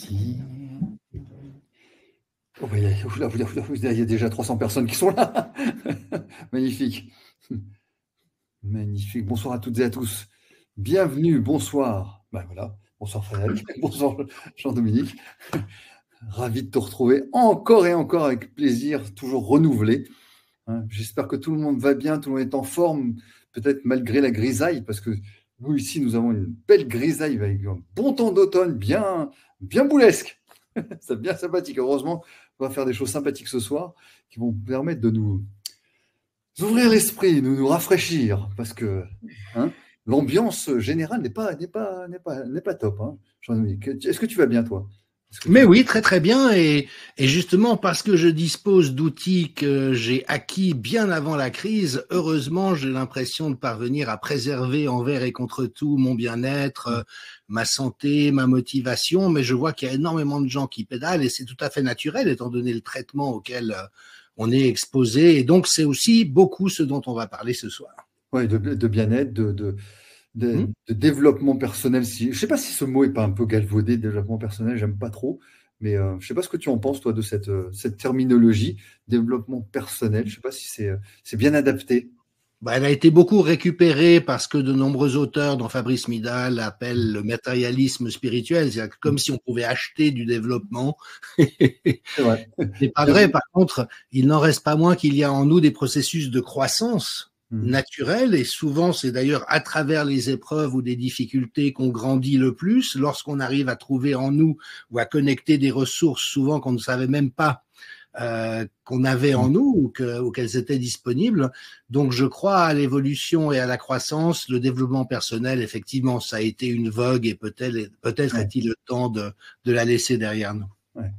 parti. Oh, il y a déjà 300 personnes qui sont là. Magnifique. Magnifique. Bonsoir à toutes et à tous. Bienvenue, bonsoir. Ben voilà. Bonsoir Frédéric. Bonsoir Jean-Dominique. Ravi de te retrouver encore et encore avec plaisir, toujours renouvelé. J'espère que tout le monde va bien, tout le monde est en forme, peut-être malgré la grisaille, parce que nous ici, nous avons une belle grisaille avec un bon temps d'automne, bien boulesque. C'est bien sympathique. Heureusement, on va faire des choses sympathiques ce soir qui vont permettre de nous ouvrir l'esprit, nous rafraîchir, parce que l'ambiance générale n'est pas top. Jean-Dominique, est-ce que tu vas bien, toi? Mais oui, très très bien, et justement parce que je dispose d'outils que j'ai acquis bien avant la crise, heureusement j'ai l'impression de parvenir à préserver envers et contre tout mon bien-être, ma santé, ma motivation, mais je vois qu'il y a énormément de gens qui pédalent et c'est tout à fait naturel étant donné le traitement auquel on est exposé, et donc c'est aussi beaucoup ce dont on va parler ce soir. Oui, de bien-être, de développement personnel. Je ne sais pas si ce mot n'est pas un peu galvaudé, développement personnel, j'aime pas trop, mais je ne sais pas ce que tu en penses, toi, de cette terminologie, développement personnel. Je ne sais pas si c'est bien adapté. Elle a été beaucoup récupérée parce que de nombreux auteurs, dont Fabrice Midal, appellent le matérialisme spirituel, c'est-à-dire comme si on pouvait acheter du développement. C'est vrai. C'est pas vrai. Par contre, il n'en reste pas moins qu'il y a en nous des processus de croissance naturelle, et souvent c'est d'ailleurs à travers les épreuves ou des difficultés qu'on grandit le plus, lorsqu'on arrive à trouver en nous ou à connecter des ressources souvent qu'on ne savait même pas qu'on avait en nous ou qu'elles étaient disponibles. Donc je crois à l'évolution et à la croissance. Le développement personnel, effectivement, ça a été une vogue, et peut-être est-il le temps de la laisser derrière nous. Ouais.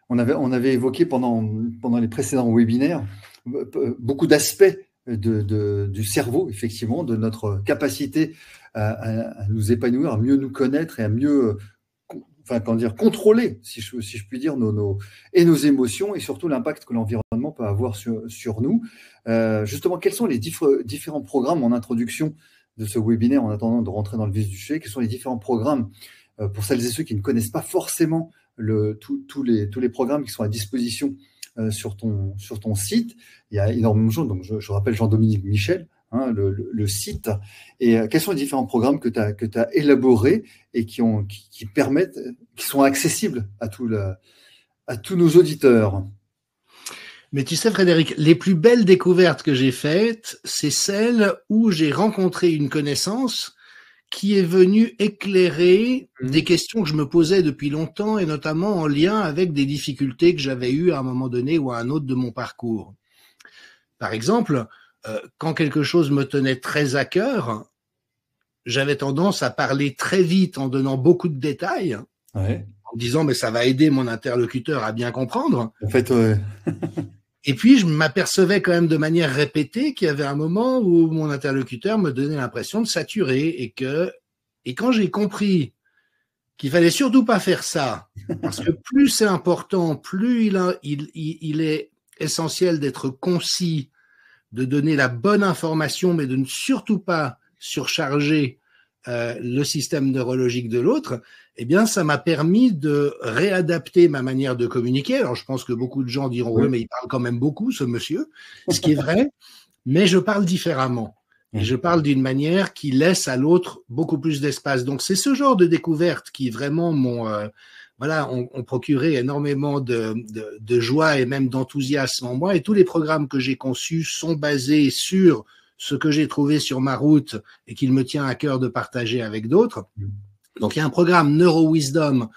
On avait évoqué pendant les précédents webinaires beaucoup d'aspects du cerveau, effectivement, de notre capacité à nous épanouir, à mieux nous connaître et à mieux contrôler, si je puis dire, nos émotions, et surtout l'impact que l'environnement peut avoir sur nous. Justement, quels sont les différents programmes en introduction de ce webinaire, en attendant de rentrer dans le vif du sujet? Quels sont les différents programmes pour celles et ceux qui ne connaissent pas forcément tous les programmes qui sont à disposition sur ton site? Il y a énormément de choses. Donc, je rappelle Jean-Dominique Michel, le site. Et quels sont les différents programmes que tu as élaborés et qui sont accessibles à tous nos auditeurs? Mais tu sais, Frédéric, les plus belles découvertes que j'ai faites, c'est celles où j'ai rencontré une connaissance qui est venue éclairer des questions que je me posais depuis longtemps, et notamment en lien avec des difficultés que j'avais eues à un moment donné ou à un autre de mon parcours. Par exemple, quand quelque chose me tenait très à cœur, j'avais tendance à parler très vite en donnant beaucoup de détails, en disant mais ça va aider mon interlocuteur à bien comprendre. En fait, Et puis je m'apercevais quand même de manière répétée qu'il y avait un moment où mon interlocuteur me donnait l'impression de saturer, et quand j'ai compris qu'il fallait surtout pas faire ça, parce que plus c'est important, plus il est essentiel d'être concis, de donner la bonne information, mais de ne surtout pas surcharger le système neurologique de l'autre, eh bien, ça m'a permis de réadapter ma manière de communiquer. Alors, je pense que beaucoup de gens diront, oui, mais il parle quand même beaucoup, ce monsieur, ce qui est vrai, mais je parle différemment. Et je parle d'une manière qui laisse à l'autre beaucoup plus d'espace. Donc, c'est ce genre de découvertes qui vraiment ont procuré énormément de joie et même d'enthousiasme en moi. Et tous les programmes que j'ai conçus sont basés sur ce que j'ai trouvé sur ma route et qu'il me tient à cœur de partager avec d'autres. Donc, il y a un programme Neuro-Wisdom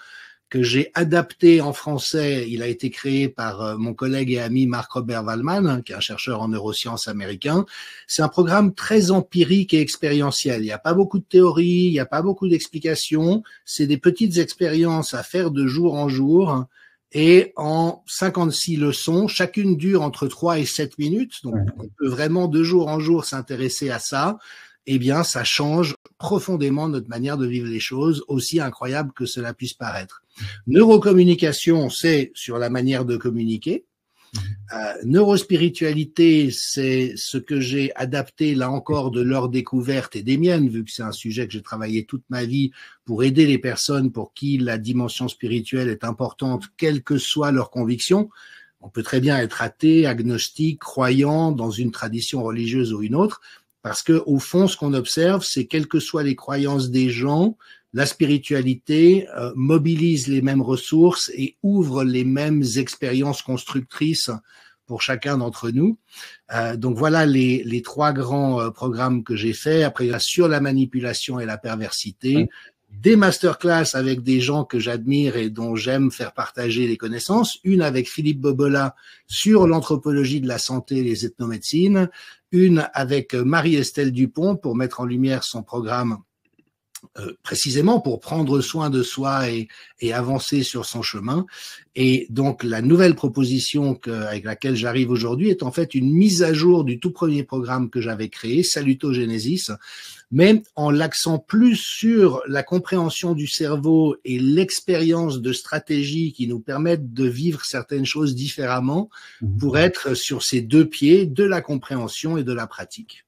que j'ai adapté en français. Il a été créé par mon collègue et ami Marc-Robert Wallman, qui est un chercheur en neurosciences américain. C'est un programme très empirique et expérientiel. Il n'y a pas beaucoup de théorie, il n'y a pas beaucoup d'explications. C'est des petites expériences à faire de jour en jour, et en 56 leçons. Chacune dure entre 3 et 7 minutes. Donc, on peut vraiment de jour en jour s'intéresser à ça. Eh bien, ça change profondément notre manière de vivre les choses, aussi incroyable que cela puisse paraître. Neurocommunication, c'est sur la manière de communiquer. Neurospiritualité, c'est ce que j'ai adapté là encore de leur découverte et des miennes, vu que c'est un sujet que j'ai travaillé toute ma vie pour aider les personnes pour qui la dimension spirituelle est importante, quelles que soient leurs convictions. On peut très bien être athée, agnostique, croyant dans une tradition religieuse ou une autre, parce que au fond, ce qu'on observe, c'est quelles que soient les croyances des gens, la spiritualité mobilise les mêmes ressources et ouvre les mêmes expériences constructrices pour chacun d'entre nous. Donc voilà les trois grands programmes que j'ai faits. Après, il y a sur la manipulation et la perversité, des masterclass avec des gens que j'admire et dont j'aime faire partager les connaissances. Une avec Philippe Bobola sur l'anthropologie de la santé et les ethnomédecines. Une avec Marie-Estelle Dupont pour mettre en lumière son programme précisément pour prendre soin de soi et avancer sur son chemin. Et donc, la nouvelle proposition avec laquelle j'arrive aujourd'hui est en fait une mise à jour du tout premier programme que j'avais créé, Salutogenesis, mais en l'accent plus sur la compréhension du cerveau et l'expérience de stratégies qui nous permettent de vivre certaines choses différemment pour être sur ces deux pieds de la compréhension et de la pratique.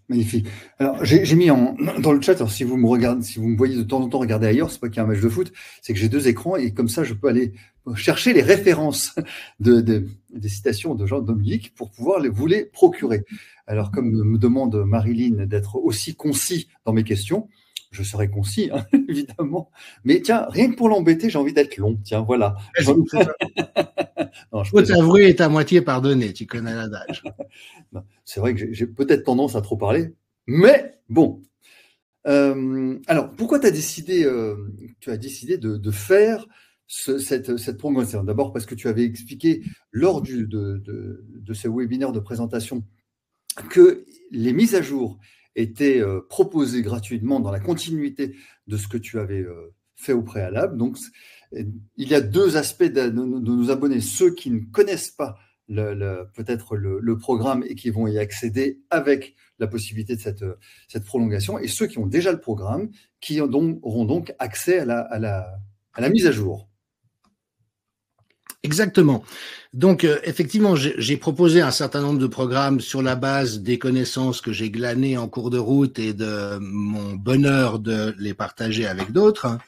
Magnifique. Alors, j'ai mis dans le chat, alors si vous me regardez, si vous me voyez de temps en temps regarder ailleurs, c'est pas qu'il y a un match de foot, c'est que j'ai deux écrans et comme ça, je peux aller chercher les références des citations de Jean-Dominique Duvic pour pouvoir vous les procurer. Alors, comme me demande Marilyn d'être aussi concis dans mes questions, je serai concis, hein, évidemment. Mais tiens, rien que pour l'embêter, j'ai envie d'être long. Tiens, voilà. Non, je peux t'avouer et ta moitié pardonner, tu connais l'adage. C'est vrai que j'ai peut-être tendance à trop parler, mais bon. Alors, pourquoi tu as décidé de faire cette promotion? D'abord parce que tu avais expliqué lors de ce webinaire de présentation que les mises à jour étaient proposées gratuitement dans la continuité de ce que tu avais fait au préalable. Donc, il y a deux aspects de nos abonnés, ceux qui ne connaissent pas peut-être le programme et qui vont y accéder avec la possibilité de cette prolongation, et ceux qui ont déjà le programme qui auront donc accès à la mise à jour. Exactement. Donc, effectivement, j'ai proposé un certain nombre de programmes sur la base des connaissances que j'ai glanées en cours de route et de mon bonheur de les partager avec d'autres.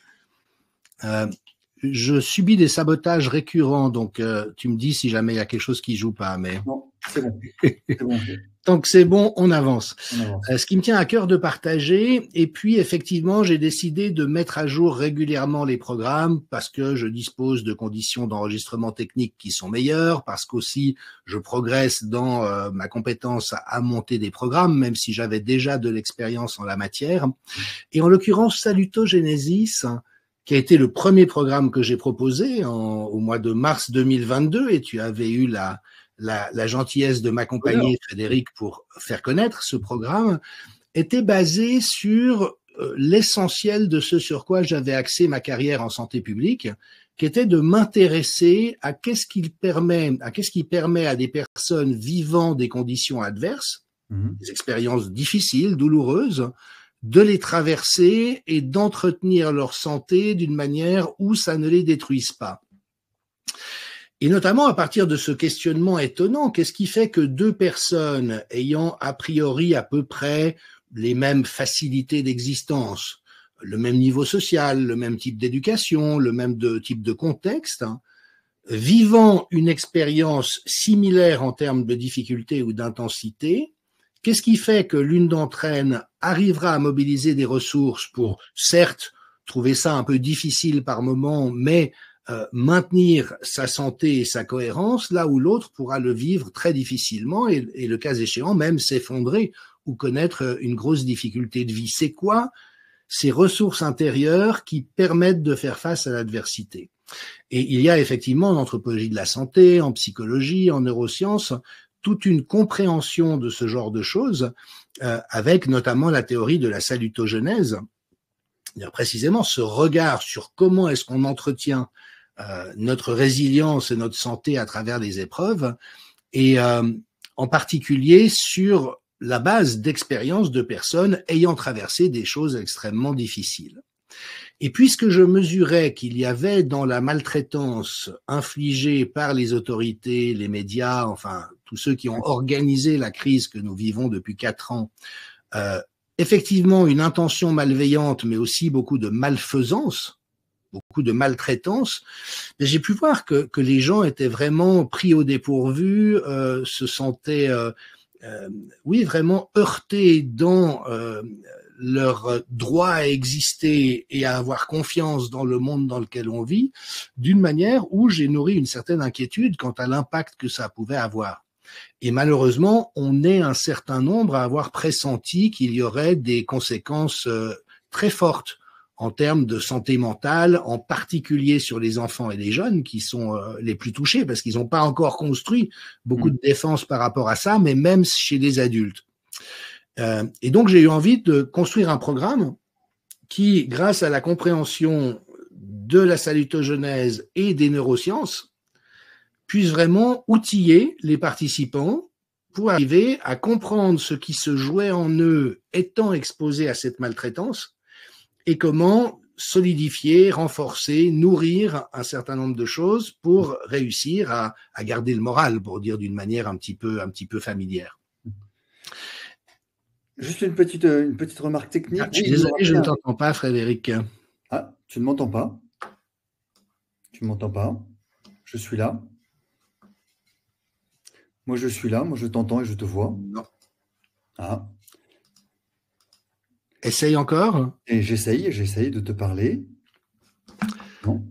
Je subis des sabotages récurrents, donc tu me dis si jamais il y a quelque chose qui joue pas. Mais non, c'est bon. C'est bon. Tant que c'est bon, on avance. Ce qui me tient à cœur de partager, et puis effectivement, j'ai décidé de mettre à jour régulièrement les programmes parce que je dispose de conditions d'enregistrement technique qui sont meilleures, parce qu'aussi je progresse dans ma compétence à monter des programmes, même si j'avais déjà de l'expérience en la matière. Et en l'occurrence, Salutogenesis, qui a été le premier programme que j'ai proposé au mois de mars 2022, et tu avais eu la gentillesse de m'accompagner, Frédéric, pour faire connaître ce programme, était basé sur l'essentiel de ce sur quoi j'avais axé ma carrière en santé publique, qui était de m'intéresser à qu'est-ce qui permet à des personnes vivant des conditions adverses, des expériences difficiles, douloureuses, de les traverser et d'entretenir leur santé d'une manière où ça ne les détruise pas. Et notamment à partir de ce questionnement étonnant, qu'est-ce qui fait que deux personnes ayant a priori à peu près les mêmes facilités d'existence, le même niveau social, le même type d'éducation, le même type de contexte, vivant une expérience similaire en termes de difficulté ou d'intensité, qu'est-ce qui fait que l'une d'entre elles arrivera à mobiliser des ressources pour, certes, trouver ça un peu difficile par moment, mais maintenir sa santé et sa cohérence, là où l'autre pourra le vivre très difficilement et le cas échéant même s'effondrer ou connaître une grosse difficulté de vie. C'est quoi ces ressources intérieures qui permettent de faire face à l'adversité? Et il y a effectivement en anthropologie de la santé, en psychologie, en neurosciences, toute une compréhension de ce genre de choses, avec notamment la théorie de la salutogenèse, précisément ce regard sur comment est-ce qu'on entretient notre résilience et notre santé à travers les épreuves, et en particulier sur la base d'expériences de personnes ayant traversé des choses extrêmement difficiles. Et puisque je mesurais qu'il y avait dans la maltraitance infligée par les autorités, les médias, enfin tous ceux qui ont organisé la crise que nous vivons depuis 4 ans, effectivement une intention malveillante, mais aussi beaucoup de malfaisance, beaucoup de maltraitance, mais j'ai pu voir que les gens étaient vraiment pris au dépourvu, se sentaient oui, vraiment heurtés dans leur droit à exister et à avoir confiance dans le monde dans lequel on vit, d'une manière où j'ai nourri une certaine inquiétude quant à l'impact que ça pouvait avoir. Et malheureusement, on est un certain nombre à avoir pressenti qu'il y aurait des conséquences très fortes en termes de santé mentale, en particulier sur les enfants et les jeunes qui sont les plus touchés parce qu'ils n'ont pas encore construit beaucoup de défenses par rapport à ça, mais même chez les adultes. Et donc, j'ai eu envie de construire un programme qui, grâce à la compréhension de la salutogenèse et des neurosciences, puisse vraiment outiller les participants pour arriver à comprendre ce qui se jouait en eux étant exposés à cette maltraitance et comment solidifier, renforcer, nourrir un certain nombre de choses pour réussir à garder le moral, pour dire d'une manière un petit peu familière. Juste une petite remarque technique. Je suis désolé, je ne t'entends pas, Frédéric. Ah, tu ne m'entends pas? Tu ne m'entends pas? Je suis là. Moi, je suis là. Moi, je t'entends et je te vois. Non. Ah. Essaye encore. Et j'essaye de te parler. Non.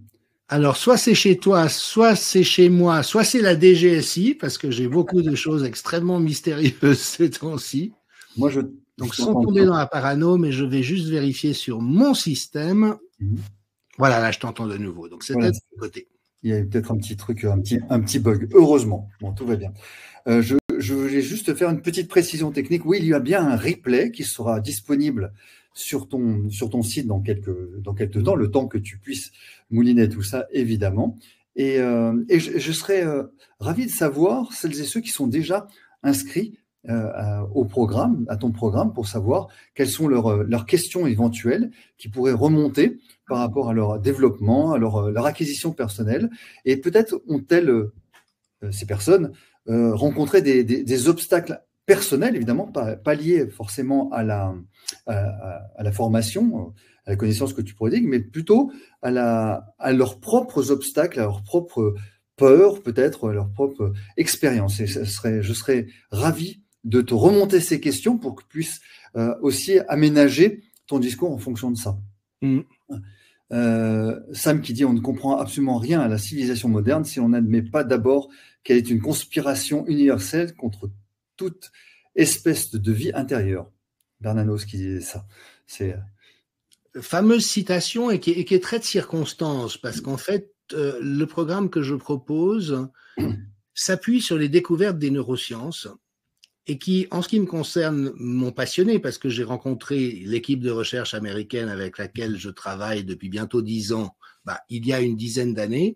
Alors, soit c'est chez toi, soit c'est chez moi, soit c'est la DGSI, parce que j'ai beaucoup de choses extrêmement mystérieuses ces temps-ci. Moi, donc, sans tomber dans la parano, mais je vais juste vérifier sur mon système. Voilà, là, je t'entends de nouveau. Donc, c'était de l'autre côté. Il y a peut-être un petit truc, un petit bug. Heureusement. Bon, tout va bien. Je voulais juste faire une petite précision technique. Oui, il y a bien un replay qui sera disponible sur ton site dans quelques temps, le temps que tu puisses mouliner tout ça, évidemment. Et je serais ravi de savoir, celles et ceux qui sont déjà inscrits au programme, à ton programme, pour savoir quelles sont leurs questions éventuelles qui pourraient remonter par rapport à leur développement, à leur acquisition personnelle. Et peut-être ont-elles, ces personnes, rencontré des obstacles personnels, évidemment, pas liés forcément à la formation, à la connaissance que tu prodigues, mais plutôt à leurs propres obstacles, à leurs propres peurs, peut-être, à leur propre expérience. Et je serais ravi de te remonter ces questions pour que tu puisses aussi aménager ton discours en fonction de ça. Sam qui dit: on ne comprend absolument rien à la civilisation moderne si on n'admet pas d'abord qu'elle est une conspiration universelle contre toute espèce de vie intérieure. Bernanos qui disait ça. C'est fameuse citation et qui est très de circonstance, parce qu'en fait, le programme que je propose s'appuie sur les découvertes des neurosciences et qui, en ce qui me concerne, m'ont passionné parce que j'ai rencontré l'équipe de recherche américaine avec laquelle je travaille depuis bientôt 10 ans, il y a une dizaine d'années.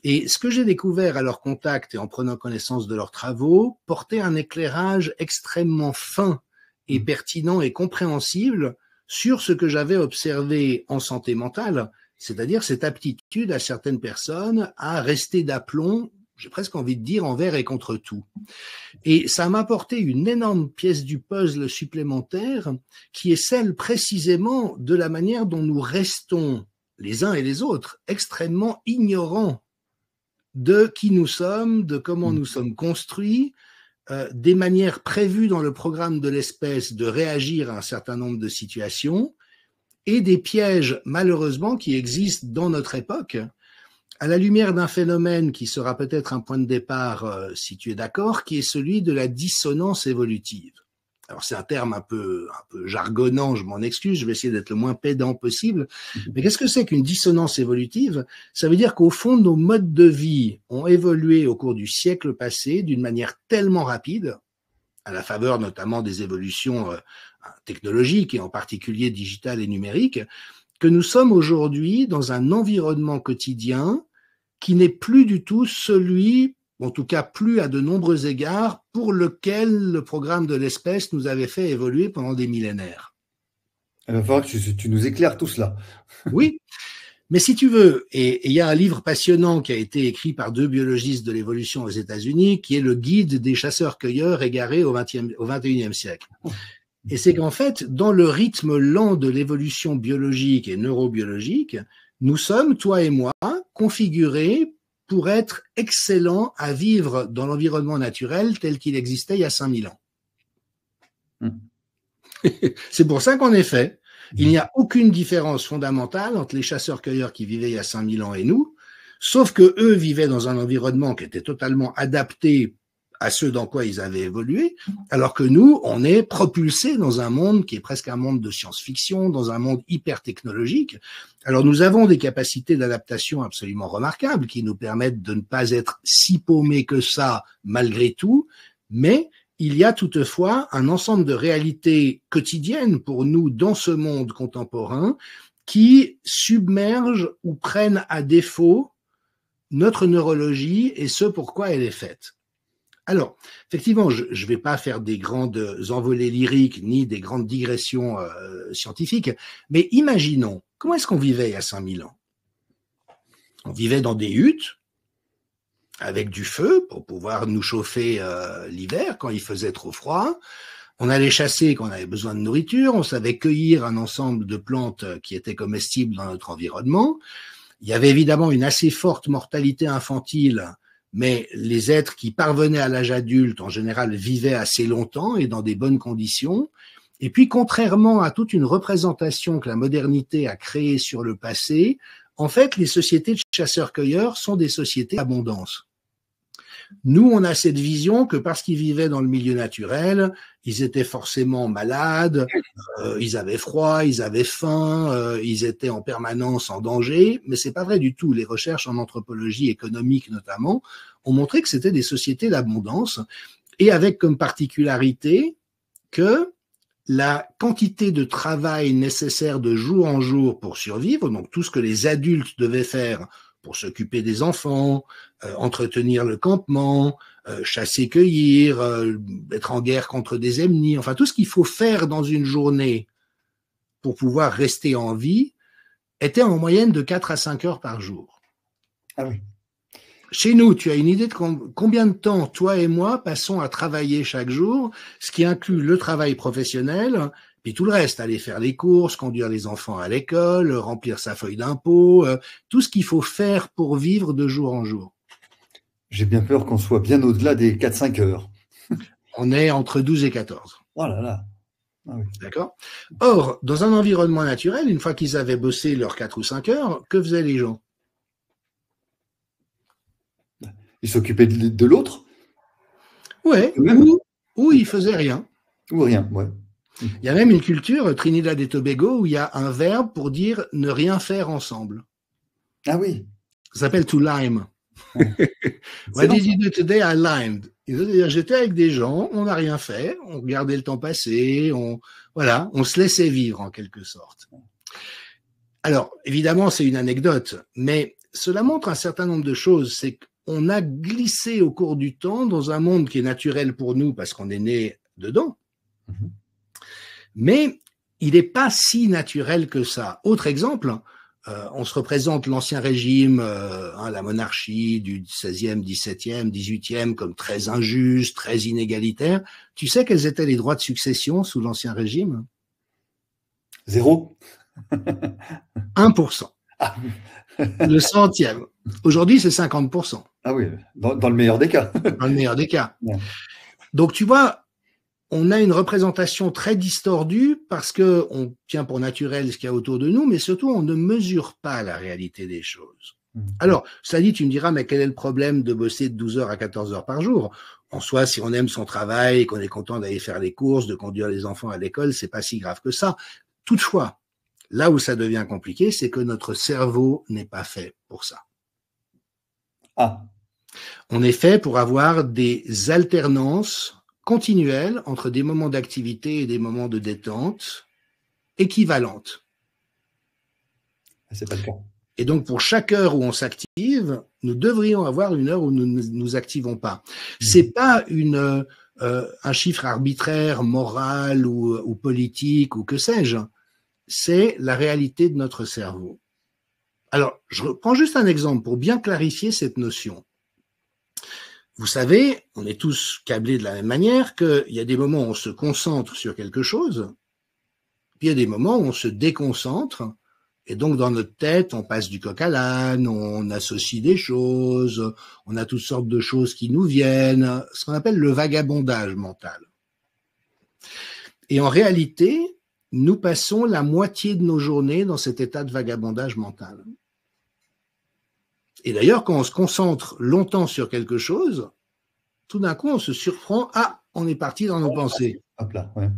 Et ce que j'ai découvert à leur contact et en prenant connaissance de leurs travaux portait un éclairage extrêmement fin et pertinent et compréhensible sur ce que j'avais observé en santé mentale, c'est-à-dire cette aptitude à certaines personnes à rester d'aplomb, j'ai presque envie de dire, envers et contre tout. Et ça m'a apporté une énorme pièce du puzzle supplémentaire qui est celle précisément de la manière dont nous restons, les uns et les autres, extrêmement ignorants de qui nous sommes, de comment nous sommes construits, des manières prévues dans le programme de l'espèce de réagir à un certain nombre de situations et des pièges, malheureusement, qui existent dans notre époque, à la lumière d'un phénomène qui sera peut-être un point de départ, si tu es d'accord, qui est celui de la dissonance évolutive. Alors, c'est un terme un peu jargonnant, je m'en excuse, je vais essayer d'être le moins pédant possible. Mais qu'est-ce que c'est qu'une dissonance évolutive? Ça veut dire qu'au fond, nos modes de vie ont évolué au cours du siècle passé d'une manière tellement rapide, à la faveur notamment des évolutions technologiques et en particulier digitales et numériques, que nous sommes aujourd'hui dans un environnement quotidien qui n'est plus du tout celui, en tout cas plus à de nombreux égards, pour lequel le programme de l'espèce nous avait fait évoluer pendant des millénaires. Il va falloir que tu nous éclaires tout cela. Oui, mais si tu veux, et il y a un livre passionnant qui a été écrit par 2 biologistes de l'évolution aux États-Unis, qui est le guide des chasseurs-cueilleurs égarés au XXIe siècle. Et c'est qu'en fait, dans le rythme lent de l'évolution biologique et neurobiologique, nous sommes, toi et moi, configurés pour être excellents à vivre dans l'environnement naturel tel qu'il existait il y a 5000 ans. C'est pour ça qu'en effet, il n'y a aucune différence fondamentale entre les chasseurs-cueilleurs qui vivaient il y a 5000 ans et nous, sauf que eux vivaient dans un environnement qui était totalement adapté à ce dans quoi ils avaient évolué, alors que nous, on est propulsés dans un monde qui est presque un monde de science-fiction, dans un monde hyper technologique. Alors nous avons des capacités d'adaptation absolument remarquables qui nous permettent de ne pas être si paumés que ça malgré tout, mais il y a toutefois un ensemble de réalités quotidiennes pour nous dans ce monde contemporain qui submergent ou prennent à défaut notre neurologie et ce pourquoi elle est faite. Alors, effectivement, je ne vais pas faire des grandes envolées lyriques ni des grandes digressions scientifiques, mais imaginons, comment est-ce qu'on vivait il y a 5000 ans? On vivait dans des huttes, avec du feu pour pouvoir nous chauffer l'hiver quand il faisait trop froid. On allait chasser quand on avait besoin de nourriture, on savait cueillir un ensemble de plantes qui étaient comestibles dans notre environnement. Il y avait évidemment une assez forte mortalité infantile, mais les êtres qui parvenaient à l'âge adulte, en général, vivaient assez longtemps et dans des bonnes conditions. Et puis, contrairement à toute une représentation que la modernité a créée sur le passé, en fait, les sociétés de chasseurs-cueilleurs sont des sociétés d'abondance. Nous, on a cette vision que parce qu'ils vivaient dans le milieu naturel, ils étaient forcément malades, ils avaient froid, ils avaient faim, ils étaient en permanence en danger, mais c'est pas vrai du tout. Les recherches en anthropologie économique notamment ont montré que c'était des sociétés d'abondance et avec comme particularité que la quantité de travail nécessaire de jour en jour pour survivre, donc tout ce que les adultes devaient faire pour s'occuper des enfants, entretenir le campement, chasser-cueillir, être en guerre contre des ennemis, enfin tout ce qu'il faut faire dans une journée pour pouvoir rester en vie, était en moyenne de 4 à 5 heures par jour. Ah oui. Chez nous, tu as une idée de combien de temps toi et moi passons à travailler chaque jour, ce qui inclut le travail professionnel, puis tout le reste, aller faire les courses, conduire les enfants à l'école, remplir sa feuille d'impôt, tout ce qu'il faut faire pour vivre de jour en jour. J'ai bien peur qu'on soit bien au-delà des 4-5 heures. On est entre 12 et 14. Oh là là. Ah oui. D'accord. Or, dans un environnement naturel, une fois qu'ils avaient bossé leurs 4 ou 5 heures, que faisaient les gens? Ils s'occupaient de l'autre? Ouais, ou ils faisaient rien. Ou rien, ouais. Il y a même une culture, Trinidad et Tobago, où il y a un verbe pour dire ne rien faire ensemble. Ah oui. Ça s'appelle to lime. What did you do today? I limed. J'étais avec des gens, on n'a rien fait, on regardait le temps passer, on se laissait vivre en quelque sorte. Alors, évidemment, c'est une anecdote, mais cela montre un certain nombre de choses. C'est qu'on a glissé au cours du temps dans un monde qui est naturel pour nous parce qu'on est né dedans. Mm-hmm. Mais il n'est pas si naturel que ça. Autre exemple, on se représente l'Ancien Régime, la monarchie du 16e, 17e, 18e comme très injuste, très inégalitaire. Tu sais quels étaient les droits de succession sous l'Ancien Régime? 0. 1%. Ah. Le centième. Aujourd'hui, c'est 50%. Ah oui, dans le meilleur des cas. Dans le meilleur des cas. Ouais. Donc, tu vois, on a une représentation très distordue parce que on tient pour naturel ce qu'il y a autour de nous, mais surtout, on ne mesure pas la réalité des choses. Alors, ça dit, tu me diras, mais quel est le problème de bosser de 12 heures à 14 heures par jour? En soi, si on aime son travail et qu'on est content d'aller faire les courses, de conduire les enfants à l'école, c'est pas si grave que ça. Toutefois, là où ça devient compliqué, c'est que notre cerveau n'est pas fait pour ça. Ah. On est fait pour avoir des alternances continuelle entre des moments d'activité et des moments de détente équivalentes. C'est pas le cas. Et donc, pour chaque heure où on s'active, nous devrions avoir une heure où nous ne nous activons pas. C'est pas un chiffre arbitraire, moral ou politique ou que sais-je. c'est la réalité de notre cerveau. Alors, je prends juste un exemple pour bien clarifier cette notion. Vous savez, on est tous câblés de la même manière qu'il y a des moments où on se concentre sur quelque chose, puis il y a des moments où on se déconcentre, et donc dans notre tête, on passe du coq à l'âne, on associe des choses, on a toutes sortes de choses qui nous viennent, ce qu'on appelle le vagabondage mental. Et en réalité, nous passons la moitié de nos journées dans cet état de vagabondage mental. Et d'ailleurs, quand on se concentre longtemps sur quelque chose, tout d'un coup, on se surprend, ah, on est parti dans nos pensées. Hop là, ouais.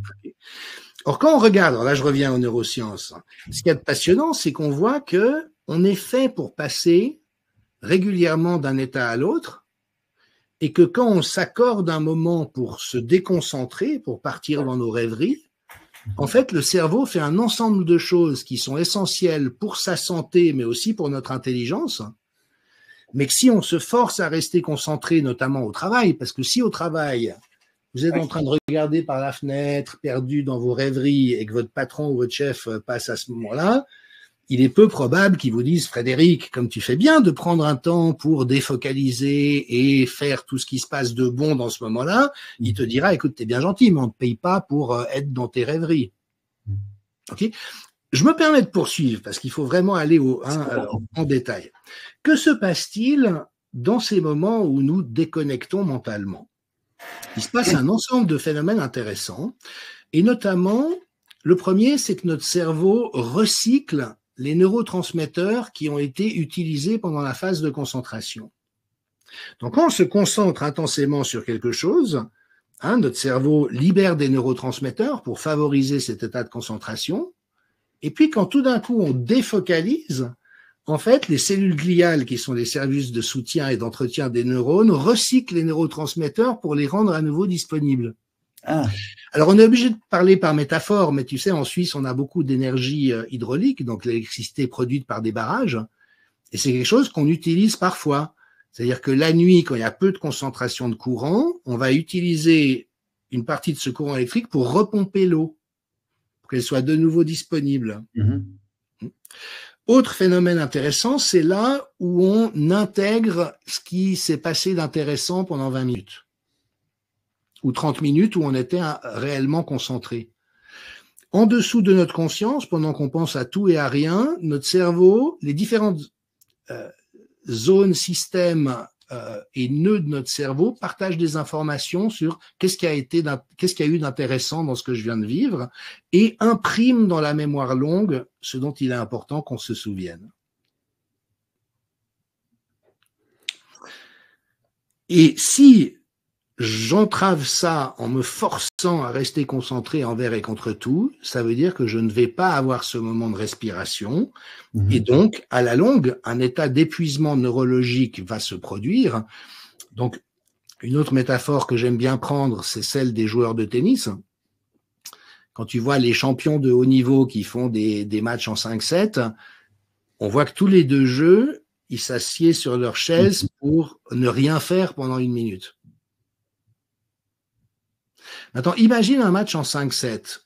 Or, quand on regarde, alors là, je reviens aux neurosciences, ce qu'il y a de passionnant, c'est qu'on voit que on est fait pour passer régulièrement d'un état à l'autre, et que quand on s'accorde un moment pour se déconcentrer, pour partir dans nos rêveries, en fait, le cerveau fait un ensemble de choses qui sont essentielles pour sa santé, mais aussi pour notre intelligence. Mais que si on se force à rester concentré, notamment au travail, parce que si au travail, vous êtes en train de regarder par la fenêtre, perdu dans vos rêveries, et que votre patron ou votre chef passe à ce moment-là, il est peu probable qu'ils vous disent « Frédéric, comme tu fais bien de prendre un temps pour défocaliser et faire tout ce qui se passe de bon dans ce moment-là », il te dira « Écoute, t'es bien gentil, mais on ne te paye pas pour être dans tes rêveries. » Ok ? Je me permets de poursuivre parce qu'il faut vraiment aller en détail. Que se passe-t-il dans ces moments où nous déconnectons mentalement ? Il se passe un ensemble de phénomènes intéressants, et notamment, le premier, c'est que notre cerveau recycle les neurotransmetteurs qui ont été utilisés pendant la phase de concentration. Donc, quand on se concentre intensément sur quelque chose, notre cerveau libère des neurotransmetteurs pour favoriser cet état de concentration, et puis quand tout d'un coup on défocalise, en fait, les cellules gliales, qui sont les services de soutien et d'entretien des neurones, recyclent les neurotransmetteurs pour les rendre à nouveau disponibles. Ah. Alors, on est obligé de parler par métaphore, mais tu sais, en Suisse, on a beaucoup d'énergie hydraulique, donc l'électricité produite par des barrages, et c'est quelque chose qu'on utilise parfois. C'est-à-dire que la nuit, quand il y a peu de concentration de courant, on va utiliser une partie de ce courant électrique pour repomper l'eau, pour qu'elle soit de nouveau disponible. Autre phénomène intéressant, c'est là où on intègre ce qui s'est passé d'intéressant pendant 20 minutes ou 30 minutes où on était réellement concentré. En dessous de notre conscience, pendant qu'on pense à tout et à rien, notre cerveau, les différentes zones, systèmes et nœuds de notre cerveau partagent des informations sur qu'est-ce qu'il y a eu d'intéressant dans ce que je viens de vivre et impriment dans la mémoire longue ce dont il est important qu'on se souvienne. Et si j'entrave ça en me forçant à rester concentré envers et contre tout, ça veut dire que je ne vais pas avoir ce moment de respiration. Et donc, à la longue, un état d'épuisement neurologique va se produire. Donc, une autre métaphore que j'aime bien prendre, c'est celle des joueurs de tennis. Quand tu vois les champions de haut niveau qui font des matchs en 5-7, on voit que tous les deux jeux, ils s'assiedent sur leur chaise pour ne rien faire pendant 1 minute. Maintenant, imagine un match en 5-7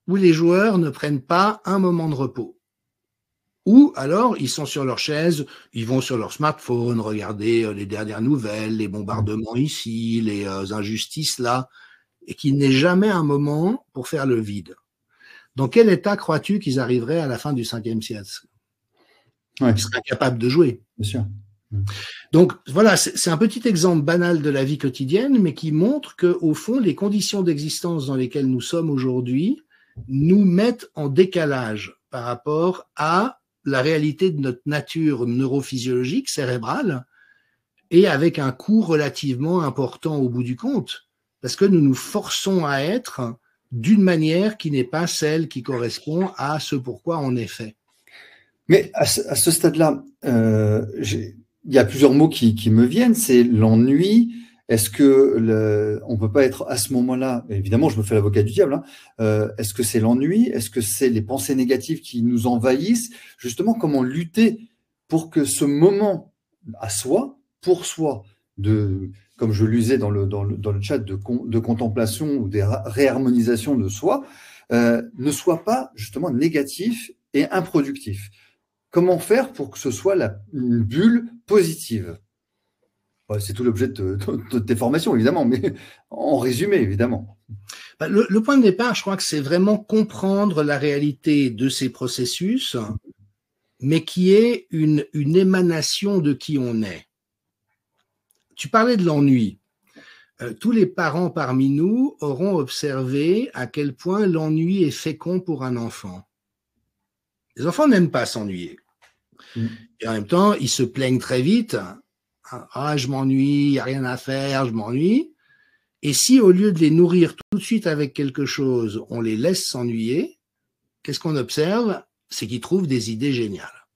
où les joueurs ne prennent pas un moment de repos. Ou alors, ils sont sur leur chaise, ils vont sur leur smartphone, regarder les dernières nouvelles, les bombardements ici, les injustices là, et qu'il n'ait jamais un moment pour faire le vide. Dans quel état crois-tu qu'ils arriveraient à la fin du 5e siècle ? Ils seraient incapables de jouer. Bien sûr. Donc voilà, c'est un petit exemple banal de la vie quotidienne, mais qui montre que au fond, les conditions d'existence dans lesquelles nous sommes aujourd'hui nous mettent en décalage par rapport à la réalité de notre nature neurophysiologique, cérébrale, et avec un coût relativement important au bout du compte, parce que nous nous forçons à être d'une manière qui n'est pas celle qui correspond à ce pourquoi on est fait. Mais à ce stade-là, il y a plusieurs mots qui me viennent, c'est l'ennui. Est-ce que on peut pas être à ce moment-là, évidemment je me fais l'avocat du diable, est-ce que c'est l'ennui? Est-ce que c'est les pensées négatives qui nous envahissent? Justement, comment lutter pour que ce moment à soi, pour soi, comme je l'usais dans le chat, de contemplation ou des réharmonisation de soi, ne soit pas justement négatif et improductif. Comment faire pour que ce soit une bulle positive? C'est tout l'objet de tes formations, évidemment, mais en résumé, évidemment. Le point de départ, je crois que c'est vraiment comprendre la réalité de ces processus, mais qui est une émanation de qui on est. Tu parlais de l'ennui. Tous les parents parmi nous auront observé à quel point l'ennui est fécond pour un enfant. Les enfants n'aiment pas s'ennuyer. Et en même temps, ils se plaignent très vite. Ah, je m'ennuie, il n'y a rien à faire, je m'ennuie. Et si au lieu de les nourrir tout de suite avec quelque chose, on les laisse s'ennuyer, qu'est-ce qu'on observe? C'est qu'ils trouvent des idées géniales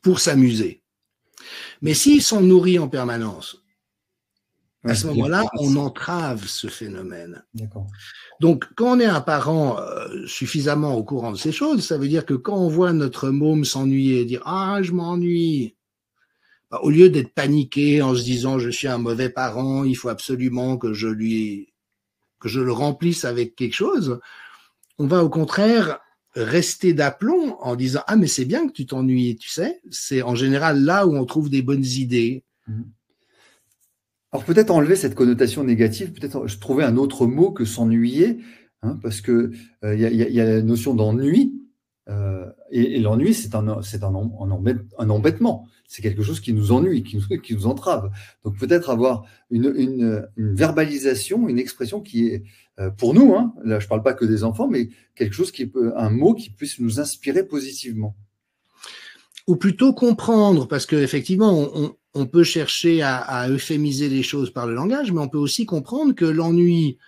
pour s'amuser. Mais s'ils sont nourris en permanence, à ce moment-là, on entrave ce phénomène. Donc, quand on est un parent suffisamment au courant de ces choses, ça veut dire que quand on voit notre môme s'ennuyer et dire « Ah, je m'ennuie », au lieu d'être paniqué en se disant « Je suis un mauvais parent, il faut absolument que je le remplisse avec quelque chose », on va au contraire rester d'aplomb en disant « Ah, mais c'est bien que tu t'ennuies, tu sais, c'est en général là où on trouve des bonnes idées. » Alors peut-être enlever cette connotation négative, peut-être je trouvais un autre mot que s'ennuyer, parce que y a la notion d'ennui, et l'ennui c'est un embêtement, c'est quelque chose qui nous ennuie, qui nous entrave. Donc peut-être avoir une verbalisation, une expression qui est pour nous, là je parle pas que des enfants, mais quelque chose un mot qui puisse nous inspirer positivement. Ou plutôt comprendre, parce qu'effectivement, on peut chercher à euphémiser les choses par le langage, mais on peut aussi comprendre que l'ennui,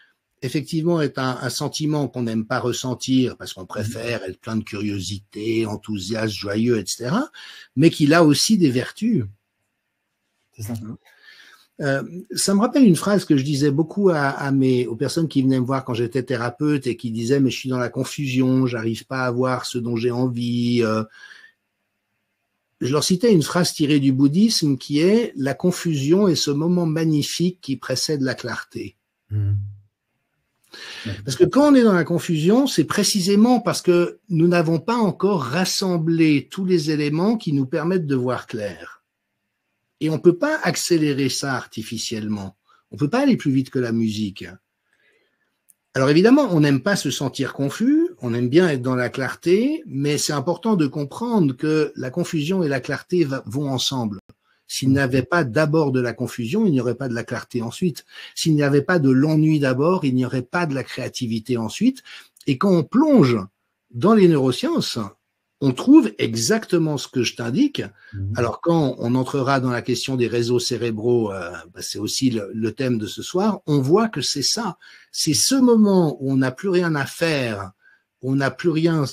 effectivement, est un sentiment qu'on n'aime pas ressentir parce qu'on préfère être plein de curiosité, enthousiaste, joyeux, etc., mais qu'il a aussi des vertus. C'est ça. Ça me rappelle une phrase que je disais beaucoup aux personnes qui venaient me voir quand j'étais thérapeute et qui disaient « mais je suis dans la confusion, j'arrive pas à voir ce dont j'ai envie ». Je leur citais une phrase tirée du bouddhisme qui est « La confusion est ce moment magnifique qui précède la clarté ». Parce que quand on est dans la confusion, c'est précisément parce que nous n'avons pas encore rassemblé tous les éléments qui nous permettent de voir clair. Et on ne peut pas accélérer ça artificiellement. On ne peut pas aller plus vite que la musique. Alors évidemment, on n'aime pas se sentir confus, on aime bien être dans la clarté, mais c'est important de comprendre que la confusion et la clarté vont ensemble. S'il n'y avait pas d'abord de la confusion, il n'y aurait pas de la clarté ensuite. S'il n'y avait pas de l'ennui d'abord, il n'y aurait pas de la créativité ensuite. Et quand on plonge dans les neurosciences, on trouve exactement ce que je t'indique. Alors quand on entrera dans la question des réseaux cérébraux, c'est aussi le thème de ce soir, on voit que c'est ça. C'est ce moment où on n'a plus rien à faire, où on n'a plus rien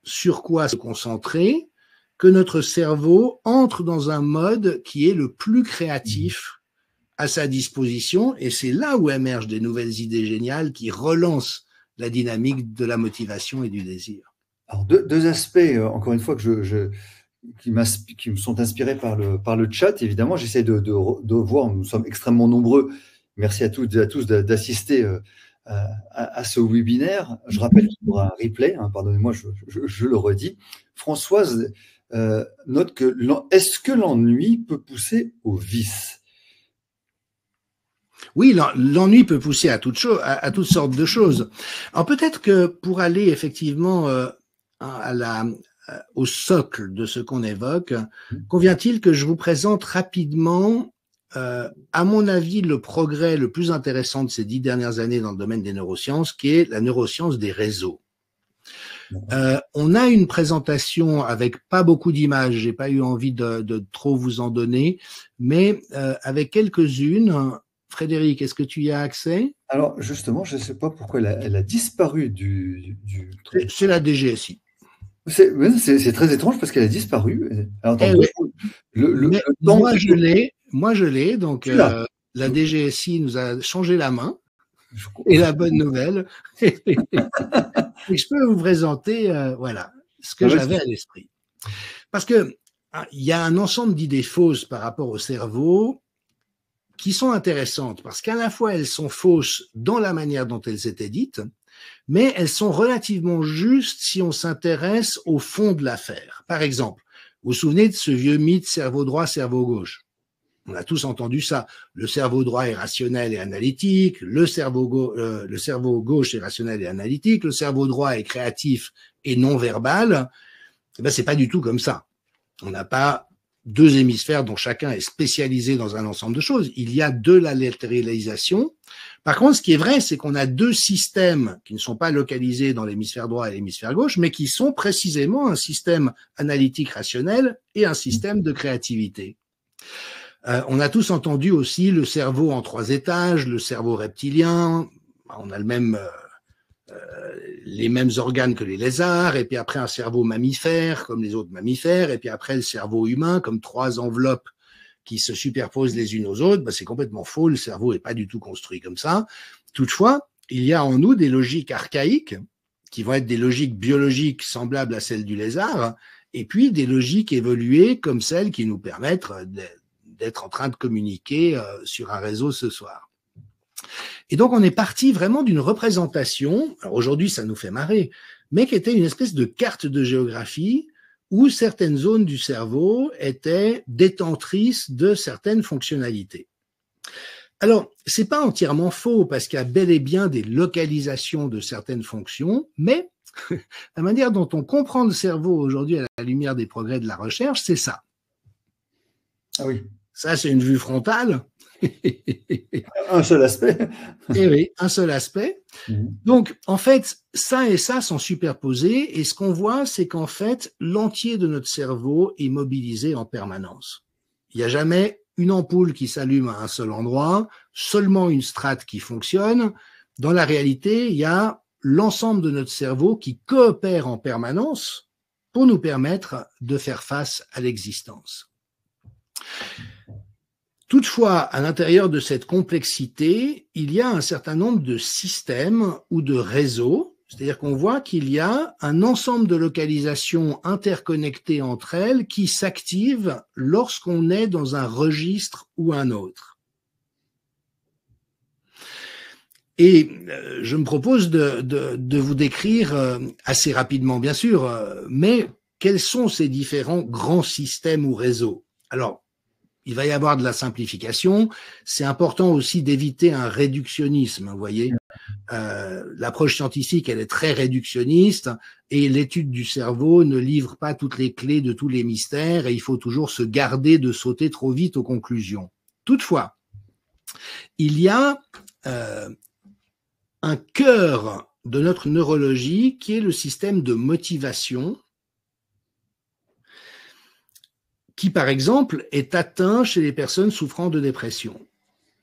sur quoi se concentrer, que notre cerveau entre dans un mode qui est le plus créatif à sa disposition, et c'est là où émergent des nouvelles idées géniales qui relancent la dynamique de la motivation et du désir. Alors deux aspects, encore une fois, qui me sont inspirés par le chat. Évidemment, j'essaie de voir, nous sommes extrêmement nombreux. Merci à toutes et à tous d'assister à ce webinaire. Je rappelle qu'il y aura un replay, pardonnez-moi, je le redis. Françoise note que est-ce que l'ennui peut pousser au vice? Oui, l'ennui peut pousser à toutes sortes de choses. Alors peut-être que pour aller effectivement au socle de ce qu'on évoque, convient-il que je vous présente rapidement, à mon avis, le progrès le plus intéressant de ces 10 dernières années dans le domaine des neurosciences, qui est la neuroscience des réseaux. On a une présentation avec pas beaucoup d'images, j'ai pas eu envie de trop vous en donner, mais avec quelques-unes. Frédéric, est-ce que tu y as accès? Alors justement, je ne sais pas pourquoi elle a disparu du... C'est la DGSI. C'est très étrange parce qu'elle a disparu. Alors, attends, moi, je l'ai. Donc, la DGSI nous a changé la main. Et la bonne nouvelle, et je peux vous présenter voilà, ce que j'avais à l'esprit. Parce que il y a un ensemble d'idées fausses par rapport au cerveau qui sont intéressantes, parce qu'à la fois elles sont fausses dans la manière dont elles étaient dites, mais elles sont relativement justes si on s'intéresse au fond de l'affaire. Par exemple, vous vous souvenez de ce vieux mythe cerveau droit, cerveau gauche? On a tous entendu ça. Le cerveau droit est rationnel et analytique, le cerveau gauche est rationnel et analytique, le cerveau droit est créatif et non verbal. Eh ben, c'est pas du tout comme ça. On n'a pas deux hémisphères dont chacun est spécialisé dans un ensemble de choses. Il y a de la latéralisation. Par contre, ce qui est vrai, c'est qu'on a deux systèmes qui ne sont pas localisés dans l'hémisphère droit et l'hémisphère gauche, mais qui sont précisément un système analytique rationnel et un système de créativité. On a tous entendu aussi le cerveau en 3 étages, le cerveau reptilien. On a les mêmes organes que les lézards, et puis après un cerveau mammifère comme les autres mammifères, et puis après le cerveau humain comme 3 enveloppes qui se superposent les unes aux autres. Ben, c'est complètement faux, le cerveau n'est pas du tout construit comme ça. Toutefois, il y a en nous des logiques archaïques qui vont être des logiques biologiques semblables à celles du lézard, et puis des logiques évoluées comme celles qui nous permettent d'être en train de communiquer sur un réseau ce soir. Et donc, on est parti vraiment d'une représentation, alors aujourd'hui, ça nous fait marrer, mais qui était une espèce de carte de géographie où certaines zones du cerveau étaient détentrices de certaines fonctionnalités. Alors, c'est pas entièrement faux, parce qu'il y a bel et bien des localisations de certaines fonctions, mais la manière dont on comprend le cerveau aujourd'hui à la lumière des progrès de la recherche, c'est ça. Ah oui. Ça, c'est une vue frontale. Un seul aspect. Eh oui, un seul aspect. Donc, en fait, ça et ça sont superposés, et ce qu'on voit, c'est qu'en fait, l'entier de notre cerveau est mobilisé en permanence. Il n'y a jamais une ampoule qui s'allume à un seul endroit, seulement une strate qui fonctionne. Dans la réalité, il y a l'ensemble de notre cerveau qui coopère en permanence pour nous permettre de faire face à l'existence. Toutefois, à l'intérieur de cette complexité, il y a un certain nombre de systèmes ou de réseaux, c'est-à-dire qu'on voit qu'il y a un ensemble de localisations interconnectées entre elles qui s'activent lorsqu'on est dans un registre ou un autre. Et je me propose de vous décrire assez rapidement, bien sûr, mais quels sont ces différents grands systèmes ou réseaux? Alors, il va y avoir de la simplification. C'est important aussi d'éviter un réductionnisme, vous voyez. L'approche scientifique, elle est très réductionniste, et l'étude du cerveau ne livre pas toutes les clés de tous les mystères, et il faut toujours se garder de sauter trop vite aux conclusions. Toutefois, il y a un cœur de notre neurologie qui est le système de motivation, qui, par exemple, est atteint chez les personnes souffrant de dépression.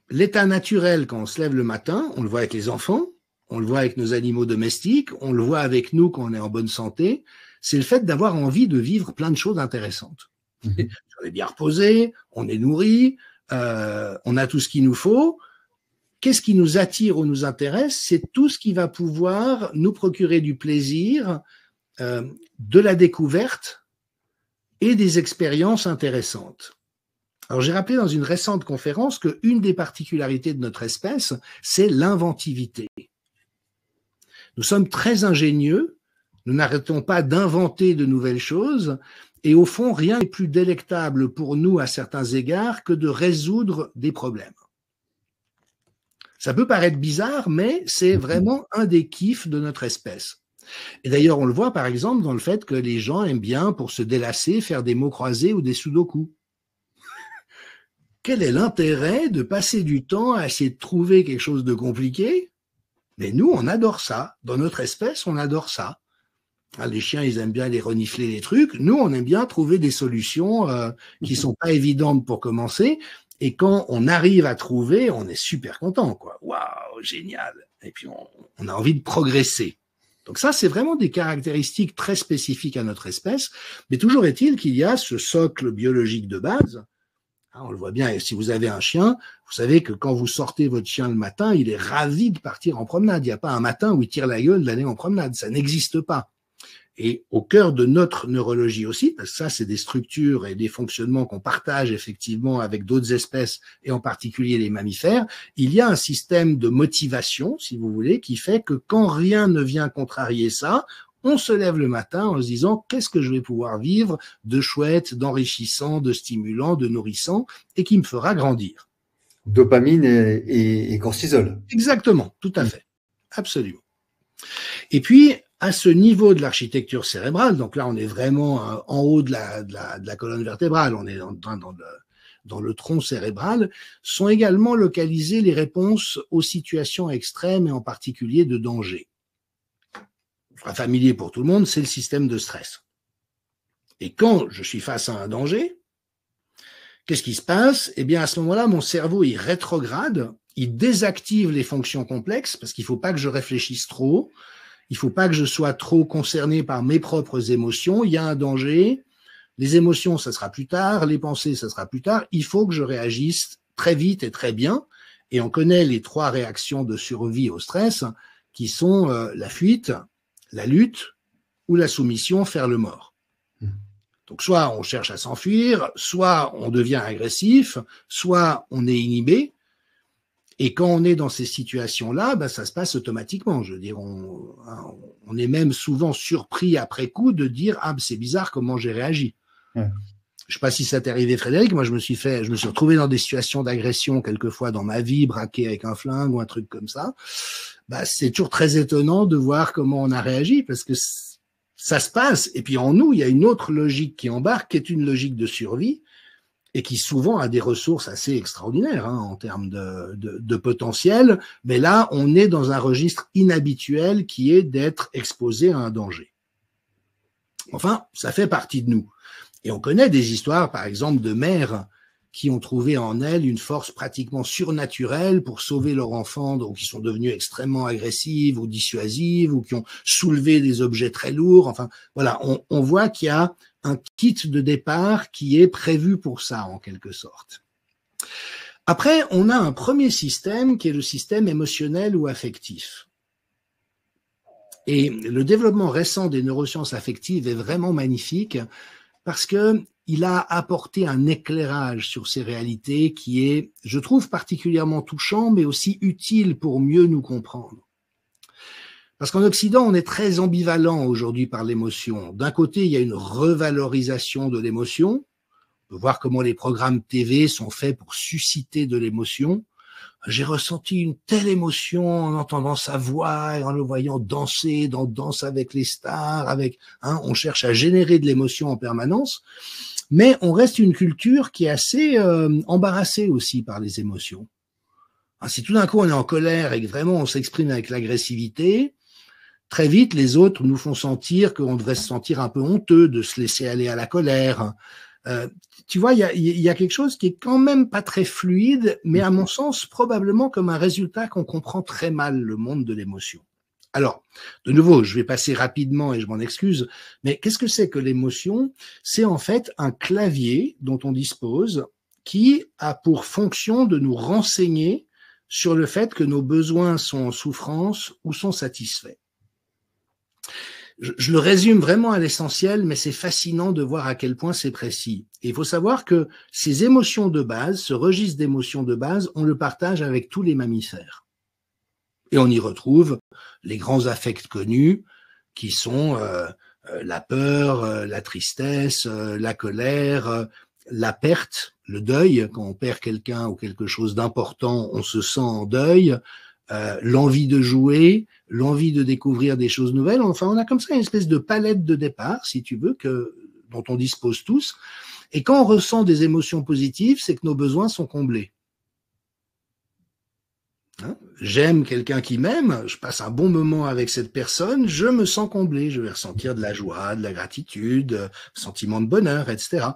L'état naturel, quand on se lève le matin, on le voit avec les enfants, on le voit avec nos animaux domestiques, on le voit avec nous quand on est en bonne santé, c'est le fait d'avoir envie de vivre plein de choses intéressantes. On est bien reposé, on est nourri, on a tout ce qu'il nous faut. Qu'est-ce qui nous attire ou nous intéresse? C'est tout ce qui va pouvoir nous procurer du plaisir, de la découverte, et des expériences intéressantes. Alors, j'ai rappelé dans une récente conférence qu'une des particularités de notre espèce, c'est l'inventivité. Nous sommes très ingénieux, nous n'arrêtons pas d'inventer de nouvelles choses, et au fond, rien n'est plus délectable pour nous à certains égards que de résoudre des problèmes. Ça peut paraître bizarre, mais c'est vraiment un des kiffs de notre espèce. Et d'ailleurs, on le voit par exemple dans le fait que les gens aiment bien, pour se délasser, faire des mots croisés ou des sudoku. Quel est l'intérêt de passer du temps à essayer de trouver quelque chose de compliqué? Mais nous, on adore ça. Dans notre espèce, on adore ça. Les chiens, ils aiment bien les renifler les trucs. Nous, on aime bien trouver des solutions qui sont pas évidentes pour commencer. Et quand on arrive à trouver, on est super content, quoi. Waouh, génial. Et puis, on a envie de progresser. Donc ça, c'est vraiment des caractéristiques très spécifiques à notre espèce, mais toujours est-il qu'il y a ce socle biologique de base. On le voit bien, et si vous avez un chien, vous savez que quand vous sortez votre chien le matin, il est ravi de partir en promenade. Il n'y a pas un matin où il tire la gueule d'aller en promenade, ça n'existe pas. Et au cœur de notre neurologie aussi, parce que ça, c'est des structures et des fonctionnements qu'on partage effectivement avec d'autres espèces, et en particulier les mammifères, il y a un système de motivation, si vous voulez, qui fait que quand rien ne vient contrarier ça, on se lève le matin en se disant qu'est-ce que je vais pouvoir vivre de chouette, d'enrichissant, de stimulant, de nourrissant, et qui me fera grandir. Dopamine et cortisol. Exactement, tout à fait, absolument. Et puis, à ce niveau de l'architecture cérébrale, donc là on est vraiment en haut de la colonne vertébrale, on est dans le tronc cérébral, sont également localisées les réponses aux situations extrêmes et en particulier de danger. Familier pour tout le monde, c'est le système de stress. Et quand je suis face à un danger, qu'est-ce qui se passe? Eh bien, à ce moment-là, mon cerveau, il rétrograde, il désactive les fonctions complexes parce qu'il ne faut pas que je réfléchisse trop, il ne faut pas que je sois trop concerné par mes propres émotions. Il y a un danger, les émotions, ça sera plus tard, les pensées, ça sera plus tard. Il faut que je réagisse très vite et très bien. Et on connaît les 3 réactions de survie au stress qui sont la fuite, la lutte ou la soumission, faire le mort. Donc soit on cherche à s'enfuir, soit on devient agressif, soit on est inhibé. Et quand on est dans ces situations-là, ben, ça se passe automatiquement. Je veux dire, on est même souvent surpris après coup de dire « Ah, c'est bizarre comment j'ai réagi. Ouais. » Je ne sais pas si ça t'est arrivé, Frédéric. Moi, je me suis retrouvé dans des situations d'agression quelquefois dans ma vie, braqué avec un flingue ou un truc comme ça. Bah, c'est toujours très étonnant de voir comment on a réagi parce que ça se passe. Et puis en nous, il y a une autre logique qui embarque, qui est une logique de survie et qui souvent a des ressources assez extraordinaires en termes de potentiel. Mais là, on est dans un registre inhabituel qui est d'être exposé à un danger. Enfin, ça fait partie de nous. Et on connaît des histoires, par exemple, de mères qui ont trouvé en elles une force pratiquement surnaturelle pour sauver leur enfant, ou qui sont devenues extrêmement agressives ou dissuasives, ou qui ont soulevé des objets très lourds. Enfin, voilà, on voit qu'il y a un kit de départ qui est prévu pour ça, en quelque sorte. Après, on a un premier système qui est le système émotionnel ou affectif. Et le développement récent des neurosciences affectives est vraiment magnifique parce que il a apporté un éclairage sur ces réalités qui est, je trouve, particulièrement touchant, mais aussi utile pour mieux nous comprendre. Parce qu'en Occident, on est très ambivalent aujourd'hui par l'émotion. D'un côté, il y a une revalorisation de l'émotion. On peut voir comment les programmes TV sont faits pour susciter de l'émotion. J'ai ressenti une telle émotion en entendant sa voix et en le voyant danser dans Danse avec les stars. On cherche à générer de l'émotion en permanence. Mais on reste une culture qui est assez embarrassée aussi par les émotions. Si tout d'un coup on est en colère et que vraiment on s'exprime avec l'agressivité, très vite les autres nous font sentir qu'on devrait se sentir un peu honteux de se laisser aller à la colère. Tu vois, il y a quelque chose qui est quand même pas très fluide, mais à mon sens probablement comme un résultat qu'on comprend très mal le monde de l'émotion. Alors, de nouveau, je vais passer rapidement et je m'en excuse, mais qu'est-ce que c'est que l'émotion? C'est en fait un clavier dont on dispose qui a pour fonction de nous renseigner sur le fait que nos besoins sont en souffrance ou sont satisfaits. Je le résume vraiment à l'essentiel, mais c'est fascinant de voir à quel point c'est précis. Et il faut savoir que ces émotions de base, ce registre d'émotions de base, on le partage avec tous les mammifères. Et on y retrouve les grands affects connus qui sont la peur, la tristesse, la colère, la perte, le deuil. Quand on perd quelqu'un ou quelque chose d'important, on se sent en deuil. L'envie de jouer, l'envie de découvrir des choses nouvelles. Enfin, on a comme ça une espèce de palette de départ, si tu veux, dont on dispose tous. Et quand on ressent des émotions positives, c'est que nos besoins sont comblés. J'aime quelqu'un qui m'aime, je passe un bon moment avec cette personne, je me sens comblé, je vais ressentir de la joie, de la gratitude, sentiment de bonheur, etc.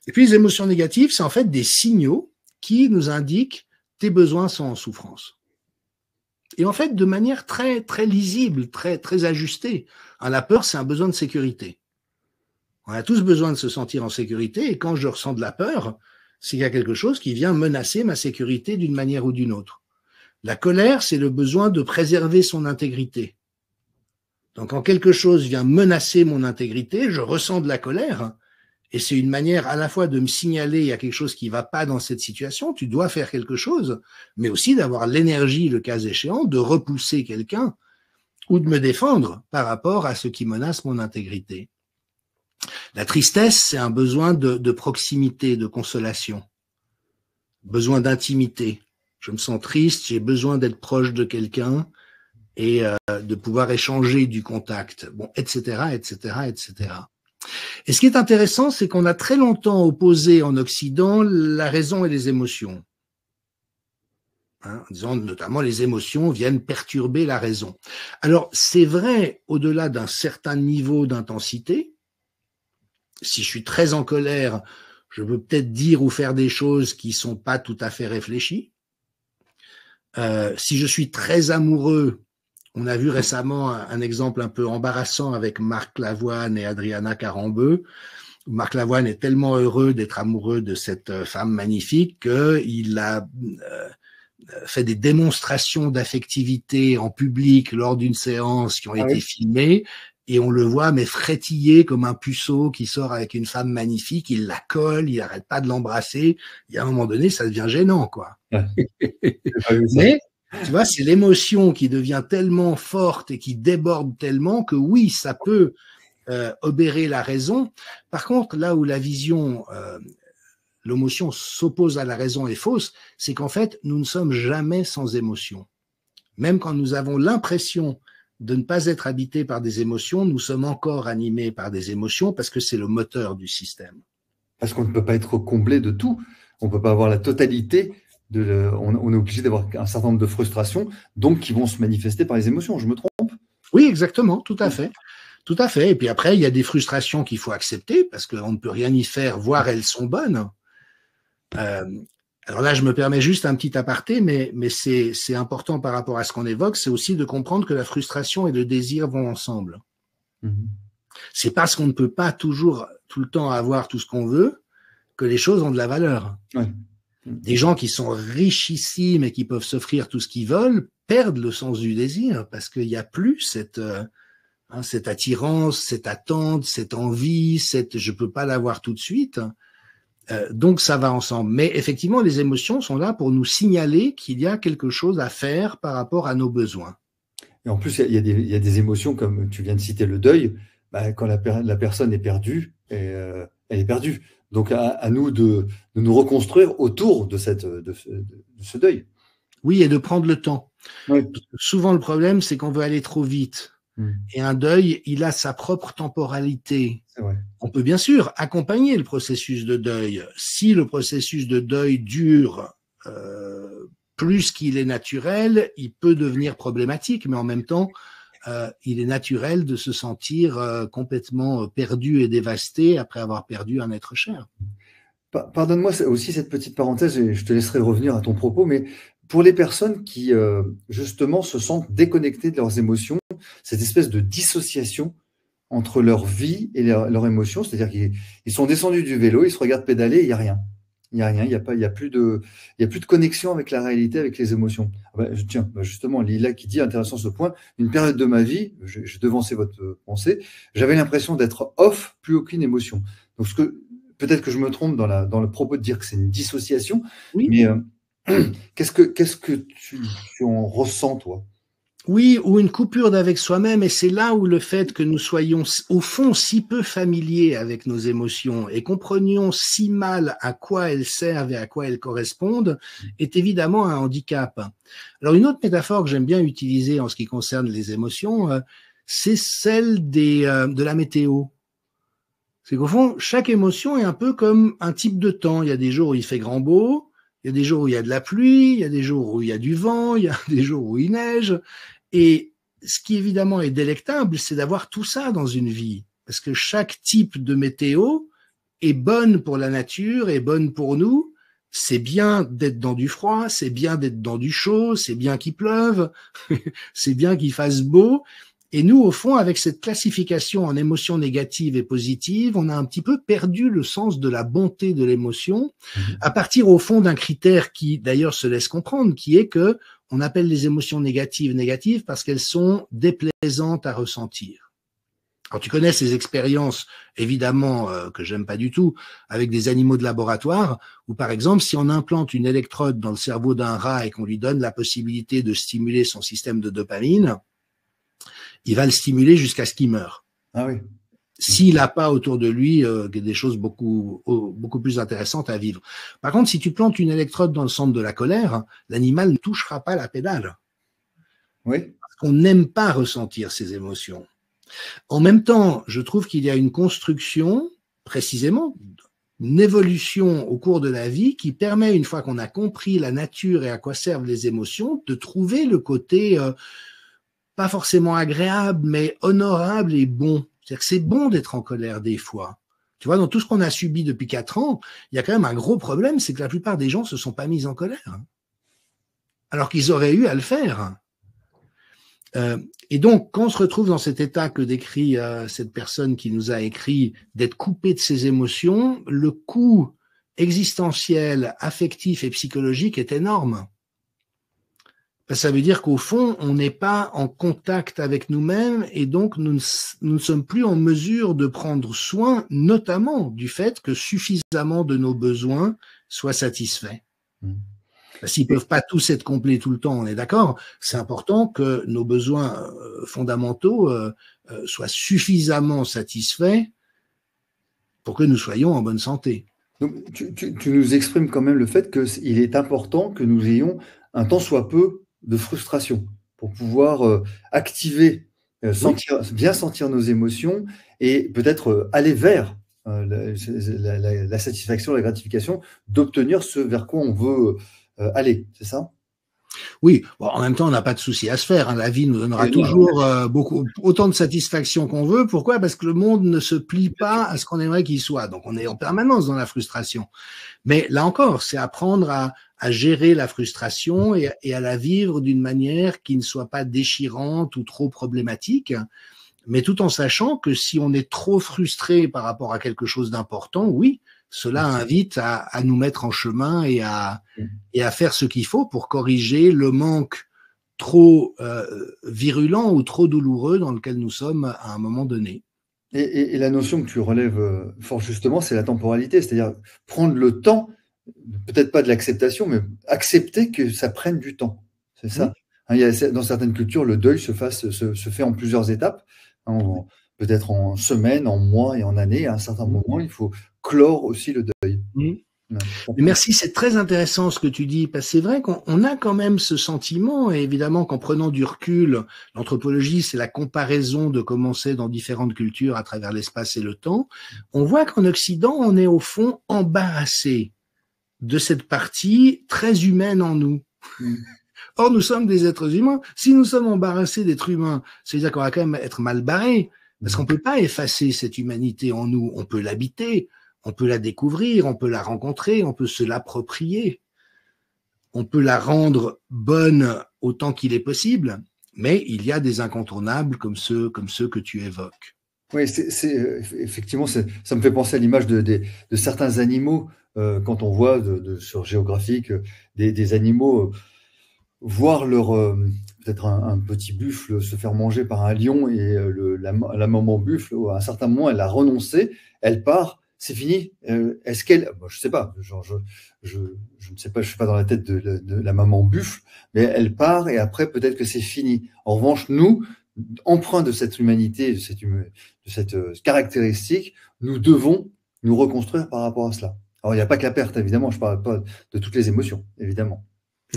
Et puis les émotions négatives, c'est en fait des signaux qui nous indiquent tes besoins sont en souffrance. Et en fait, de manière très, très lisible, très, très ajustée. La peur, c'est un besoin de sécurité. On a tous besoin de se sentir en sécurité, et quand je ressens de la peur, c'est qu'il y a quelque chose qui vient menacer ma sécurité d'une manière ou d'une autre. La colère, c'est le besoin de préserver son intégrité. Donc, quand quelque chose vient menacer mon intégrité, je ressens de la colère. Et c'est une manière à la fois de me signaler il y a quelque chose qui va pas dans cette situation, tu dois faire quelque chose, mais aussi d'avoir l'énergie, le cas échéant, de repousser quelqu'un ou de me défendre par rapport à ce qui menace mon intégrité. La tristesse, c'est un besoin de proximité, de consolation, besoin d'intimité. Je me sens triste, j'ai besoin d'être proche de quelqu'un et de pouvoir échanger du contact, bon, etc., etc., etc. Et ce qui est intéressant, c'est qu'on a très longtemps opposé en Occident la raison et les émotions. En disant notamment les émotions viennent perturber la raison. Alors, c'est vrai au-delà d'un certain niveau d'intensité. Si je suis très en colère, je peux peut-être dire ou faire des choses qui sont pas tout à fait réfléchies. Si je suis très amoureux, on a vu récemment un exemple un peu embarrassant avec Marc Lavoine et Adriana Carambeu. Marc Lavoine est tellement heureux d'être amoureux de cette femme magnifique qu'il a fait des démonstrations d'affectivité en public lors d'une séance qui ont été filmées, et on le voit mais frétiller comme un puceau qui sort avec une femme magnifique, il la colle, il arrête pas de l'embrasser. Il y a un moment donné, ça devient gênant, quoi. Mais tu vois, c'est l'émotion qui devient tellement forte et qui déborde tellement que oui, ça peut obérer la raison. Par contre, là où la vision, l'émotion s'oppose à la raison est fausse, c'est qu'en fait, nous ne sommes jamais sans émotion. Même quand nous avons l'impression de ne pas être habités par des émotions, nous sommes encore animés par des émotions parce que c'est le moteur du système. Parce qu'on ne peut pas être comblé de tout. On ne peut pas avoir la totalité. On est obligé d'avoir un certain nombre de frustrations, donc qui vont se manifester par les émotions. Je me trompe? Oui, exactement, tout à fait. Tout à fait. Et puis après, il y a des frustrations qu'il faut accepter parce qu'on ne peut rien y faire, voire elles sont bonnes. Alors là, je me permets juste un petit aparté, mais c'est important par rapport à ce qu'on évoque, c'est aussi de comprendre que la frustration et le désir vont ensemble. C'est parce qu'on ne peut pas toujours, tout le temps, avoir tout ce qu'on veut que les choses ont de la valeur. Des gens qui sont richissimes et qui peuvent s'offrir tout ce qu'ils veulent perdent le sens du désir parce qu'il n'y a plus cette attirance, cette attente, cette envie, je peux pas l'avoir tout de suite. Donc ça va ensemble. Mais effectivement, les émotions sont là pour nous signaler qu'il y a quelque chose à faire par rapport à nos besoins. Et en plus, il y a des émotions, comme tu viens de citer le deuil. Quand la personne est perdue, elle est perdue. Donc à nous de nous reconstruire autour de ce deuil. Oui, et de prendre le temps. Souvent, le problème, c'est qu'on veut aller trop vite. Et un deuil, il a sa propre temporalité. C'est vrai. On peut bien sûr accompagner le processus de deuil. Si le processus de deuil dure plus qu'il est naturel, il peut devenir problématique, mais en même temps, il est naturel de se sentir complètement perdu et dévasté après avoir perdu un être cher. Pardonne-moi aussi cette petite parenthèse, et je te laisserai revenir à ton propos, mais pour les personnes qui, justement, se sentent déconnectées de leurs émotions, cette espèce de dissociation entre leur vie et leurs émotions, c'est-à-dire qu'ils sont descendus du vélo, ils se regardent pédaler, il n'y a rien. Il n'y a rien, il y a plus de connexion avec la réalité, avec les émotions. Tiens, justement, Lila qui dit, intéressant ce point, une période de ma vie, je devançais votre pensée, j'avais l'impression d'être off, plus aucune émotion. Donc, peut-être que je me trompe dans le propos de dire que c'est une dissociation, oui. Mais qu'est-ce que tu en ressens, toi? Oui, ou une coupure d'avec soi-même, et c'est là où le fait que nous soyons au fond si peu familiers avec nos émotions et comprenions si mal à quoi elles servent et à quoi elles correspondent est évidemment un handicap. Alors une autre métaphore que j'aime bien utiliser en ce qui concerne les émotions, c'est celle de la météo. C'est qu'au fond, chaque émotion est un peu comme un type de temps. Il y a des jours où il fait grand beau, il y a des jours où il y a de la pluie, il y a des jours où il y a du vent, il y a des jours où il neige. Et ce qui évidemment est délectable, c'est d'avoir tout ça dans une vie. Parce que chaque type de météo est bonne pour la nature, est bonne pour nous. C'est bien d'être dans du froid, c'est bien d'être dans du chaud, c'est bien qu'il pleuve, c'est bien qu'il fasse beau. Et nous, au fond, avec cette classification en émotions négatives et positives, on a un petit peu perdu le sens de la bonté de l'émotion, à partir, au fond, d'un critère qui, d'ailleurs, se laisse comprendre, qui est que on appelle les émotions négatives parce qu'elles sont déplaisantes à ressentir. Alors tu connais ces expériences, évidemment, que j'aime pas du tout, avec des animaux de laboratoire, où par exemple, si on implante une électrode dans le cerveau d'un rat et qu'on lui donne la possibilité de stimuler son système de dopamine, il va le stimuler jusqu'à ce qu'il meure. Ah oui. S'il n'a pas autour de lui des choses beaucoup plus intéressantes à vivre. Par contre, si tu plantes une électrode dans le centre de la colère, l'animal ne touchera pas la pédale. Oui. Parce qu'on n'aime pas ressentir ces émotions. En même temps, je trouve qu'il y a une construction, précisément, une évolution au cours de la vie qui permet, une fois qu'on a compris la nature et à quoi servent les émotions, de trouver le côté pas forcément agréable, mais honorable et bon. C'est-à-dire que c'est bon d'être en colère des fois. Tu vois, dans tout ce qu'on a subi depuis 4 ans, il y a quand même un gros problème, c'est que la plupart des gens se sont pas mis en colère. Alors qu'ils auraient eu à le faire. Et donc, quand on se retrouve dans cet état que décrit cette personne qui nous a écrit, d'être coupé de ses émotions, le coût existentiel, affectif et psychologique est énorme. Ça veut dire qu'au fond, on n'est pas en contact avec nous-mêmes et donc nous ne sommes plus en mesure de prendre soin, notamment du fait que suffisamment de nos besoins soient satisfaits. S'ils peuvent pas tous être complets tout le temps, on est d'accord. C'est important que nos besoins fondamentaux soient suffisamment satisfaits pour que nous soyons en bonne santé. Donc, tu nous exprimes quand même le fait qu'il est important que nous ayons un tant soit peu de frustration pour pouvoir activer, bien sentir nos émotions et peut-être aller vers la satisfaction, la gratification, d'obtenir ce vers quoi on veut aller, c'est ça? Oui, bon, en même temps, on n'a pas de souci à se faire. Hein. La vie nous donnera toujours autant de satisfaction qu'on veut. Pourquoi? Parce que le monde ne se plie pas à ce qu'on aimerait qu'il soit. Donc, on est en permanence dans la frustration. Mais là encore, c'est apprendre à gérer la frustration et à la vivre d'une manière qui ne soit pas déchirante ou trop problématique, mais tout en sachant que si on est trop frustré par rapport à quelque chose d'important, oui, cela invite à nous mettre en chemin et à faire ce qu'il faut pour corriger le manque trop virulent ou trop douloureux dans lequel nous sommes à un moment donné. Et la notion que tu relèves fort justement, c'est la temporalité, c'est-à-dire prendre le temps, peut-être pas de l'acceptation, mais accepter que ça prenne du temps. C'est ça. Dans certaines cultures, le deuil se fait en plusieurs étapes, peut-être en semaines, en mois et en années. À un certain moment, il faut clore aussi le deuil. Merci, c'est très intéressant ce que tu dis, parce que c'est vrai qu'on a quand même ce sentiment, et évidemment qu'en prenant du recul, l'anthropologie, c'est la comparaison de comment c'est dans différentes cultures à travers l'espace et le temps, on voit qu'en Occident, on est au fond embarrassé de cette partie très humaine en nous. Or, nous sommes des êtres humains. Si nous sommes embarrassés d'être humains, c'est-à-dire qu'on va quand même être mal barrés, parce qu'on peut pas effacer cette humanité en nous, on peut l'habiter, on peut la découvrir, on peut la rencontrer, on peut se l'approprier, on peut la rendre bonne autant qu'il est possible, mais il y a des incontournables comme ceux que tu évoques. Oui, effectivement, ça me fait penser à l'image de certains animaux, quand on voit sur Géographique des animaux voir peut-être un petit buffle se faire manger par un lion et la maman buffle, à un certain moment, elle a renoncé, elle part. C'est fini. Est-ce qu'elle, je sais pas, je ne sais pas, je suis pas dans la tête de la maman buffle, mais elle part et après peut-être que c'est fini. En revanche, nous, empreints de cette humanité, de cette caractéristique, nous devons nous reconstruire par rapport à cela. Alors il n'y a pas que la perte, évidemment. Je parle pas de toutes les émotions, évidemment.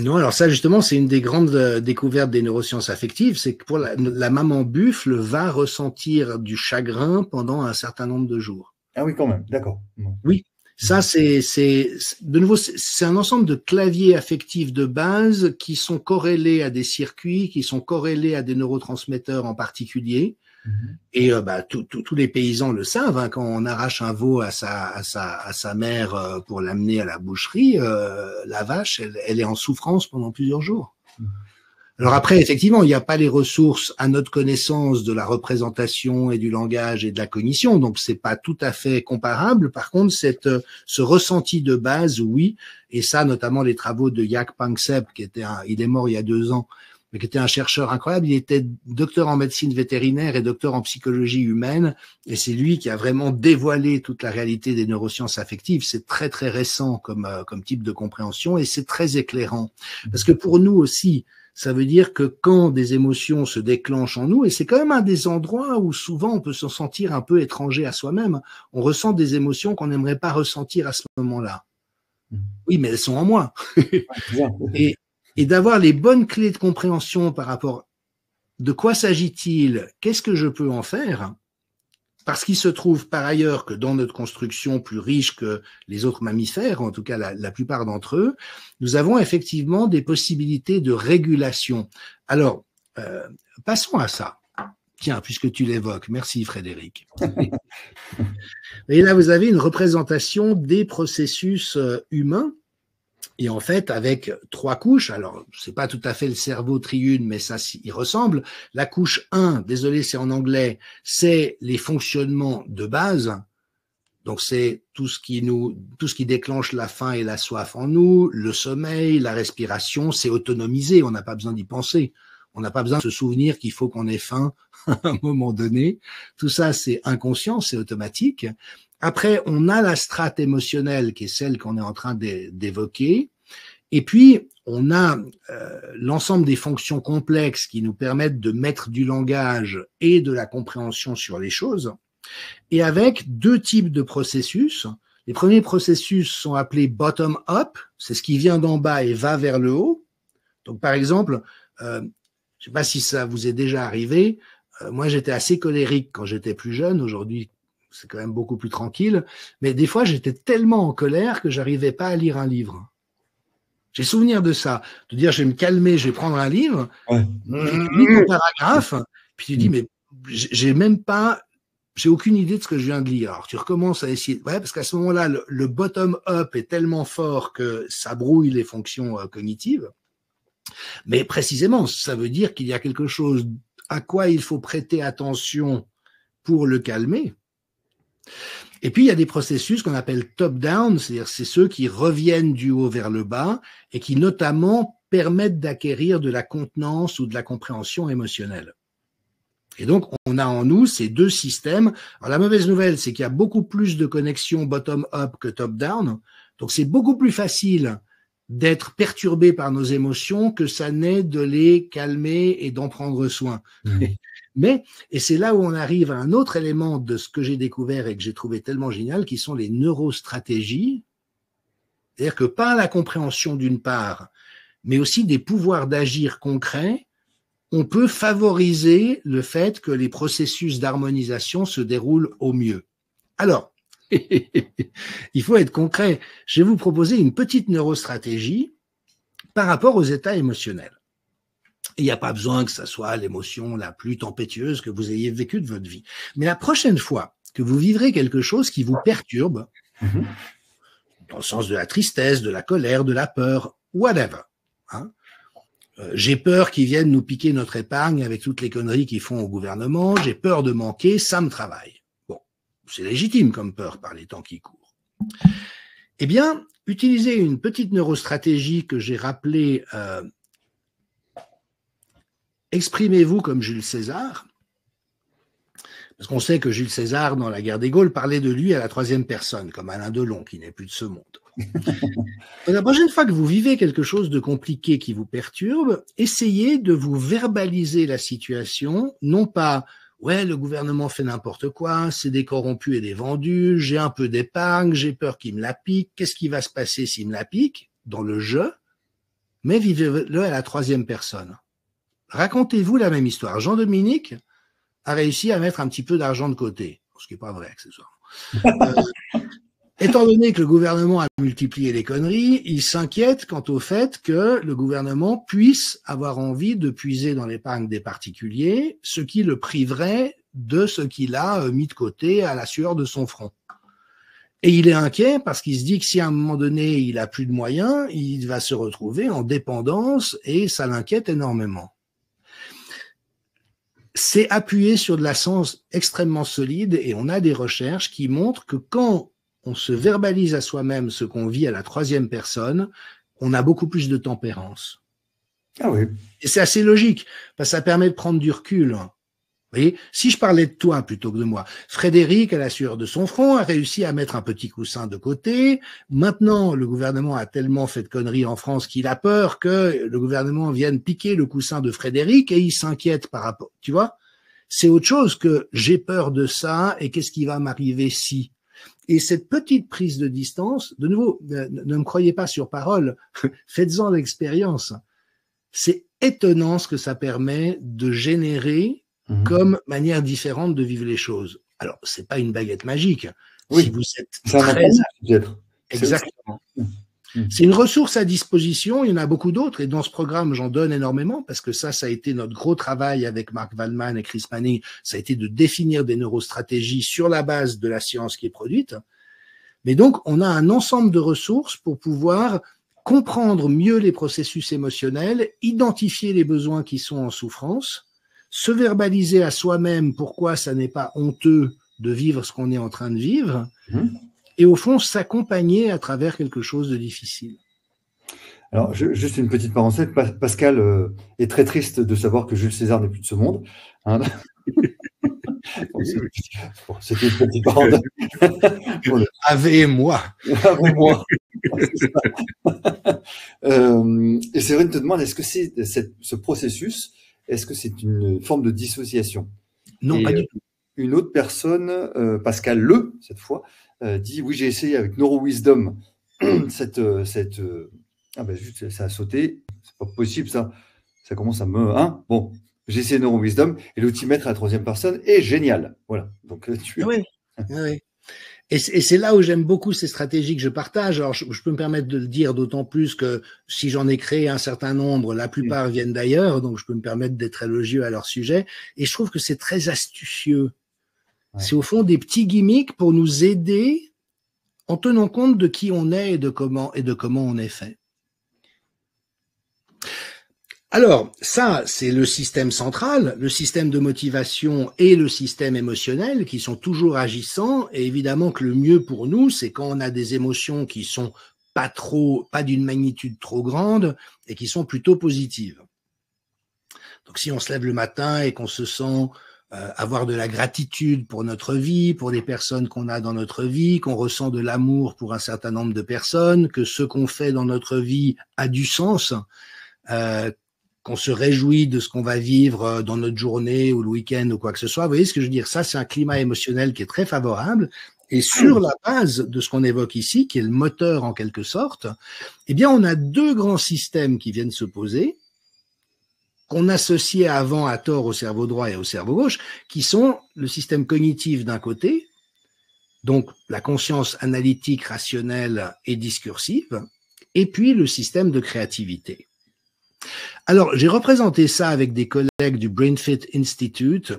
Non, alors ça justement, c'est une des grandes découvertes des neurosciences affectives, c'est que pour la maman buffle va ressentir du chagrin pendant un certain nombre de jours. Ah oui, quand même, d'accord. Oui, ça c'est de nouveau c'est un ensemble de claviers affectifs de base qui sont corrélés à des circuits, qui sont corrélés à des neurotransmetteurs en particulier. Et tous les paysans le savent, hein, quand on arrache un veau à sa mère pour l'amener à la boucherie, la vache, elle est en souffrance pendant plusieurs jours. Alors après, effectivement, il n'y a pas les ressources à notre connaissance de la représentation et du langage et de la cognition, donc c'est pas tout à fait comparable. Par contre, ce ressenti de base, oui, et ça, notamment les travaux de Jaak Panksepp, il est mort il y a 2 ans, mais qui était un chercheur incroyable. Il était docteur en médecine vétérinaire et docteur en psychologie humaine, et c'est lui qui a vraiment dévoilé toute la réalité des neurosciences affectives. C'est très très récent comme type de compréhension, et c'est très éclairant, parce que pour nous aussi, ça veut dire que quand des émotions se déclenchent en nous, et c'est quand même un des endroits où souvent on peut se sentir un peu étranger à soi-même, on ressent des émotions qu'on n'aimerait pas ressentir à ce moment-là. Oui, mais elles sont en moi. Et d'avoir les bonnes clés de compréhension par rapport de quoi s'agit-il, qu'est-ce que je peux en faire, parce qu'il se trouve par ailleurs que dans notre construction plus riche que les autres mammifères, en tout cas la plupart d'entre eux, nous avons effectivement des possibilités de régulation. Alors, passons à ça. Tiens, puisque tu l'évoques, merci Frédéric. Et là, vous avez une représentation des processus humains. Et en fait, avec 3 couches, alors c'est pas tout à fait le cerveau triune, mais ça y ressemble. La couche 1, désolé, c'est en anglais, c'est les fonctionnements de base. Donc c'est tout ce qui déclenche la faim et la soif en nous, le sommeil, la respiration, c'est autonomisé, on n'a pas besoin d'y penser. On n'a pas besoin de se souvenir qu'il faut qu'on ait faim à un moment donné. Tout ça, c'est inconscient, c'est automatique. Après, on a la strate émotionnelle qui est celle qu'on est en train d'évoquer. Et puis, on a l'ensemble des fonctions complexes qui nous permettent de mettre du langage et de la compréhension sur les choses. Et avec 2 types de processus. Les premiers processus sont appelés bottom-up. C'est ce qui vient d'en bas et va vers le haut. Donc, par exemple, je ne sais pas si ça vous est déjà arrivé. Moi, j'étais assez colérique quand j'étais plus jeune. Aujourd'hui, c'est quand même beaucoup plus tranquille, mais des fois j'étais tellement en colère que j'arrivais pas à lire un livre. J'ai souvenir de ça, de dire je vais me calmer, je vais prendre un livre, tu lis ton paragraphe, puis tu dis mais j'ai aucune idée de ce que je viens de lire. Alors tu recommences à essayer, parce qu'à ce moment-là le bottom-up est tellement fort que ça brouille les fonctions cognitives. Mais précisément, ça veut dire qu'il y a quelque chose à quoi il faut prêter attention pour le calmer. Et puis, il y a des processus qu'on appelle top-down, c'est-à-dire c'est ceux qui reviennent du haut vers le bas et qui notamment permettent d'acquérir de la contenance ou de la compréhension émotionnelle. Et donc, on a en nous ces 2 systèmes. Alors, la mauvaise nouvelle, c'est qu'il y a beaucoup plus de connexions bottom-up que top-down. Donc, c'est beaucoup plus facile d'être perturbé par nos émotions que ça n'est de les calmer et d'en prendre soin. Mais, et c'est là où on arrive à un autre élément de ce que j'ai découvert et que j'ai trouvé tellement génial, qui sont les neurostratégies. C'est-à-dire que par la compréhension d'une part, mais aussi des pouvoirs d'agir concrets, on peut favoriser le fait que les processus d'harmonisation se déroulent au mieux. Alors, il faut être concret. Je vais vous proposer une petite neurostratégie par rapport aux états émotionnels. Il n'y a pas besoin que ça soit l'émotion la plus tempétueuse que vous ayez vécue de votre vie. Mais la prochaine fois que vous vivrez quelque chose qui vous perturbe, dans le sens de la tristesse, de la colère, de la peur, whatever, j'ai peur qu'ils viennent nous piquer notre épargne avec toutes les conneries qu'ils font au gouvernement, j'ai peur de manquer, ça me travaille. Bon, c'est légitime comme peur par les temps qui courent. Eh bien, utilisez une petite neurostratégie que j'ai rappelée exprimez-vous comme Jules César, parce qu'on sait que Jules César, dans la guerre des Gaules, parlait de lui à la 3e personne, comme Alain Delon, qui n'est plus de ce monde. La prochaine fois que vous vivez quelque chose de compliqué qui vous perturbe, essayez de vous verbaliser la situation, non pas « ouais, le gouvernement fait n'importe quoi, c'est des corrompus et des vendus, j'ai un peu d'épargne, j'ai peur qu'il me la pique, qu'est-ce qui va se passer s'il me la pique ?» dans le « je », mais vivez-le à la 3e personne. Racontez-vous la même histoire. Jean-Dominique a réussi à mettre un petit peu d'argent de côté, ce qui n'est pas vrai accessoirement. Étant donné que le gouvernement a multiplié les conneries, il s'inquiète quant au fait que le gouvernement puisse avoir envie de puiser dans l'épargne des particuliers, ce qui le priverait de ce qu'il a mis de côté à la sueur de son front. Et il est inquiet parce qu'il se dit que si à un moment donné, il a plus de moyens, il va se retrouver en dépendance et ça l'inquiète énormément. C'est appuyé sur de la science extrêmement solide et on a des recherches qui montrent que quand on se verbalise à soi-même ce qu'on vit à la troisième personne, on a beaucoup plus de tempérance. Ah oui. Et c'est assez logique, parce que ça permet de prendre du recul. Vous voyez, si je parlais de toi plutôt que de moi, Frédéric, à la sueur de son front, a réussi à mettre un petit coussin de côté. Maintenant, le gouvernement a tellement fait de conneries en France qu'il a peur que le gouvernement vienne piquer le coussin de Frédéric et il s'inquiète par rapport. Tu vois, c'est autre chose que j'ai peur de ça et qu'est-ce qui va m'arriver si. Et cette petite prise de distance, de nouveau, ne me croyez pas sur parole, faites-en l'expérience. C'est étonnant ce que ça permet de générer comme manière différente de vivre les choses. Alors, c'est pas une baguette magique. Oui. Si vous êtes très... peut-être. Exactement. C'est une ressource à disposition, il y en a beaucoup d'autres, et dans ce programme, j'en donne énormément, parce que ça a été notre gros travail avec Mark Waldman et Chris Manning, ça a été de définir des neurostratégies sur la base de la science qui est produite. Mais donc, on a un ensemble de ressources pour pouvoir comprendre mieux les processus émotionnels, identifier les besoins qui sont en souffrance, se verbaliser à soi-même pourquoi ça n'est pas honteux de vivre ce qu'on est en train de vivre, et au fond, s'accompagner à travers quelque chose de difficile. Alors, juste une petite parenthèse, Pascal est très triste de savoir que Jules César n'est plus de ce monde. Hein. C'était une petite parenthèse. Avec moi. Avec moi. Et Séverine te demande, est-ce que ce processus, est-ce que c'est une forme de dissociation? Non, pas du tout. Une autre personne, Pascal cette fois, dit, oui, j'ai essayé avec NeuroWisdom, ah ben, juste, ça a sauté, c'est pas possible ça commence à me... Hein bon, j'ai essayé NeuroWisdom, et l'outil-maître à la troisième personne est génial. Voilà. Donc, Oui, oui. Et c'est là où j'aime beaucoup ces stratégies que je partage. Alors, je peux me permettre de le dire d'autant plus que si j'en ai créé un certain nombre, la plupart viennent d'ailleurs, donc je peux me permettre d'être élogieux à leur sujet. Et je trouve que c'est très astucieux. Ouais. C'est au fond des petits gimmicks pour nous aider en tenant compte de qui on est et de comment on est fait. Alors, ça, c'est le système central, le système de motivation et le système émotionnel qui sont toujours agissants. Et évidemment que le mieux pour nous, c'est quand on a des émotions qui sont pas d'une magnitude trop grande et qui sont plutôt positives. Donc, si on se lève le matin et qu'on se sent avoir de la gratitude pour notre vie, pour les personnes qu'on a dans notre vie, qu'on ressent de l'amour pour un certain nombre de personnes, que ce qu'on fait dans notre vie a du sens, qu'on se réjouit de ce qu'on va vivre dans notre journée ou le week-end ou quoi que ce soit. Vous voyez ce que je veux dire? Ça, c'est un climat émotionnel qui est très favorable. Et sur la base de ce qu'on évoque ici, qui est le moteur en quelque sorte, eh bien, on a deux grands systèmes qui viennent se poser, qu'on associait avant à tort au cerveau droit et au cerveau gauche, qui sont le système cognitif d'un côté, donc la conscience analytique, rationnelle et discursive, et puis le système de créativité. Alors, j'ai représenté ça avec des collègues du BrainFit Institute.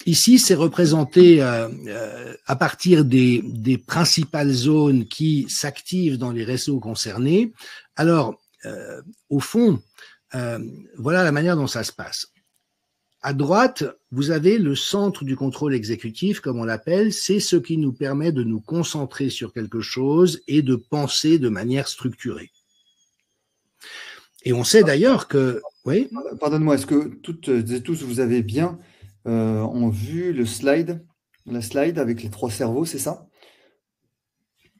Ici, c'est représenté à partir des principales zones qui s'activent dans les réseaux concernés. Alors, au fond, voilà la manière dont ça se passe. À droite, vous avez le centre du contrôle exécutif, comme on l'appelle. C'est ce qui nous permet de nous concentrer sur quelque chose et de penser de manière structurée. Et on sait d'ailleurs que... Oui. Pardonne-moi, est-ce que toutes et tous vous avez bien ont vu la slide avec les trois cerveaux, c'est ça?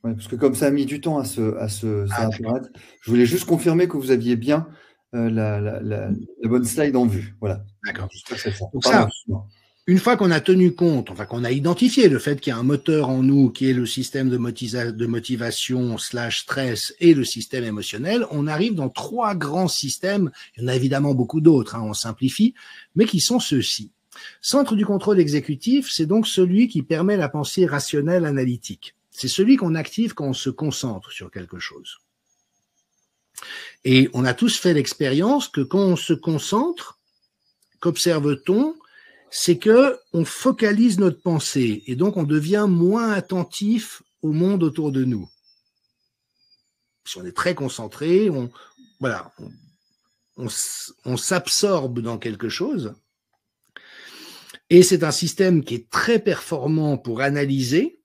Ouais, parce que comme ça a mis du temps à apparaître, je voulais juste confirmer que vous aviez bien la bonne slide en vue. Voilà. D'accord. J'espère que c'est ça. Donc ça, une fois qu'on a tenu compte, enfin qu'on a identifié le fait qu'il y a un moteur en nous qui est le système de motivation / stress et le système émotionnel, on arrive dans trois grands systèmes. Il y en a évidemment beaucoup d'autres, hein, on simplifie, mais qui sont ceux-ci. Centre du contrôle exécutif, c'est donc celui qui permet la pensée rationnelle analytique. C'est celui qu'on active quand on se concentre sur quelque chose. Et on a tous fait l'expérience que quand on se concentre, qu'observe-t-on? c'est que on focalise notre pensée et donc on devient moins attentif au monde autour de nous. Si on est très concentré, on s'absorbe dans quelque chose. Et c'est un système qui est très performant pour analyser,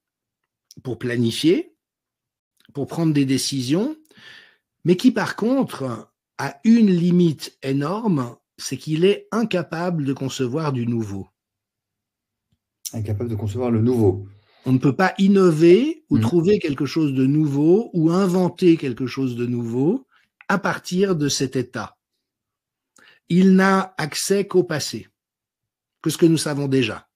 pour planifier, pour prendre des décisions, mais qui par contre a une limite énorme, c'est qu'il est incapable de concevoir du nouveau. Incapable de concevoir le nouveau. On ne peut pas innover ou trouver quelque chose de nouveau ou inventer quelque chose de nouveau à partir de cet état. Il n'a accès qu'au passé, que ce que nous savons déjà.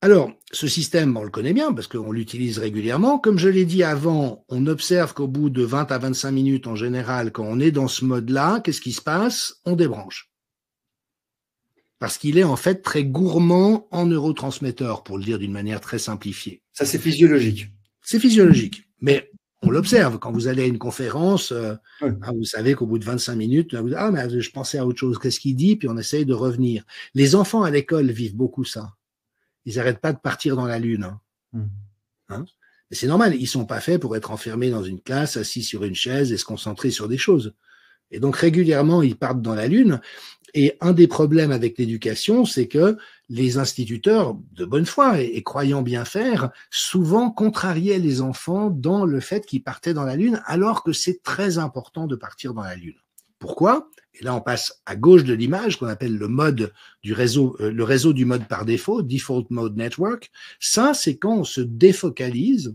Alors, ce système, on le connaît bien parce qu'on l'utilise régulièrement. Comme je l'ai dit avant, on observe qu'au bout de 20 à 25 minutes en général, quand on est dans ce mode-là, qu'est-ce qui se passe? On débranche. Parce qu'il est en fait très gourmand en neurotransmetteurs, pour le dire d'une manière très simplifiée. Ça, c'est physiologique. C'est physiologique, mais on l'observe. Quand vous allez à une conférence, vous savez qu'au bout de 25 minutes, mais je pensais à autre chose, qu'est-ce qu'il dit? Puis on essaye de revenir. Les enfants à l'école vivent beaucoup ça. Ils n'arrêtent pas de partir dans la lune. Mais c'est normal, ils sont pas faits pour être enfermés dans une classe, assis sur une chaise et se concentrer sur des choses. Et donc régulièrement, ils partent dans la lune. Et un des problèmes avec l'éducation, c'est que les instituteurs, de bonne foi et croyant bien faire, souvent contrariaient les enfants dans le fait qu'ils partaient dans la lune, alors que c'est très important de partir dans la lune. Pourquoi? Et là, on passe à gauche de l'image, qu'on appelle le mode du réseau, le réseau du mode par défaut, Default Mode Network. Ça, c'est quand on se défocalise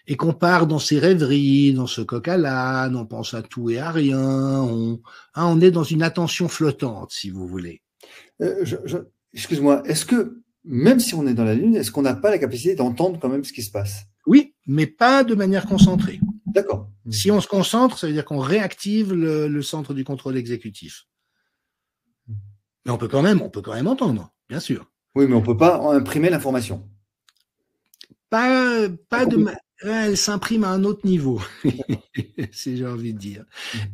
et qu'on part dans ses rêveries, dans ce coq à l'âne, on pense à tout et à rien, on est dans une attention flottante, si vous voulez. Excuse-moi, est-ce que, même si on est dans la Lune, est-ce qu'on n'a pas la capacité d'entendre quand même ce qui se passe? Oui, mais pas de manière concentrée. D'accord. Si on se concentre, ça veut dire qu'on réactive le centre du contrôle exécutif. Mais on peut quand même entendre, bien sûr. Oui, mais on ne peut pas imprimer l'information. Elle s'imprime à un autre niveau, si j'ai envie de dire.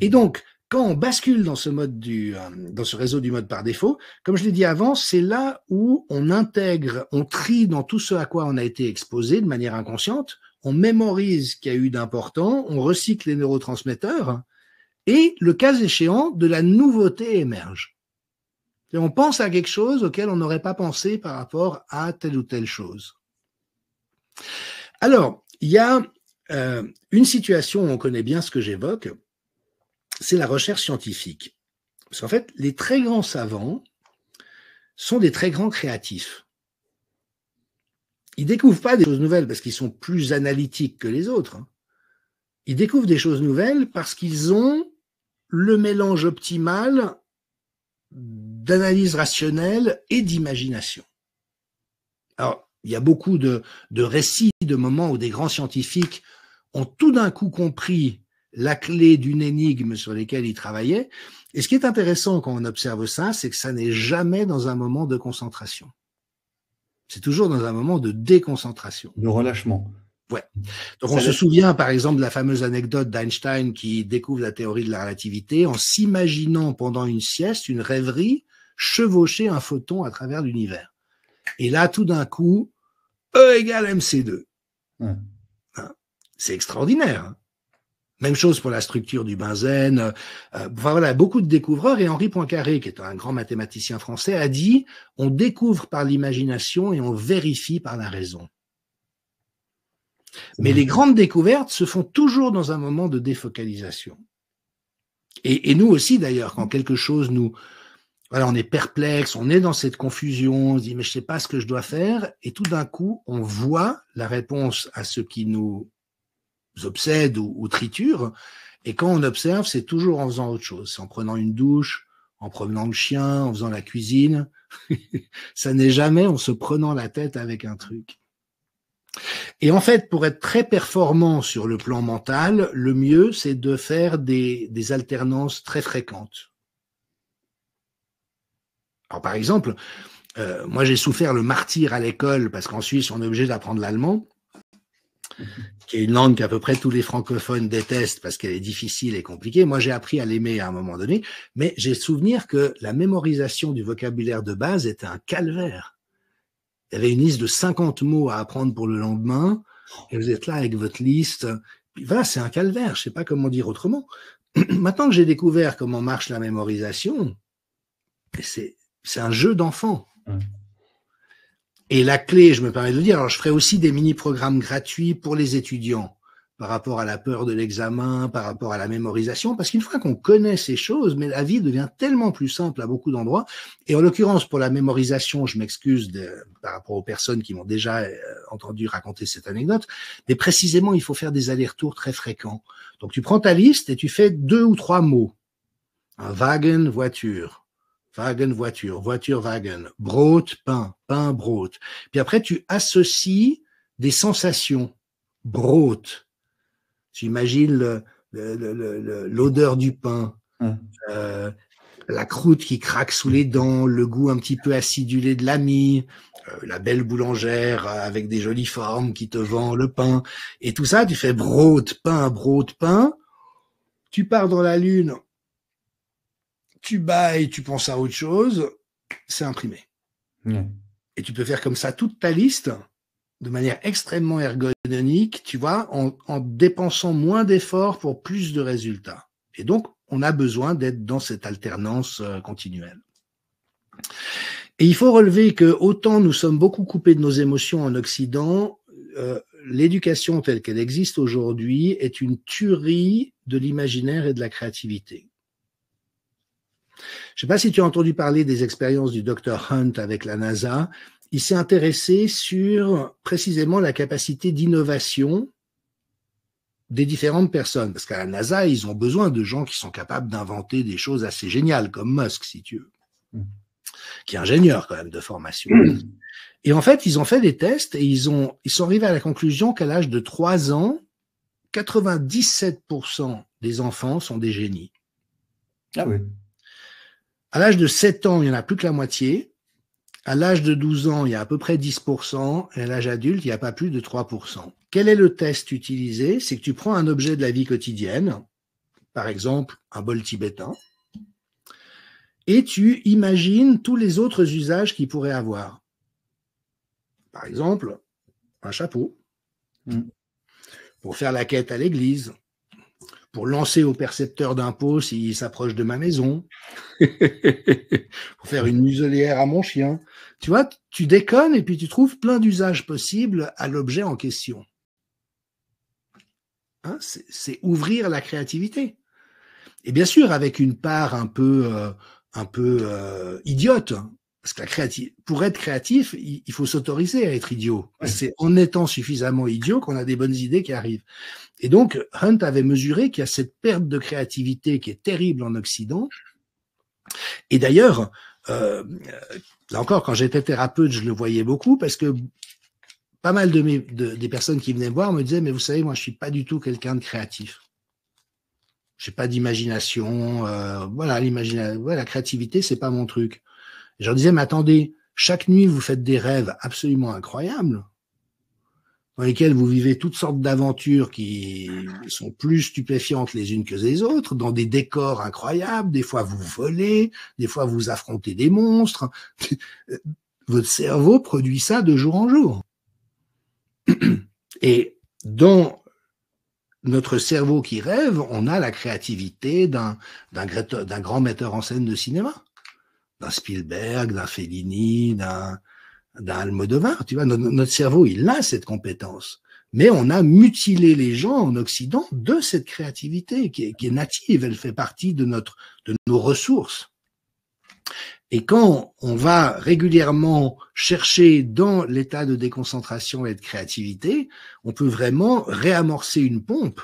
Et donc, quand on bascule dans ce mode dans ce réseau du mode par défaut, comme je l'ai dit avant, c'est là où on intègre, on trie dans tout ce à quoi on a été exposé de manière inconsciente, on mémorise ce qu'il y a eu d'important, on recycle les neurotransmetteurs, et le cas échéant, de la nouveauté émerge. Et on pense à quelque chose auquel on n'aurait pas pensé par rapport à telle ou telle chose. Alors, il y a une situation où on connaît bien ce que j'évoque, c'est la recherche scientifique. Parce qu'en fait, les très grands savants sont des très grands créatifs. Ils découvrent pas des choses nouvelles parce qu'ils sont plus analytiques que les autres. Ils découvrent des choses nouvelles parce qu'ils ont le mélange optimal d'analyse rationnelle et d'imagination. Alors, il y a beaucoup de récits, de moments où des grands scientifiques ont tout d'un coup compris la clé d'une énigme sur laquelle ils travaillaient. Et ce qui est intéressant quand on observe ça, c'est que ça n'est jamais dans un moment de concentration. C'est toujours dans un moment de déconcentration. De relâchement. Ouais. Donc on se souvient par exemple de la fameuse anecdote d'Einstein qui découvre la théorie de la relativité en s'imaginant pendant une sieste, une rêverie, chevaucher un photon à travers l'univers. Et là, tout d'un coup, E égale MC2. Ouais. C'est extraordinaire. Même chose pour la structure du benzène. Voilà, beaucoup de découvreurs. Et Henri Poincaré, qui est un grand mathématicien français, a dit « On découvre par l'imagination et on vérifie par la raison ». Mais les grandes découvertes se font toujours dans un moment de défocalisation. Et nous aussi, d'ailleurs, quand quelque chose voilà, on est perplexe, on est dans cette confusion, on se dit mais je sais pas ce que je dois faire, et tout d'un coup, on voit la réponse à ce qui nous obsède ou triture, et quand on observe, c'est toujours en faisant autre chose, c'est en prenant une douche, en promenant le chien, en faisant la cuisine. Ça n'est jamais en se prenant la tête avec un truc. Et en fait, pour être très performant sur le plan mental, le mieux, c'est de faire des alternances très fréquentes. Alors, par exemple, moi, j'ai souffert le martyre à l'école parce qu'en Suisse, on est obligé d'apprendre l'allemand. qui est une langue qu'à peu près tous les francophones détestent parce qu'elle est difficile et compliquée. Moi, j'ai appris à l'aimer à un moment donné, mais j'ai souvenir que la mémorisation du vocabulaire de base était un calvaire. Il y avait une liste de 50 mots à apprendre pour le lendemain, et vous êtes là avec votre liste. Puis voilà, c'est un calvaire, je sais pas comment dire autrement. Maintenant que j'ai découvert comment marche la mémorisation, c'est un jeu d'enfant. Et la clé, je me permets de le dire, alors je ferai aussi des mini-programmes gratuits pour les étudiants par rapport à la peur de l'examen, par rapport à la mémorisation, parce qu'une fois qu'on connaît ces choses, mais la vie devient tellement plus simple à beaucoup d'endroits. Et en l'occurrence, pour la mémorisation, je m'excuse par rapport aux personnes qui m'ont déjà entendu raconter cette anecdote, mais précisément, il faut faire des allers-retours très fréquents. Donc, tu prends ta liste et tu fais 2 ou 3 mots. Un wagen, voiture. Wagen, voiture, voiture, wagen, Brot, pain, pain, Brot. Puis après, tu associes des sensations. Brot. Tu imagines l'odeur du pain, la croûte qui craque sous les dents, le goût un petit peu acidulé de la mie, la belle boulangère avec des jolies formes qui te vend le pain. Et tout ça, tu fais Brot, pain, Brot, pain. Tu pars dans la lune. Tu bailles, tu penses à autre chose, c'est imprimé. Et tu peux faire comme ça toute ta liste de manière extrêmement ergonomique, tu vois, en dépensant moins d'efforts pour plus de résultats. Et donc, on a besoin d'être dans cette alternance continuelle. Et il faut relever que autant nous sommes beaucoup coupés de nos émotions en Occident, l'éducation telle qu'elle existe aujourd'hui est une tuerie de l'imaginaire et de la créativité. Je ne sais pas si tu as entendu parler des expériences du Dr Hunt avec la NASA. Il s'est intéressé sur précisément la capacité d'innovation des différentes personnes. Parce qu'à la NASA, ils ont besoin de gens qui sont capables d'inventer des choses assez géniales, comme Musk, si tu veux, qui est ingénieur quand même de formation. Et en fait, ils ont fait des tests et ils sont arrivés à la conclusion qu'à l'âge de 3 ans, 97% des enfants sont des génies. Ah oui. À l'âge de 7 ans, il n'y en a plus que la moitié. À l'âge de 12 ans, il y a à peu près 10%. Et à l'âge adulte, il n'y a pas plus de 3%. Quel est le test utilisé? C'est que tu prends un objet de la vie quotidienne, par exemple un bol tibétain, et tu imagines tous les autres usages qu'il pourrait avoir. Par exemple, un chapeau, pour faire la quête à l'église, pour lancer au percepteur d'impôts s'il s'approche de ma maison, pour faire une muselière à mon chien. Tu vois, tu déconnes et puis tu trouves plein d'usages possibles à l'objet en question. Hein, c'est ouvrir la créativité. Et bien sûr, avec une part un peu idiote. Parce que pour être créatif, il faut s'autoriser à être idiot. C'est en étant suffisamment idiot qu'on a des bonnes idées qui arrivent. Et donc, Hunt avait mesuré qu'il y a cette perte de créativité qui est terrible en Occident. Et d'ailleurs, là encore, quand j'étais thérapeute, je le voyais beaucoup parce que pas mal des personnes qui venaient me voir me disaient « Mais vous savez, moi, je suis pas du tout quelqu'un de créatif. J'ai pas d'imagination. La créativité, c'est pas mon truc. » Et je leur disais « Mais attendez, chaque nuit, vous faites des rêves absolument incroyables. » dans lesquels vous vivez toutes sortes d'aventures qui sont plus stupéfiantes les unes que les autres, dans des décors incroyables, des fois vous volez, des fois vous affrontez des monstres. Votre cerveau produit ça de jour en jour. Et dans notre cerveau qui rêve, on a la créativité d'un grand metteur en scène de cinéma, d'un Spielberg, d'un Fellini, d'un Almodovar, tu vois, notre cerveau, il a cette compétence. Mais on a mutilé les gens en Occident de cette créativité qui est native, elle fait partie de nos ressources. Et quand on va régulièrement chercher dans l'état de déconcentration et de créativité, on peut vraiment réamorcer une pompe,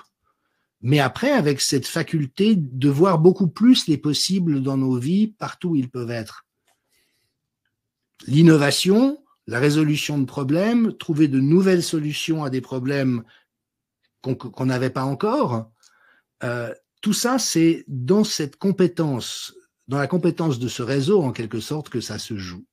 mais après avec cette faculté de voir beaucoup plus les possibles dans nos vies, partout où ils peuvent être. L'innovation, la résolution de problèmes, trouver de nouvelles solutions à des problèmes qu'on n'avait pas encore, tout ça, c'est dans cette compétence, dans la compétence de ce réseau, en quelque sorte, que ça se joue.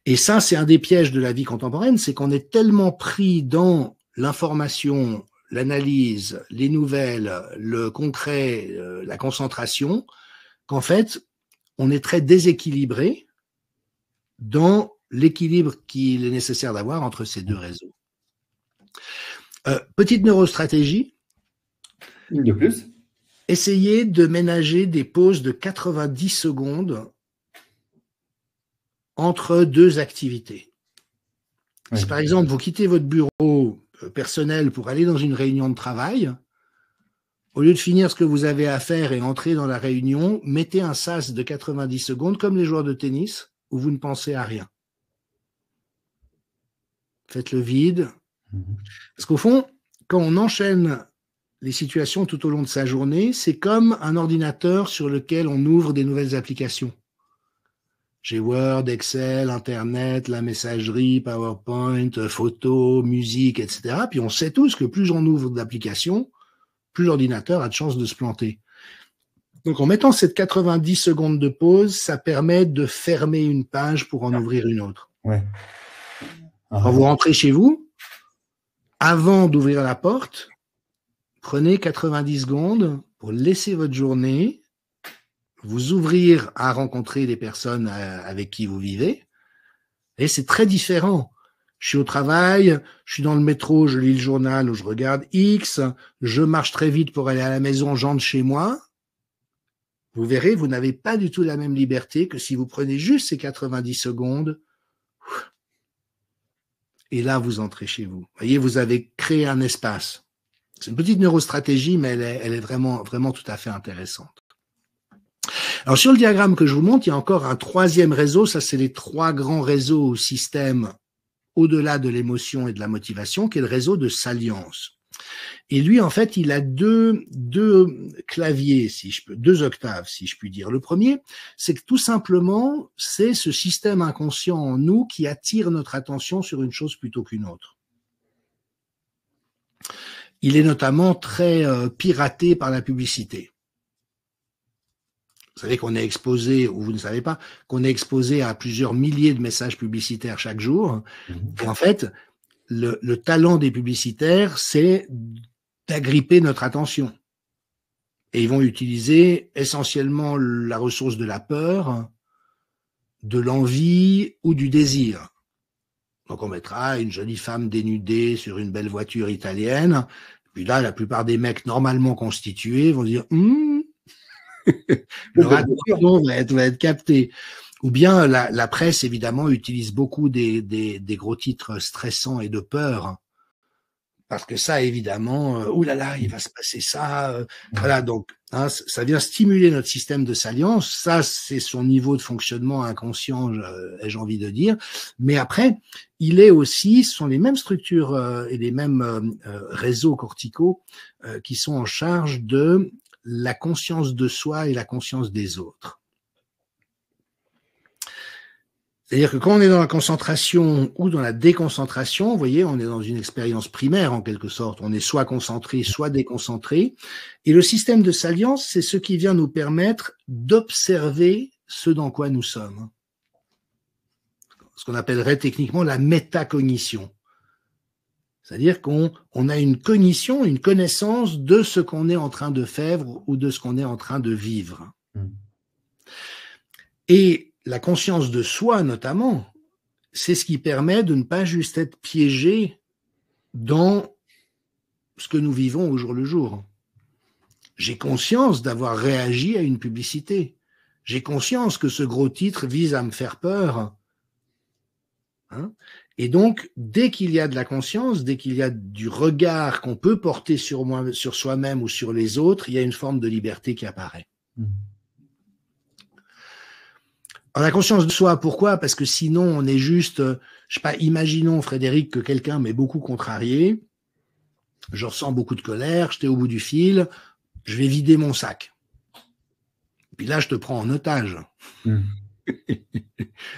Et ça, c'est un des pièges de la vie contemporaine, c'est qu'on est tellement pris dans l'information, l'analyse, les nouvelles, le concret, la concentration, qu'en fait, on est très déséquilibré dans l'équilibre qu'il est nécessaire d'avoir entre ces deux réseaux. Petite neurostratégie. Une de plus. Essayez de ménager des pauses de 90 secondes entre deux activités. Oui. Si par exemple, vous quittez votre bureau personnel pour aller dans une réunion de travail, au lieu de finir ce que vous avez à faire et entrer dans la réunion, mettez un sas de 90 secondes comme les joueurs de tennis où vous ne pensez à rien. Faites le vide. Parce qu'au fond, quand on enchaîne les situations tout au long de sa journée, c'est comme un ordinateur sur lequel on ouvre des nouvelles applications. J'ai Word, Excel, Internet, la messagerie, PowerPoint, photos, musique, etc. Puis on sait tous que plus on ouvre d'applications, plus l'ordinateur a de chances de se planter. Donc en mettant cette 90 secondes de pause, ça permet de fermer une page pour en ouvrir une autre. Ouais. Quand vous rentrez chez vous, avant d'ouvrir la porte, prenez 90 secondes pour laisser votre journée, vous ouvrir à rencontrer les personnes avec qui vous vivez. Et c'est très différent. Je suis au travail, je suis dans le métro, je lis le journal ou je regarde X, je marche très vite pour aller à la maison, j'entre chez moi. Vous verrez, vous n'avez pas du tout la même liberté que si vous prenez juste ces 90 secondes. Et là, vous entrez chez vous. Vous voyez, vous avez créé un espace. C'est une petite neurostratégie, mais elle est vraiment, vraiment tout à fait intéressante. Alors, sur le diagramme que je vous montre, il y a encore un troisième réseau. Ça, c'est les trois grands réseaux ou systèmes au-delà de l'émotion et de la motivation, qui est le réseau de salience. Et lui, en fait, il a deux claviers, deux octaves, si je puis dire. Le premier, c'est que tout simplement, c'est ce système inconscient en nous qui attire notre attention sur une chose plutôt qu'une autre. Il est notamment très piraté par la publicité. Vous savez qu'on est exposé, ou vous ne savez pas, qu'on est exposé à plusieurs milliers de messages publicitaires chaque jour. Et en fait, le talent des publicitaires, c'est d'agripper notre attention. Et ils vont utiliser essentiellement la ressource de la peur, de l'envie ou du désir. Donc on mettra une jolie femme dénudée sur une belle voiture italienne. Puis là, la plupart des mecs normalement constitués vont dire leur attention va être captée. Ou bien la presse, évidemment, utilise beaucoup des gros titres stressants et de peur. Parce que ça, évidemment, oulala, il va se passer ça. Voilà, donc hein, ça vient stimuler notre système de salience. Ça, c'est son niveau de fonctionnement inconscient, ai-je envie de dire. Mais après, ce sont les mêmes structures et les mêmes réseaux corticaux qui sont en charge de la conscience de soi et la conscience des autres. C'est-à-dire que quand on est dans la concentration ou dans la déconcentration, vous voyez, on est dans une expérience primaire en quelque sorte. On est soit concentré, soit déconcentré. Et le système de salience, c'est ce qui vient nous permettre d'observer ce dans quoi nous sommes. Ce qu'on appellerait techniquement la métacognition. C'est-à-dire qu'on a une cognition, une connaissance de ce qu'on est en train de faire ou de ce qu'on est en train de vivre. Et la conscience de soi, notamment, c'est ce qui permet de ne pas juste être piégé dans ce que nous vivons au jour le jour. J'ai conscience d'avoir réagi à une publicité. J'ai conscience que ce gros titre vise à me faire peur. Hein ? Et donc, dès qu'il y a de la conscience, dès qu'il y a du regard qu'on peut porter sur soi-même ou sur les autres, il y a une forme de liberté qui apparaît. Alors, la conscience de soi, pourquoi ? Parce que sinon, on est juste, je sais pas, imaginons, Frédéric, que quelqu'un m'est beaucoup contrarié, je ressens beaucoup de colère, j'étais au bout du fil, je vais vider mon sac. Puis là, je te prends en otage.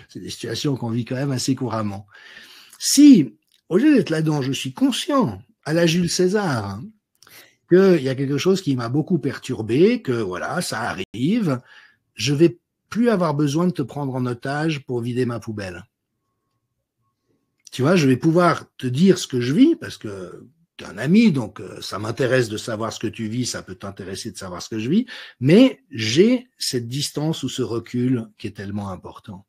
C'est des situations qu'on vit quand même assez couramment. Si, au lieu d'être là-dedans, je suis conscient, à la Jules César, qu'il y a quelque chose qui m'a beaucoup perturbé, que voilà, ça arrive, je vais plus avoir besoin de te prendre en otage pour vider ma poubelle. Tu vois, je vais pouvoir te dire ce que je vis parce que tu es un ami, donc ça m'intéresse de savoir ce que tu vis, ça peut t'intéresser de savoir ce que je vis, mais j'ai cette distance ou ce recul qui est tellement important.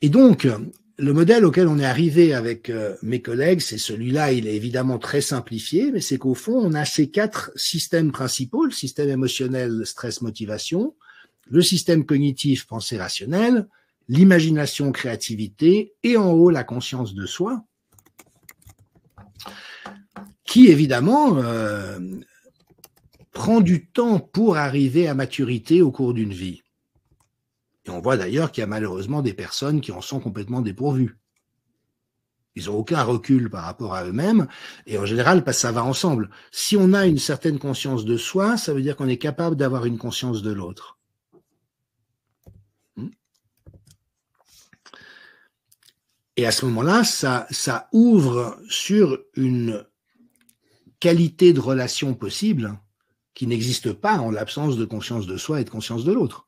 Et donc, le modèle auquel on est arrivé avec mes collègues, c'est celui-là, il est évidemment très simplifié, mais c'est qu'au fond, on a ces 4 systèmes principaux, le système émotionnel, stress, motivation, le système cognitif, pensée rationnelle, l'imagination, créativité, et en haut, la conscience de soi, qui évidemment prend du temps pour arriver à maturité au cours d'une vie. Et on voit d'ailleurs qu'il y a malheureusement des personnes qui en sont complètement dépourvues. Ils n'ont aucun recul par rapport à eux-mêmes, et en général, ça va ensemble. Si on a une certaine conscience de soi, ça veut dire qu'on est capable d'avoir une conscience de l'autre. Et à ce moment-là, ça ouvre sur une qualité de relation possible qui n'existe pas en l'absence de conscience de soi et de conscience de l'autre.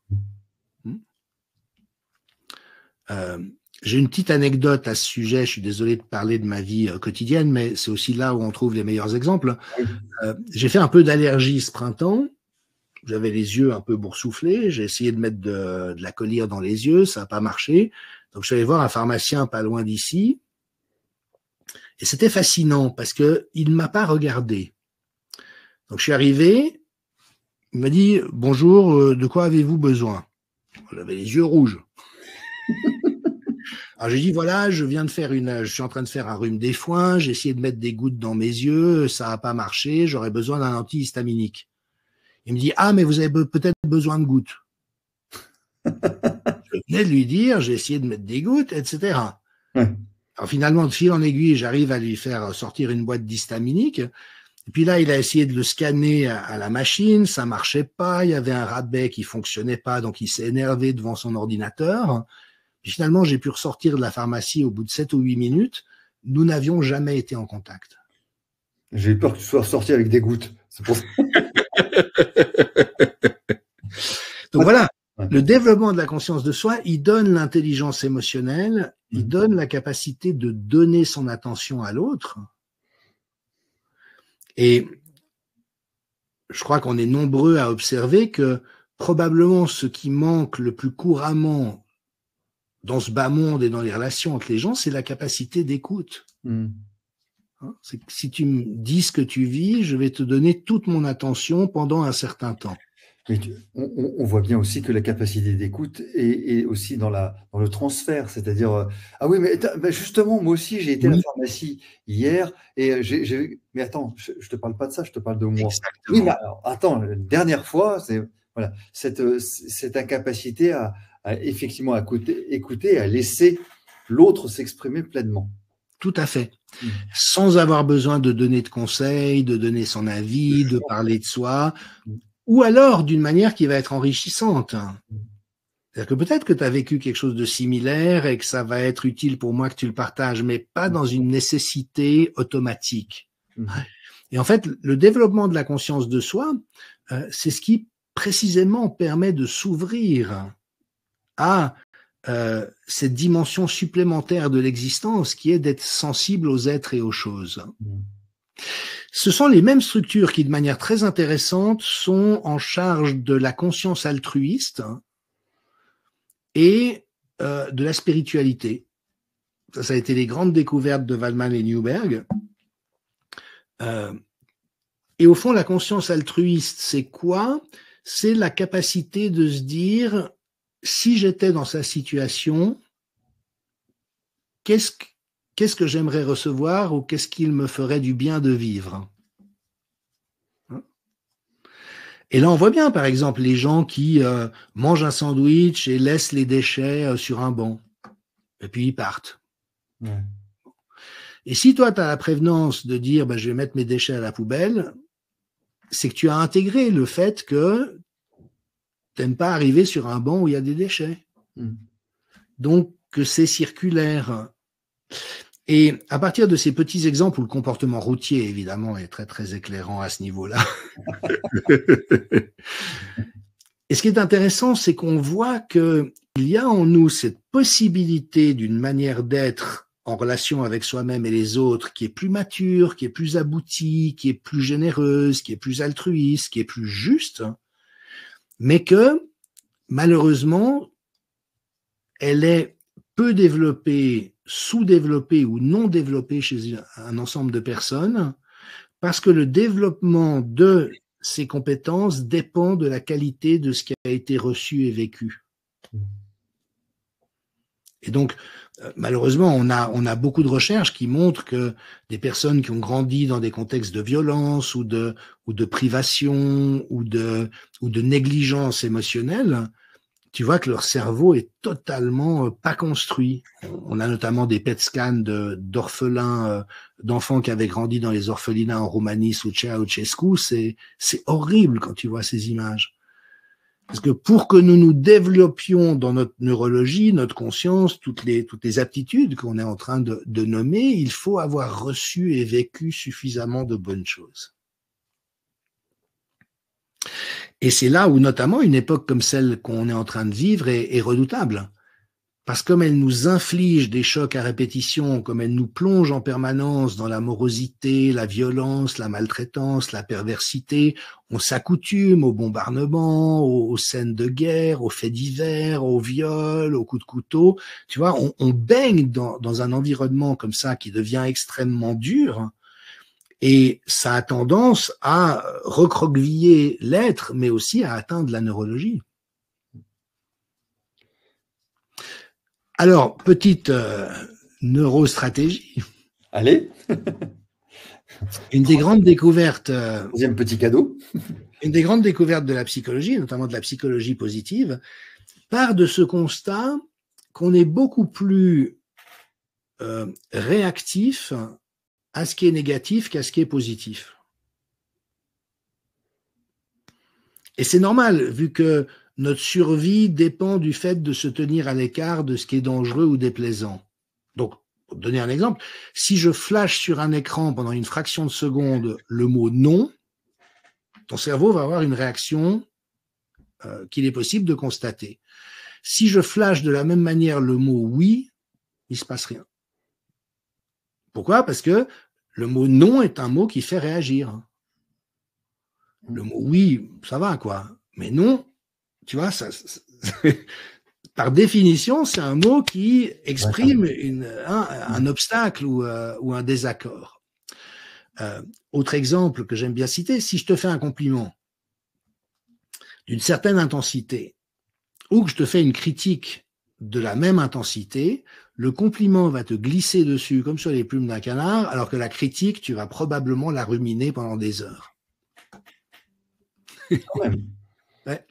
J'ai une petite anecdote à ce sujet, je suis désolé de parler de ma vie quotidienne, mais c'est aussi là où on trouve les meilleurs exemples. J'ai fait un peu d'allergie ce printemps, j'avais les yeux un peu boursouflés, j'ai essayé de mettre de la collyre dans les yeux, ça n'a pas marché. Donc, je suis allé voir un pharmacien pas loin d'ici. Et c'était fascinant parce que il ne m'a pas regardé. Donc, je suis arrivé. Il m'a dit « Bonjour, de quoi avez-vous besoin ?» J'avais les yeux rouges. Alors, j'ai dit « Voilà, je suis en train de faire un rhume des foins. J'ai essayé de mettre des gouttes dans mes yeux. Ça n'a pas marché. J'aurais besoin d'un antihistaminique. » Il me dit « Ah, mais vous avez peut-être besoin de gouttes. » Je venais de lui dire, j'ai essayé de mettre des gouttes, etc. Alors finalement, de fil en aiguille, j'arrive à lui faire sortir une boîte d'histaminique. Et puis là, il a essayé de le scanner à la machine, ça marchait pas, il y avait un rabais qui fonctionnait pas, donc il s'est énervé devant son ordinateur. Puis finalement, j'ai pu ressortir de la pharmacie au bout de 7 ou 8 minutes. Nous n'avions jamais été en contact. J'ai eu peur que tu sois ressorti avec des gouttes. C'est pour ça. Donc voilà. Le développement de la conscience de soi, il donne l'intelligence émotionnelle, il donne la capacité de donner son attention à l'autre. Et je crois qu'on est nombreux à observer que probablement ce qui manque le plus couramment dans ce bas monde et dans les relations entre les gens, c'est la capacité d'écoute. C'est que si tu me dis ce que tu vis, je vais te donner toute mon attention pendant un certain temps. Mais on voit bien aussi que la capacité d'écoute est aussi dans le transfert, c'est-à-dire ah oui, mais justement, moi aussi j'ai été à la pharmacie hier et mais attends, je te parle pas de ça, je te parle de moi. Exactement. Oui, mais alors, attends, la dernière fois, c'est voilà, cette incapacité à effectivement écouter, à laisser l'autre s'exprimer pleinement. Tout à fait. Sans avoir besoin de donner de conseils, de donner son avis, de parler de soi. Ou alors d'une manière qui va être enrichissante. C'est-à-dire que peut-être que tu as vécu quelque chose de similaire et que ça va être utile pour moi que tu le partages, mais pas dans une nécessité automatique. Et en fait, le développement de la conscience de soi, c'est ce qui précisément permet de s'ouvrir à cette dimension supplémentaire de l'existence qui est d'être sensible aux êtres et aux choses. Ce sont les mêmes structures qui, de manière très intéressante, sont en charge de la conscience altruiste et de la spiritualité. Ça a été les grandes découvertes de Waldman et Newberg. Et au fond, la conscience altruiste, c'est quoi? C'est la capacité de se dire, si j'étais dans sa situation, qu'est-ce que j'aimerais recevoir ou qu'est-ce qu'il me ferait du bien de vivre? Et là, on voit bien, par exemple, les gens qui mangent un sandwich et laissent les déchets sur un banc. Et puis, ils partent. Et si toi, tu as la prévenance de dire je vais mettre mes déchets à la poubelle, c'est que tu as intégré le fait que tu n'aimes pas arriver sur un banc où il y a des déchets. Donc, que c'est circulaire. Et à partir de ces petits exemples où le comportement routier, évidemment, est très, très éclairant à ce niveau-là, Et ce qui est intéressant, c'est qu'on voit qu'il y a en nous cette possibilité d'une manière d'être en relation avec soi-même et les autres qui est plus mature, qui est plus aboutie, qui est plus généreuse, qui est plus altruiste, qui est plus juste, mais que malheureusement, elle est peu développée, sous-développée ou non développée chez un ensemble de personnes, parce que le développement de ces compétences dépend de la qualité de ce qui a été reçu et vécu. Et donc, malheureusement, on a beaucoup de recherches qui montrent que des personnes qui ont grandi dans des contextes de violence ou de privation ou de négligence émotionnelle, tu vois que leur cerveau est totalement pas construit. On a notamment des PET scans d'orphelins, d'enfants qui avaient grandi dans les orphelinats en Roumanie sous Ceausescu. C'est horrible quand tu vois ces images. Parce que pour que nous nous développions dans notre neurologie, notre conscience, toutes les aptitudes qu'on est en train de nommer, il faut avoir reçu et vécu suffisamment de bonnes choses. Et c'est là où notamment une époque comme celle qu'on est en train de vivre est redoutable. Parce que comme elle nous inflige des chocs à répétition, comme elle nous plonge en permanence dans la morosité, la violence, la maltraitance, la perversité, on s'accoutume au bombardement, aux scènes de guerre, aux faits divers, aux viols, aux coups de couteau. Tu vois, on baigne dans un environnement comme ça qui devient extrêmement dur. Et ça a tendance à recroqueviller l'être, mais aussi à atteindre la neurologie. Alors, petite neurostratégie. Allez. Une des grandes découvertes. Deuxième petit cadeau. Une des grandes découvertes de la psychologie, notamment de la psychologie positive, part de ce constat qu'on est beaucoup plus réactif à ce qui est négatif qu'à ce qui est positif. Et c'est normal, vu que notre survie dépend du fait de se tenir à l'écart de ce qui est dangereux ou déplaisant. Donc, pour te donner un exemple, si je flash sur un écran pendant une fraction de seconde le mot « non », ton cerveau va avoir une réaction qu'il est possible de constater. Si je flash de la même manière le mot « oui », il ne se passe rien. Pourquoi? Parce que le mot « non » est un mot qui fait réagir. Le mot « oui », ça va, quoi. Mais « non », tu vois, par définition, c'est un mot qui exprime un obstacle ou un désaccord. Autre exemple que j'aime bien citer, si je te fais un compliment d'une certaine intensité ou que je te fais une critique de la même intensité, le compliment va te glisser dessus comme sur les plumes d'un canard, alors que la critique, tu vas probablement la ruminer pendant des heures. Ouais.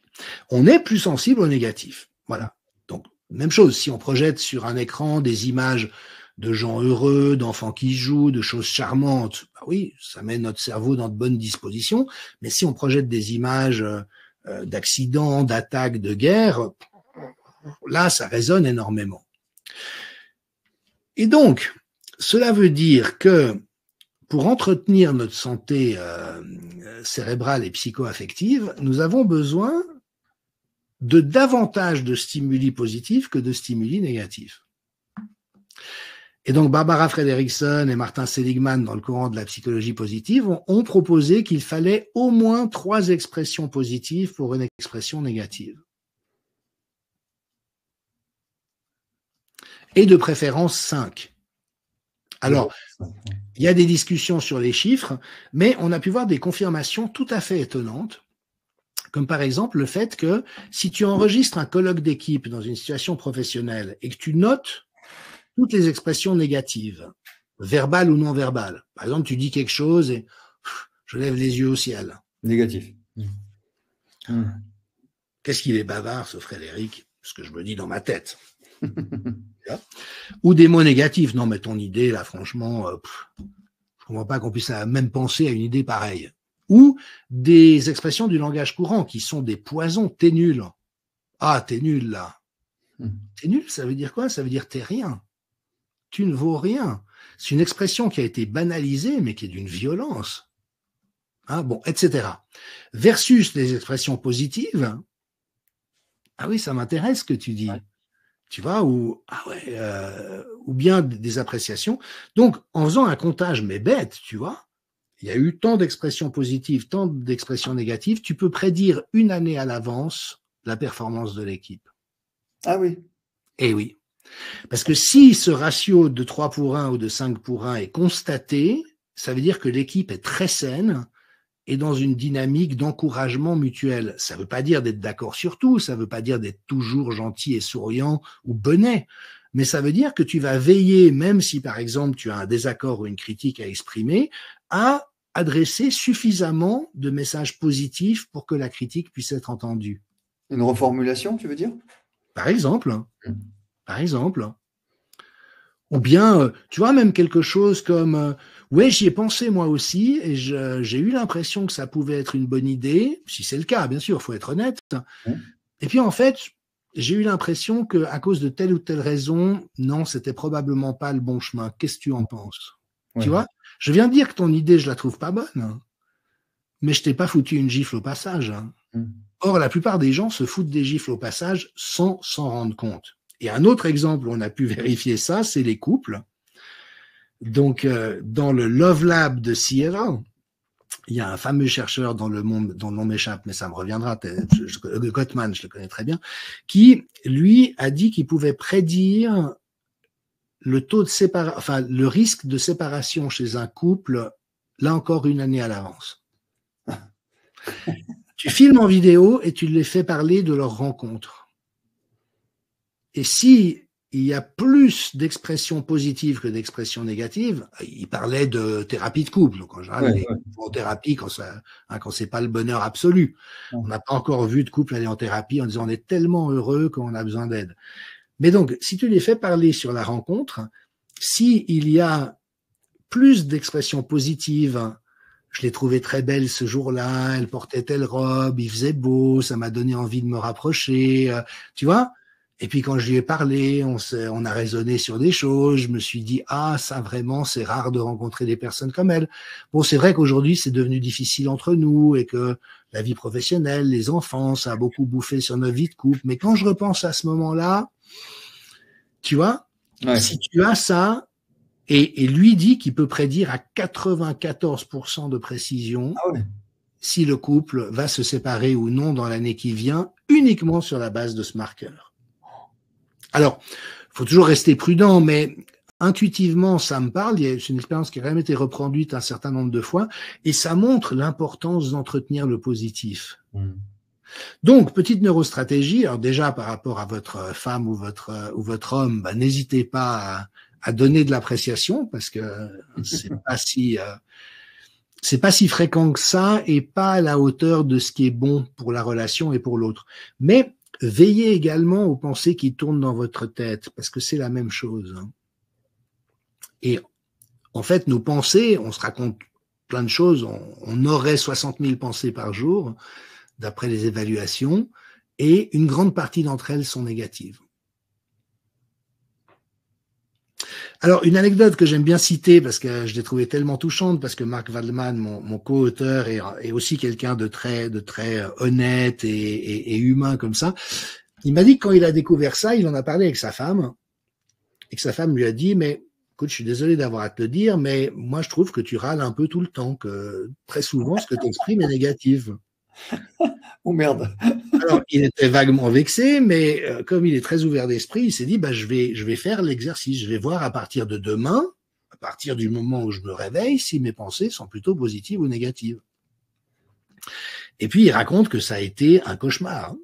On est plus sensible au négatif. Voilà. Donc, même chose, si on projette sur un écran des images de gens heureux, d'enfants qui jouent, de choses charmantes, bah oui, ça met notre cerveau dans de bonnes dispositions, mais si on projette des images d'accidents, d'attaques, de guerre, là, ça résonne énormément. Et donc, cela veut dire que pour entretenir notre santé cérébrale et psycho-affective, nous avons besoin de davantage de stimuli positifs que de stimuli négatifs. Et donc, Barbara Fredrickson et Martin Seligman, dans le courant de la psychologie positive, ont proposé qu'il fallait au moins 3 expressions positives pour une expression négative. Et de préférence 5. Alors, il y a des discussions sur les chiffres, mais on a pu voir des confirmations tout à fait étonnantes, comme par exemple le fait que si tu enregistres un colloque d'équipe dans une situation professionnelle et que tu notes toutes les expressions négatives, verbales ou non verbales, par exemple, tu dis quelque chose et je lève les yeux au ciel. Négatif. Qu'est-ce qu'il est bavard, ce Frédéric, ce que je me dis dans ma tête. Ou des mots négatifs. Non, mais ton idée, là, franchement, je comprends pas qu'on puisse même penser à une idée pareille. Ou des expressions du langage courant qui sont des poisons. T'es nul. Ah, t'es nul, là. T'es nul, ça veut dire quoi? Ça veut dire t'es rien. Tu ne vaux rien. C'est une expression qui a été banalisée, mais qui est d'une violence. Bon, etc. Versus les expressions positives, ah oui, ça m'intéresse ce que tu dis. Ouais. Tu vois, ou, ah ouais, ou bien des appréciations. Donc, en faisant un comptage, mais bête, tu vois, il y a eu tant d'expressions positives, tant d'expressions négatives, tu peux prédire une année à l'avance la performance de l'équipe. Ah oui. Eh oui. Parce que si ce ratio de 3 pour 1 ou de 5 pour 1 est constaté, ça veut dire que l'équipe est très saine et dans une dynamique d'encouragement mutuel. Ça ne veut pas dire d'être d'accord sur tout, ça ne veut pas dire d'être toujours gentil et souriant ou bonnet, mais ça veut dire que tu vas veiller, même si par exemple tu as un désaccord ou une critique à exprimer, à adresser suffisamment de messages positifs pour que la critique puisse être entendue. Une reformulation, tu veux dire? Par exemple, par exemple. Ou bien, tu vois, même quelque chose comme ouais, j'y ai pensé moi aussi, et j'ai eu l'impression que ça pouvait être une bonne idée, si c'est le cas, bien sûr, il faut être honnête. Et puis en fait, j'ai eu l'impression qu'à cause de telle ou telle raison, non, c'était probablement pas le bon chemin. Qu'est-ce que tu en penses? Ouais. Tu vois, je viens de dire que ton idée, je la trouve pas bonne, mais je t'ai pas foutu une gifle au passage. Or, la plupart des gens se foutent des gifles au passage sans s'en rendre compte. Et un autre exemple où on a pu vérifier ça, c'est les couples. Donc, dans le Love Lab de Sierra, il y a un fameux chercheur dans le monde, dont le nom m'échappe, mais ça me reviendra, Gottman, je le connais très bien, qui, lui, a dit qu'il pouvait prédire le taux de le risque de séparation chez un couple, là encore, une année à l'avance. Tu filmes en vidéo et tu les fais parler de leur rencontre. Et si il y a plus d'expressions positives que d'expressions négatives, il parlait de thérapie de couple. Donc, en général, ils vont en thérapie quand c'est pas le bonheur absolu. On n'a pas encore vu de couple aller en thérapie en disant on est tellement heureux qu'on a besoin d'aide. Mais donc, si tu les fais parler sur la rencontre, si il y a plus d'expressions positives, je l'ai trouvée très belle ce jour-là, elle portait telle robe, il faisait beau, ça m'a donné envie de me rapprocher, tu vois. Et puis quand je lui ai parlé, on a raisonné sur des choses, je me suis dit, ah, ça vraiment, c'est rare de rencontrer des personnes comme elle. Bon, c'est vrai qu'aujourd'hui, c'est devenu difficile entre nous et que la vie professionnelle, les enfants, ça a beaucoup bouffé sur notre vie de couple. Mais quand je repense à ce moment-là, tu vois, si tu as ça, et lui dit qu'il peut prédire à 94% de précision si le couple va se séparer ou non dans l'année qui vient, uniquement sur la base de ce marqueur. Alors, il faut toujours rester prudent, mais intuitivement, ça me parle. C'est une expérience qui a quand même été reproduite un certain nombre de fois, et ça montre l'importance d'entretenir le positif. Donc, petite neurostratégie. Alors déjà, par rapport à votre femme ou votre homme, n'hésitez pas à donner de l'appréciation, parce que c'est pas si fréquent que ça et pas à la hauteur de ce qui est bon pour la relation et pour l'autre. Mais veillez également aux pensées qui tournent dans votre tête, parce que c'est la même chose. Et en fait, nos pensées, on se raconte plein de choses. On aurait 60 000 pensées par jour, d'après les évaluations, et une grande partie d'entre elles sont négatives. Alors, une anecdote que j'aime bien citer, parce que je l'ai trouvée tellement touchante, parce que Mark Waldman, mon co-auteur, est aussi quelqu'un de très honnête et humain comme ça. Il m'a dit que quand il a découvert ça, il en a parlé avec sa femme, et que sa femme lui a dit, mais écoute, je suis désolé d'avoir à te le dire, mais moi je trouve que tu râles un peu tout le temps, que très souvent ce que tu exprimes est négatif. Oh merde. Alors, il était vaguement vexé, mais comme il est très ouvert d'esprit, il s'est dit, je vais faire l'exercice, je vais voir à partir de demain, à partir du moment où je me réveille, si mes pensées sont plutôt positives ou négatives. Et puis, il raconte que ça a été un cauchemar.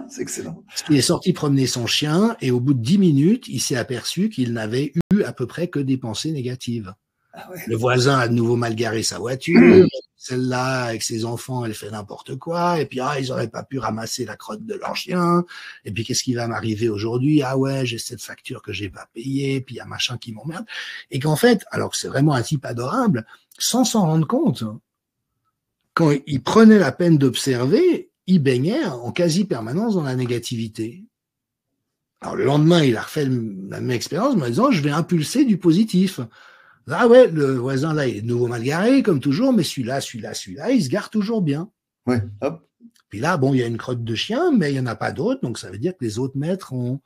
C'est excellent. Il est sorti promener son chien, et au bout de 10 minutes, il s'est aperçu qu'il n'avait eu à peu près que des pensées négatives. Ah ouais. Le voisin a de nouveau mal garé sa voiture. Celle-là, avec ses enfants, elle fait n'importe quoi. Et puis, ils n'auraient pas pu ramasser la crotte de leur chien. Et puis, qu'est-ce qui va m'arriver aujourd'hui? Ah ouais, j'ai cette facture que j'ai pas payée. Puis, il y a machin qui m'emmerde. Et qu'en fait, alors que c'est vraiment un type adorable, sans s'en rendre compte, quand il prenait la peine d'observer, il baignait en quasi-permanence dans la négativité. Alors, le lendemain, il a refait la même expérience, mais en disant, je vais impulser du positif. Ah ouais, le voisin là, il est de nouveau mal garé, comme toujours, mais celui-là, il se gare toujours bien. Ouais, hop. Puis là, bon, il y a une crotte de chien, mais il n'y en a pas d'autres, donc ça veut dire que les autres maîtres ont...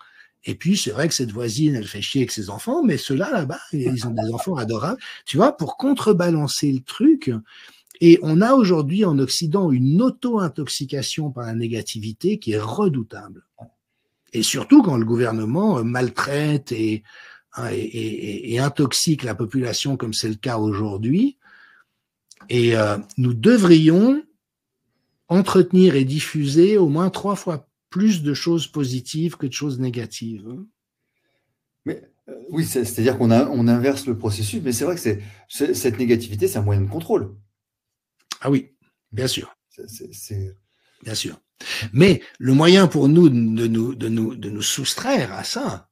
Et puis, c'est vrai que cette voisine, elle fait chier avec ses enfants, mais ceux-là, là-bas, ils ont des enfants adorables. Tu vois, pour contrebalancer le truc. Et on a aujourd'hui en Occident une auto-intoxication par la négativité qui est redoutable. Et surtout quand le gouvernement maltraite et intoxique la population comme c'est le cas aujourd'hui. Et nous devrions entretenir et diffuser au moins 3 fois plus de choses positives que de choses négatives. Mais oui, c'est-à-dire qu'on inverse le processus, mais c'est vrai que cette négativité, c'est un moyen de contrôle. Ah oui, bien sûr. C'est... Bien sûr. Mais le moyen pour nous de nous soustraire à ça,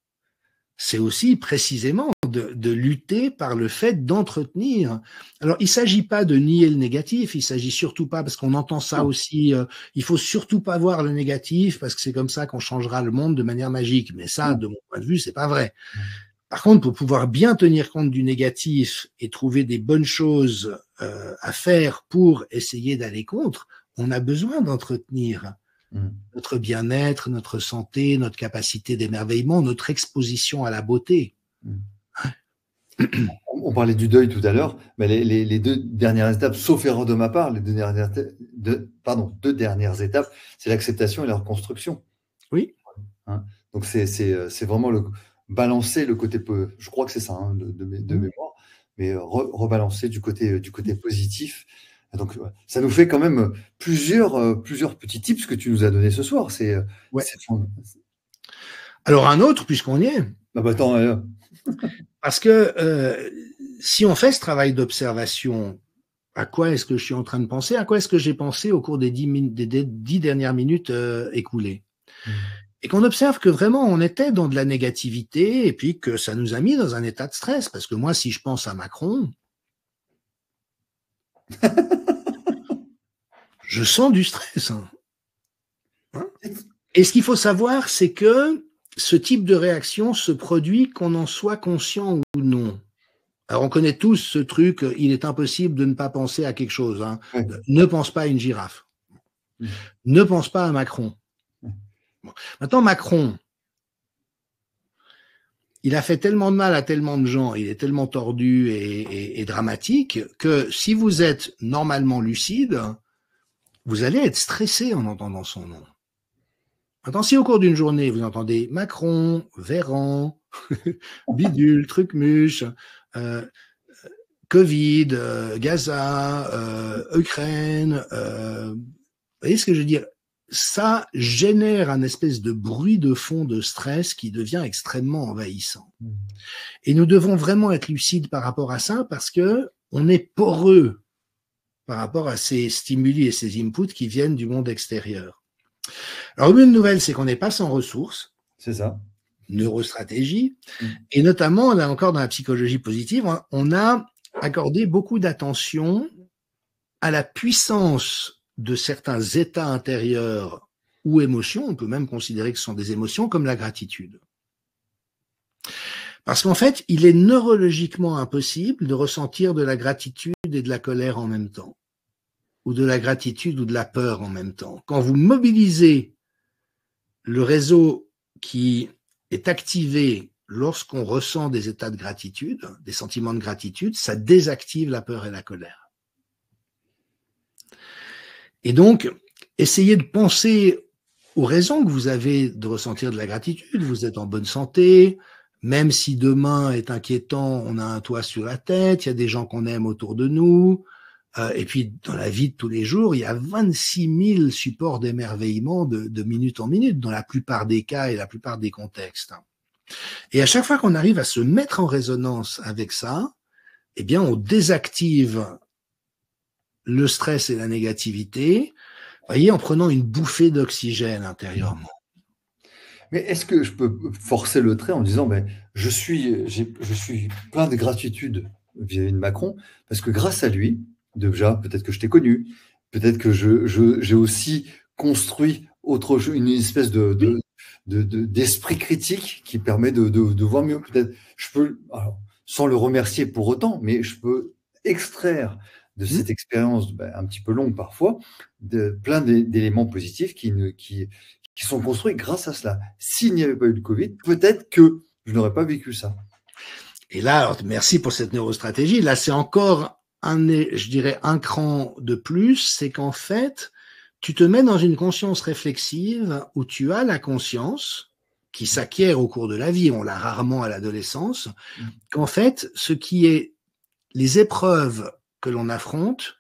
c'est aussi précisément de lutter par le fait d'entretenir. Alors, il ne s'agit pas de nier le négatif, il s'agit surtout pas, parce qu'on entend ça aussi, il faut surtout pas voir le négatif, parce que c'est comme ça qu'on changera le monde de manière magique. Mais ça, de mon point de vue, c'est pas vrai. Par contre, pour pouvoir bien tenir compte du négatif et trouver des bonnes choses à faire pour essayer d'aller contre, on a besoin d'entretenir notre bien-être, notre santé, notre capacité d'émerveillement, notre exposition à la beauté. On parlait du deuil tout à l'heure, mais les 2 dernières étapes, sauf erreur de ma part, les 2 dernières étapes, c'est l'acceptation et la reconstruction. Oui. Hein, donc c'est vraiment balancer le côté, je crois que c'est ça, hein, de mémoire, mais rebalancer du côté positif. Donc ça nous fait quand même plusieurs petits tips que tu nous as donnés ce soir. Ouais. Alors un autre, puisqu'on y est. Ah bah attends. Parce que si on fait ce travail d'observation, à quoi est-ce que je suis en train de penser? À quoi est-ce que j'ai pensé au cours des 10 dernières minutes écoulées? Et qu'on observe que vraiment on était dans de la négativité et puis que ça nous a mis dans un état de stress. Parce que moi, si je pense à Macron, je sens du stress. Hein. Et ce qu'il faut savoir, c'est que ce type de réaction se produit qu'on en soit conscient ou non. Alors, on connaît tous ce truc, il est impossible de ne pas penser à quelque chose. Hein. Ouais. Ne pense pas à une girafe. Ne pense pas à Macron. Bon. Maintenant, Macron, il a fait tellement de mal à tellement de gens, il est tellement tordu et dramatique que si vous êtes normalement lucide, vous allez être stressé en entendant son nom. Maintenant, si au cours d'une journée, vous entendez Macron, Véran, bidule, truc-muche, Covid, Gaza, Ukraine, vous voyez ce que je veux dire? Ça génère un espèce de bruit de fond de stress qui devient extrêmement envahissant. Et nous devons vraiment être lucides par rapport à ça parce que on est poreux par rapport à ces stimuli et ces inputs qui viennent du monde extérieur. Alors, une nouvelle, c'est qu'on n'est pas sans ressources. C'est ça. Neurostratégie. Et notamment, là encore, dans la psychologie positive, on a accordé beaucoup d'attention à la puissance de certains états intérieurs ou émotions. On peut même considérer que ce sont des émotions comme la gratitude. Parce qu'en fait, il est neurologiquement impossible de ressentir de la gratitude et de la colère en même temps, ou de la gratitude ou de la peur en même temps. Quand vous mobilisez le réseau qui est activé lorsqu'on ressent des états de gratitude, des sentiments de gratitude, ça désactive la peur et la colère. Et donc, essayez de penser aux raisons que vous avez de ressentir de la gratitude. Vous êtes en bonne santé, même si demain est inquiétant, on a un toit sur la tête, il y a des gens qu'on aime autour de nous. Et puis, dans la vie de tous les jours, il y a 26 000 supports d'émerveillement de minute en minute, dans la plupart des cas et la plupart des contextes. Et à chaque fois qu'on arrive à se mettre en résonance avec ça, eh bien, on désactive le stress et la négativité, voyez, en prenant une bouffée d'oxygène intérieurement. Mais est-ce que je peux forcer le trait en disant, ben, je suis plein de gratitude vis-à-vis de Macron, parce que grâce à lui, déjà, peut-être que je t'ai connu, peut-être que j'ai aussi construit une espèce d'esprit critique qui permet de voir mieux. Peut-être, je peux, alors, sans le remercier pour autant, mais je peux extraire de cette expérience un petit peu longue parfois, de plein d'éléments positifs qui sont construits grâce à cela. S'il n'y avait pas eu de Covid, peut-être que je n'aurais pas vécu ça. Et là, alors, merci pour cette neurostratégie. Là, c'est encore je dirais un cran de plus, c'est qu'en fait, tu te mets dans une conscience réflexive où tu as la conscience qui s'acquiert au cours de la vie, on l'a rarement à l'adolescence, qu'en fait, ce qui est les épreuves que l'on affronte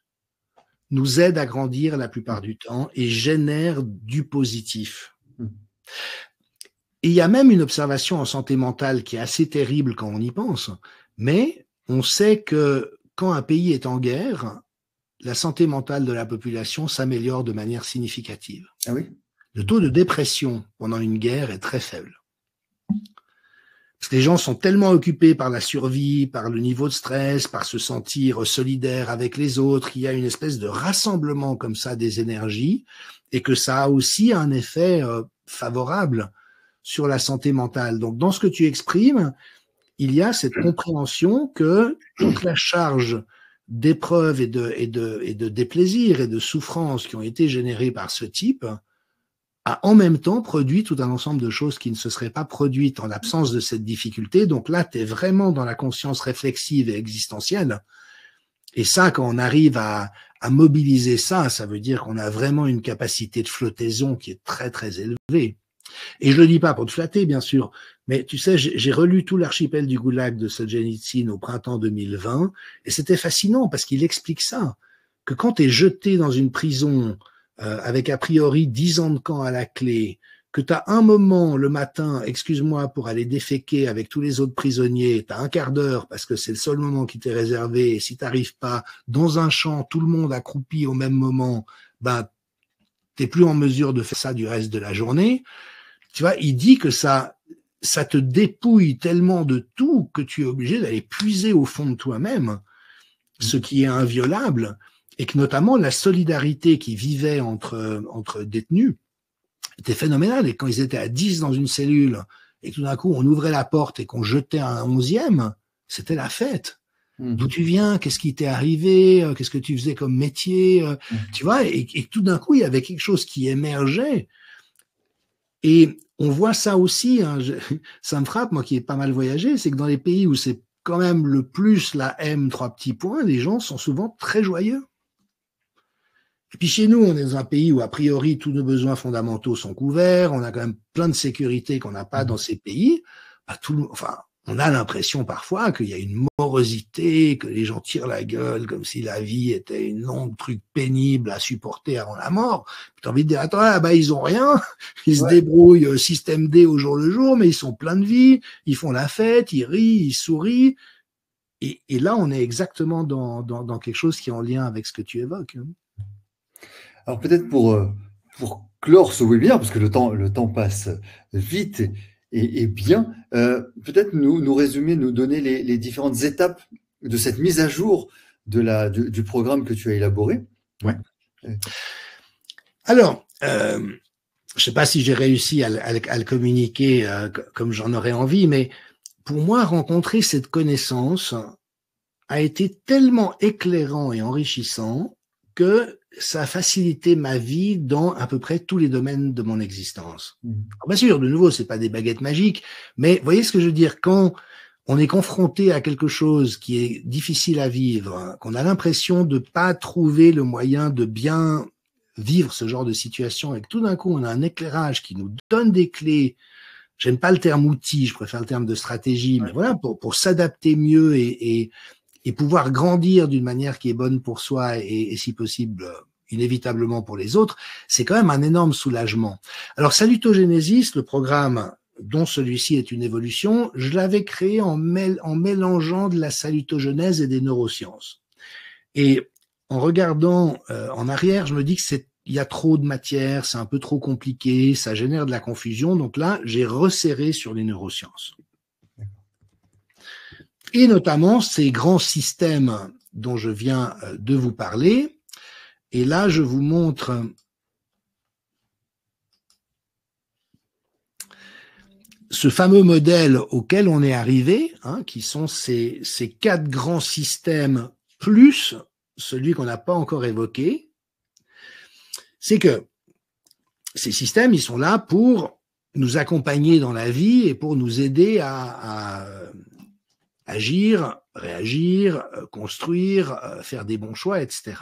nous aident à grandir la plupart du temps et génèrent du positif. Et il y a même une observation en santé mentale qui est assez terrible quand on y pense, mais on sait que quand un pays est en guerre, la santé mentale de la population s'améliore de manière significative. Ah oui? Le taux de dépression pendant une guerre est très faible. Parce que les gens sont tellement occupés par la survie, par le niveau de stress, par se sentir solidaire avec les autres, il y a une espèce de rassemblement comme ça des énergies, et que ça a aussi un effet favorable sur la santé mentale. Donc, dans ce que tu exprimes, il y a cette compréhension que toute la charge d'épreuves et de déplaisirs et de souffrances qui ont été générées par ce type a en même temps produit tout un ensemble de choses qui ne se seraient pas produites en l'absence de cette difficulté. Donc là, tu es vraiment dans la conscience réflexive et existentielle. Et ça, quand on arrive à mobiliser ça, ça veut dire qu'on a vraiment une capacité de flottaison qui est très, très élevée. Et je le dis pas pour te flatter, bien sûr, mais tu sais, j'ai relu tout l'archipel du Goulag de Solzhenitsyn au printemps 2020, et c'était fascinant parce qu'il explique ça, que quand tu es jeté dans une prison avec a priori 10 ans de camp à la clé, que tu as un moment le matin, excuse-moi, pour aller déféquer avec tous les autres prisonniers, tu as un quart d'heure parce que c'est le seul moment qui t'est réservé, et si tu n'arrives pas dans un champ, tout le monde accroupi au même moment, ben, tu n'es plus en mesure de faire ça du reste de la journée. Tu vois, il dit que ça te dépouille tellement de tout que tu es obligé d'aller puiser au fond de toi-même ce qui est inviolable, et que notamment la solidarité qui vivait entre détenus était phénoménale. Et quand ils étaient à 10 dans une cellule et que tout d'un coup on ouvrait la porte et qu'on jetait un 11e, c'était la fête. D'où tu viens, qu'est-ce qui t'est arrivé, qu'est-ce que tu faisais comme métier, tu vois, et tout d'un coup il y avait quelque chose qui émergeait. Et on voit ça aussi, hein, ça me frappe, moi qui ai pas mal voyagé, c'est que dans les pays où c'est quand même le plus la M, 3 petits points, les gens sont souvent très joyeux. Et puis chez nous, on est dans un pays où a priori tous nos besoins fondamentaux sont couverts, on a quand même plein de sécurité qu'on n'a pas dans ces pays. Bah, on a l'impression parfois qu'il y a une morosité, que les gens tirent la gueule comme si la vie était une longue truc pénible à supporter avant la mort. Tu as envie de dire, attends, ils ont rien, ils se débrouillent système D au jour le jour, mais ils sont pleins de vie, ils font la fête, ils rient, ils sourient. Et là, on est exactement dans quelque chose qui est en lien avec ce que tu évoques. Alors peut-être pour clore ce webinaire, parce que le temps passe vite et bien, peut-être nous résumer, nous donner les différentes étapes de cette mise à jour du programme que tu as élaboré. Ouais. Alors, je sais pas si j'ai réussi à le communiquer comme j'en aurais envie, mais pour moi, rencontrer cette connaissance a été tellement éclairant et enrichissant que ça a facilité ma vie dans à peu près tous les domaines de mon existence. Alors, bien sûr, de nouveau, c'est pas des baguettes magiques, mais voyez ce que je veux dire, quand on est confronté à quelque chose qui est difficile à vivre, qu'on a l'impression de pas trouver le moyen de bien vivre ce genre de situation, et que tout d'un coup, on a un éclairage qui nous donne des clés. J'aime pas le terme outil, je préfère le terme de stratégie, mais voilà, pour s'adapter mieux et pouvoir grandir d'une manière qui est bonne pour soi et si possible, inévitablement pour les autres, c'est quand même un énorme soulagement. Alors, Salutogenesis, le programme dont celui-ci est une évolution, je l'avais créé en mélangeant de la salutogenèse et des neurosciences. Et en regardant en arrière, je me dis que il y a trop de matière, c'est un peu trop compliqué, ça génère de la confusion. Donc là, j'ai resserré sur les neurosciences. Et notamment ces grands systèmes dont je viens de vous parler. Et là, je vous montre ce fameux modèle auquel on est arrivé, hein, qui sont ces 4 grands systèmes plus celui qu'on n'a pas encore évoqué, c'est que ces systèmes, ils sont là pour nous accompagner dans la vie et pour nous aider à agir, réagir, construire, faire des bons choix, etc.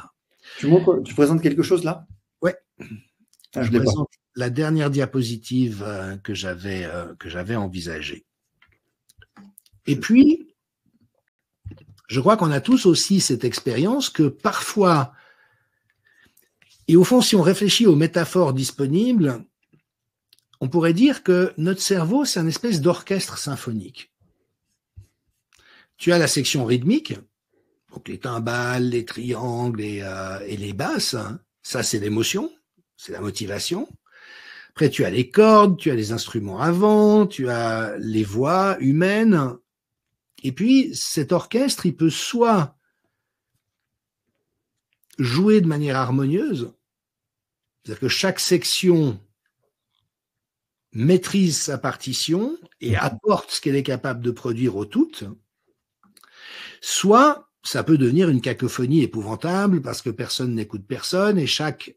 Tu présentes quelque chose là? Ouais. Ah, je présente la dernière diapositive que j'avais envisagée. Et puis, je crois qu'on a tous aussi cette expérience que parfois, et au fond, si on réfléchit aux métaphores disponibles, on pourrait dire que notre cerveau, c'est une espèce d'orchestre symphonique. Tu as la section rythmique, donc les timbales, les triangles et les basses, hein. Ça c'est l'émotion, c'est la motivation. Après, tu as les cordes, tu as les instruments à vent, tu as les voix humaines. Et puis, cet orchestre, il peut soit jouer de manière harmonieuse, c'est-à-dire que chaque section maîtrise sa partition et apporte ce qu'elle est capable de produire au tout, soit ça peut devenir une cacophonie épouvantable parce que personne n'écoute personne et chaque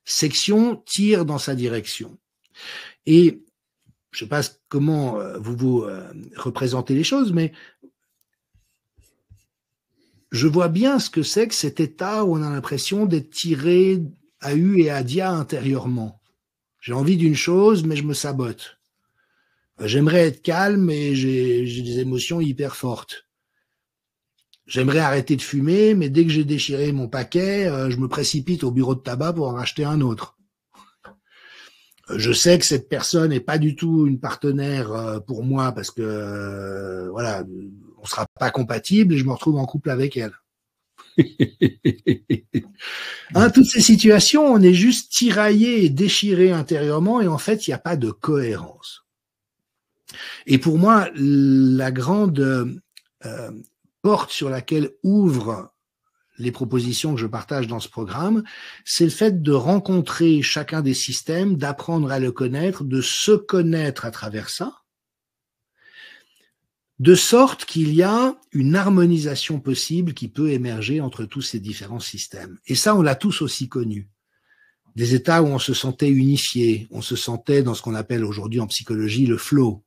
section tire dans sa direction. Et je ne sais pas comment vous représentez les choses, mais je vois bien ce que c'est que cet état où on a l'impression d'être tiré à U et à dia intérieurement. J'ai envie d'une chose, mais je me sabote. J'aimerais être calme et j'ai des émotions hyper fortes. J'aimerais arrêter de fumer, mais dès que j'ai déchiré mon paquet, je me précipite au bureau de tabac pour en racheter un autre. Je sais que cette personne n'est pas du tout une partenaire pour moi parce que voilà, on sera pas compatible et je me retrouve en couple avec elle. Hein, toutes ces situations, on est juste tiraillé et déchiré intérieurement et en fait, il n'y a pas de cohérence. Et pour moi, la grande porte sur laquelle ouvrent les propositions que je partage dans ce programme, c'est le fait de rencontrer chacun des systèmes, d'apprendre à le connaître, de se connaître à travers ça, de sorte qu'il y a une harmonisation possible qui peut émerger entre tous ces différents systèmes. Et ça, on l'a tous aussi connu. Des états où on se sentait unifié, on se sentait dans ce qu'on appelle aujourd'hui en psychologie le flow.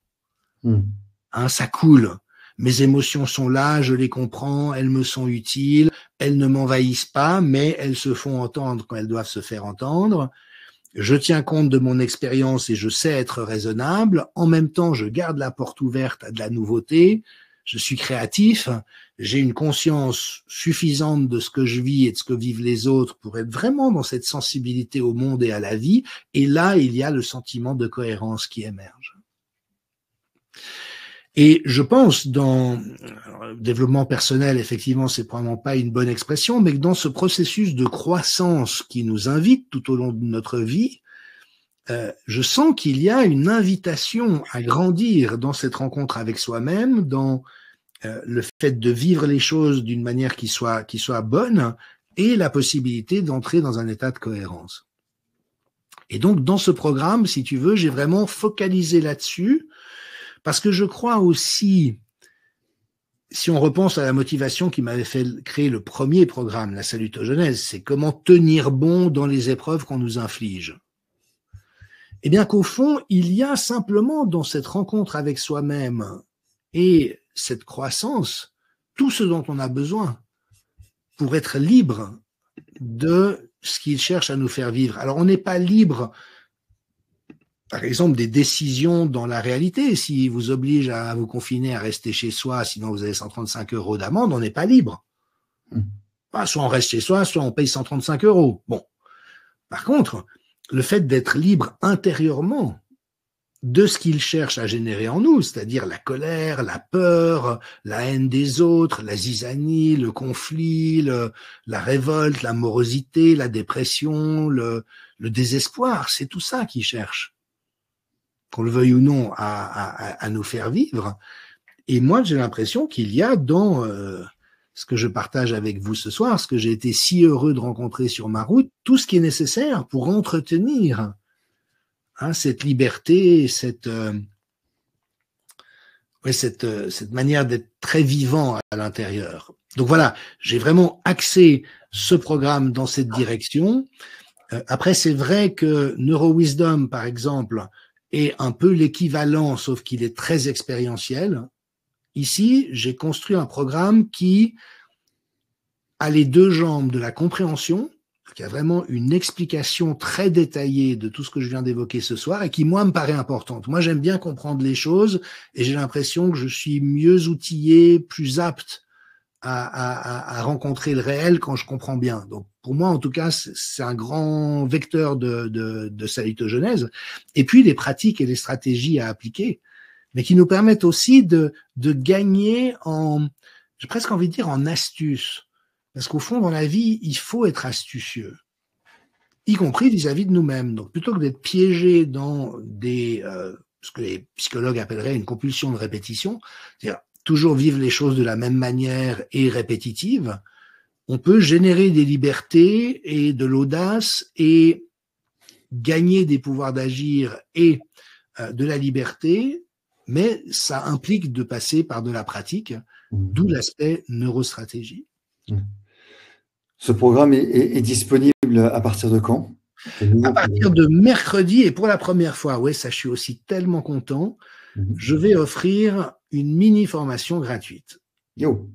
Hein, ça coule. Mes émotions sont là, je les comprends, elles me sont utiles, elles ne m'envahissent pas, mais elles se font entendre quand elles doivent se faire entendre. Je tiens compte de mon expérience et je sais être raisonnable. En même temps, je garde la porte ouverte à de la nouveauté. Je suis créatif. J'ai une conscience suffisante de ce que je vis et de ce que vivent les autres pour être vraiment dans cette sensibilité au monde et à la vie. Et là, il y a le sentiment de cohérence qui émerge. Et je pense dans le développement personnel, effectivement, c'est probablement pas une bonne expression, mais que dans ce processus de croissance qui nous invite tout au long de notre vie, je sens qu'il y a une invitation à grandir dans cette rencontre avec soi-même, dans le fait de vivre les choses d'une manière qui soit bonne et la possibilité d'entrer dans un état de cohérence. Et donc, dans ce programme, si tu veux, j'ai vraiment focalisé là-dessus. Parce que je crois aussi, si on repense à la motivation qui m'avait fait créer le premier programme, la salutogenèse, c'est comment tenir bon dans les épreuves qu'on nous inflige. Eh bien qu'au fond, il y a simplement dans cette rencontre avec soi-même et cette croissance, tout ce dont on a besoin pour être libre de ce qu'il cherche à nous faire vivre. Alors on n'est pas libre par exemple, des décisions dans la réalité. S'il vous oblige à vous confiner, à rester chez soi, sinon vous avez 135 € d'amende, on n'est pas libre. Soit on reste chez soi, soit on paye 135 €. Bon. Par contre, le fait d'être libre intérieurement de ce qu'il cherche à générer en nous, c'est-à-dire la colère, la peur, la haine des autres, la zizanie, le conflit, la révolte, la morosité, la dépression, le désespoir, c'est tout ça qu'il cherche, qu'on le veuille ou non, à nous faire vivre. Et moi, j'ai l'impression qu'il y a dans ce que je partage avec vous ce soir, ce que j'ai été si heureux de rencontrer sur ma route, tout ce qui est nécessaire pour entretenir cette liberté, cette manière d'être très vivant à l'intérieur. Donc voilà, j'ai vraiment axé ce programme dans cette direction. Après, c'est vrai que NeuroWisdom, par exemple, est un peu l'équivalent, sauf qu'il est très expérientiel. Ici, j'ai construit un programme qui a les deux jambes de la compréhension, qui a vraiment une explication très détaillée de tout ce que je viens d'évoquer ce soir et qui, moi, me paraît importante. Moi, j'aime bien comprendre les choses et j'ai l'impression que je suis mieux outillé, plus apte à rencontrer le réel quand je comprends bien. Donc, pour moi, en tout cas, c'est un grand vecteur de salutogenèse. Et puis, les pratiques et les stratégies à appliquer, mais qui nous permettent aussi de gagner j'ai presque envie de dire en astuce. Parce qu'au fond, dans la vie, il faut être astucieux, y compris vis-à-vis de nous-mêmes. Donc, plutôt que d'être piégé dans ce que les psychologues appelleraient une compulsion de répétition, c'est-à-dire toujours vivre les choses de la même manière et répétitive, on peut générer des libertés et de l'audace et gagner des pouvoirs d'agir et de la liberté, mais ça implique de passer par de la pratique, d'où l'aspect neurostratégie. Ce programme est disponible à partir de quand? À partir de mercredi, et pour la première fois, ouais, ça je suis aussi tellement content, je vais offrir une mini-formation gratuite. Yo.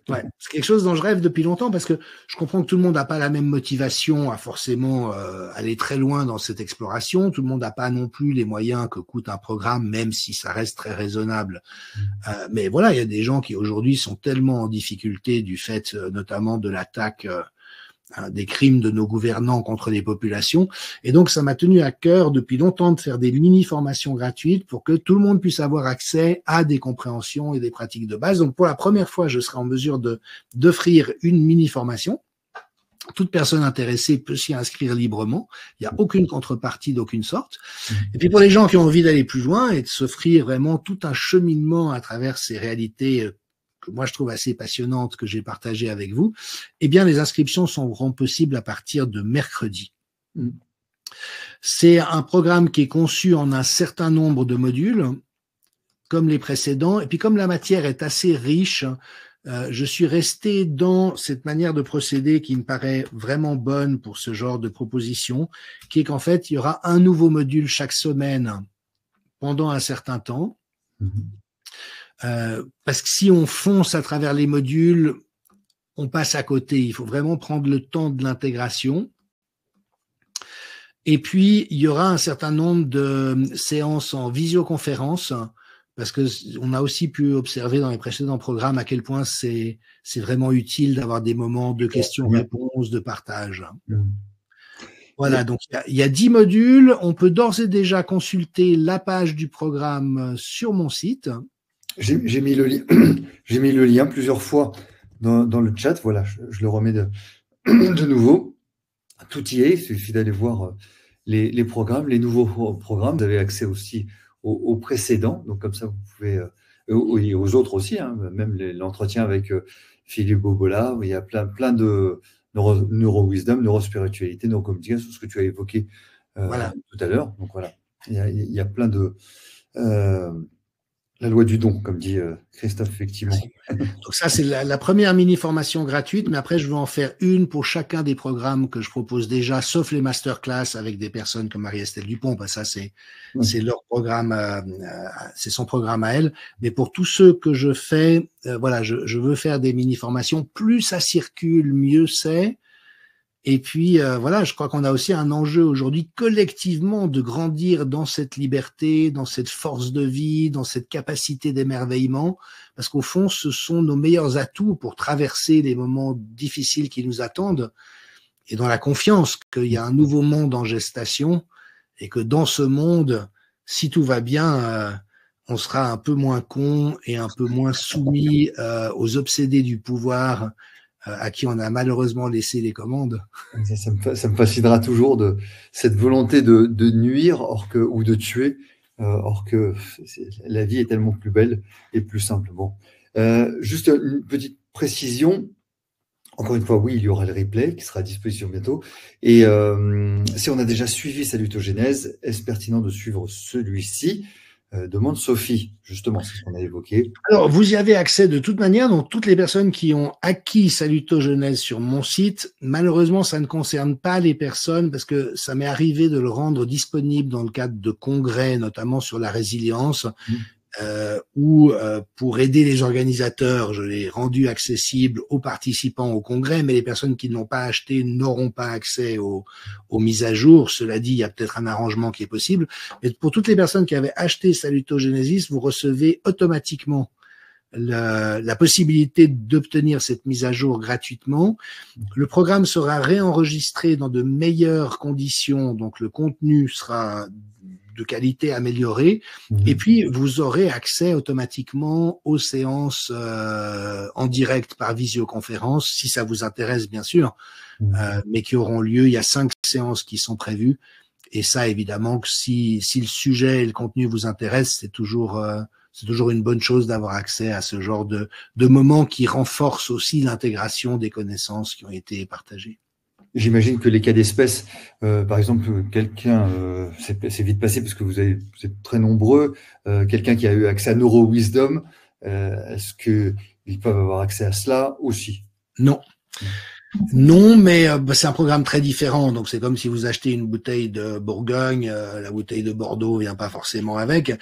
Ouais, c'est quelque chose dont je rêve depuis longtemps parce que je comprends que tout le monde n'a pas la même motivation à forcément aller très loin dans cette exploration. Tout le monde n'a pas non plus les moyens que coûte un programme, même si ça reste très raisonnable. Mais voilà, il y a des gens qui aujourd'hui sont tellement en difficulté du fait notamment de l'attaque des crimes de nos gouvernants contre les populations. Et donc, ça m'a tenu à cœur depuis longtemps de faire des mini-formations gratuites pour que tout le monde puisse avoir accès à des compréhensions et des pratiques de base. Donc, pour la première fois, je serai en mesure d'offrir une mini-formation. Toute personne intéressée peut s'y inscrire librement. Il n'y a aucune contrepartie d'aucune sorte. Et puis, pour les gens qui ont envie d'aller plus loin et de s'offrir vraiment tout un cheminement à travers ces réalités que moi je trouve assez passionnante, que j'ai partagée avec vous, eh bien les inscriptions seront possibles à partir de mercredi. C'est un programme qui est conçu en un certain nombre de modules, comme les précédents, et puis comme la matière est assez riche, je suis resté dans cette manière de procéder qui me paraît vraiment bonne pour ce genre de proposition, qui est qu'en fait, il y aura un nouveau module chaque semaine pendant un certain temps. Parce que si on fonce à travers les modules, on passe à côté. Il faut vraiment prendre le temps de l'intégration. Et puis, il y aura un certain nombre de séances en visioconférence, parce que on a aussi pu observer dans les précédents programmes à quel point c'est vraiment utile d'avoir des moments de questions-réponses, de partage. Voilà, donc il y a 10 modules. On peut d'ores et déjà consulter la page du programme sur mon site. J'ai mis le lien plusieurs fois dans le chat. Voilà, je le remets de nouveau. Tout y est. Il suffit d'aller voir les programmes, les nouveaux programmes. Vous avez accès aussi aux précédents. Donc, comme ça, vous pouvez, et aux autres aussi, hein, même l'entretien avec Philippe Bobola. Il y a plein de neurowisdom, neurospiritualité, neurocommunication, tout ce que tu as évoqué tout à l'heure. Donc, voilà, il y a plein de. La loi du don, comme dit Christophe, effectivement. Donc ça, c'est la première mini-formation gratuite, mais après, je vais en faire une pour chacun des programmes que je propose déjà, sauf les masterclass avec des personnes comme Marie-Estelle Dupont. Ben ça, c'est leur programme, c'est son programme à elle. Mais pour tous ceux que je fais, voilà, je veux faire des mini-formations. Plus ça circule, mieux c'est. Et puis, voilà, je crois qu'on a aussi un enjeu aujourd'hui collectivement de grandir dans cette liberté, dans cette force de vie, dans cette capacité d'émerveillement, parce qu'au fond, ce sont nos meilleurs atouts pour traverser les moments difficiles qui nous attendent, et dans la confiance qu'il y a un nouveau monde en gestation, et que dans ce monde, si tout va bien, on sera un peu moins con et un peu moins soumis aux obsédés du pouvoir, à qui on a malheureusement laissé les commandes. Ça me fascinera toujours de cette volonté de nuire ou de tuer, or que la vie est tellement plus belle et plus simple. Bon, juste une petite précision. Encore une fois, oui, il y aura le replay qui sera à disposition bientôt. Et si on a déjà suivi Salutogenèse, est-ce pertinent de suivre celui-ci? demande Sophie, justement, c'est ce qu'on a évoqué. Alors, vous y avez accès de toute manière, donc toutes les personnes qui ont acquis Salutogenèse sur mon site, malheureusement, ça ne concerne pas les personnes, parce que ça m'est arrivé de le rendre disponible dans le cadre de congrès, notamment sur la résilience, où pour aider les organisateurs, je l'ai rendu accessible aux participants au congrès, mais les personnes qui ne l'ont pas acheté n'auront pas accès aux mises à jour. Cela dit, il y a peut-être un arrangement qui est possible. Mais pour toutes les personnes qui avaient acheté Salutogenesis, vous recevez automatiquement la possibilité d'obtenir cette mise à jour gratuitement. Le programme sera réenregistré dans de meilleures conditions, donc le contenu sera de qualité améliorée, et puis vous aurez accès automatiquement aux séances en direct par visioconférence, si ça vous intéresse bien sûr, mais qui auront lieu. Il y a 5 séances qui sont prévues, et ça évidemment que si le sujet et le contenu vous intéressent, c'est toujours une bonne chose d'avoir accès à ce genre de moments qui renforcent aussi l'intégration des connaissances qui ont été partagées. J'imagine que les cas d'espèce, par exemple, quelqu'un, c'est vite passé parce que vous êtes très nombreux, quelqu'un qui a eu accès à NeuroWisdom, est-ce qu'ils peuvent avoir accès à cela aussi? Non. Non, mais c'est un programme très différent. Donc, c'est comme si vous achetez une bouteille de Bourgogne, la bouteille de Bordeaux vient pas forcément avec.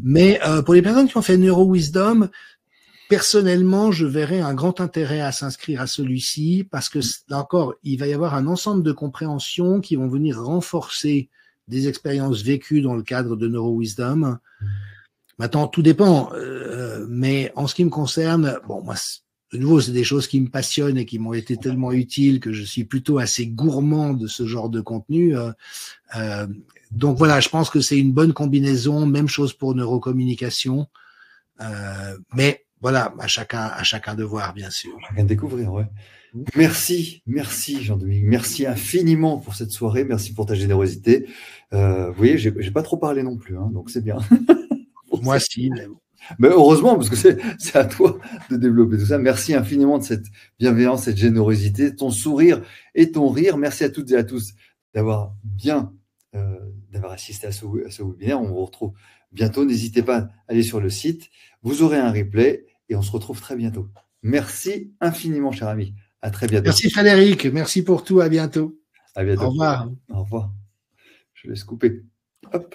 Mais pour les personnes qui ont fait NeuroWisdom, personnellement, je verrais un grand intérêt à s'inscrire à celui-ci parce que là encore, il va y avoir un ensemble de compréhensions qui vont venir renforcer des expériences vécues dans le cadre de NeuroWisdom. Maintenant, tout dépend. Mais en ce qui me concerne, bon, moi, de nouveau, c'est des choses qui me passionnent et qui m'ont été tellement utiles que je suis plutôt assez gourmand de ce genre de contenu. Donc voilà, je pense que c'est une bonne combinaison. Même chose pour neurocommunication. Mais voilà, à chacun de voir, bien sûr. Chacun de découvrir, ouais. Merci Jean-Dominique, merci infiniment pour cette soirée, merci pour ta générosité. Vous voyez, j'ai pas trop parlé non plus, hein, donc c'est bien. Moi si. Mais heureusement, parce que c'est à toi de développer tout ça. Merci infiniment de cette bienveillance, cette générosité, ton sourire et ton rire. Merci à toutes et à tous d'avoir assisté à ce webinaire. On vous retrouve bientôt. N'hésitez pas à aller sur le site. Vous aurez un replay et on se retrouve très bientôt. Merci infiniment, cher ami. À très bientôt. Merci Frédéric. Merci pour tout. À bientôt. À bientôt. Au revoir. Au revoir. Je laisse couper. Hop.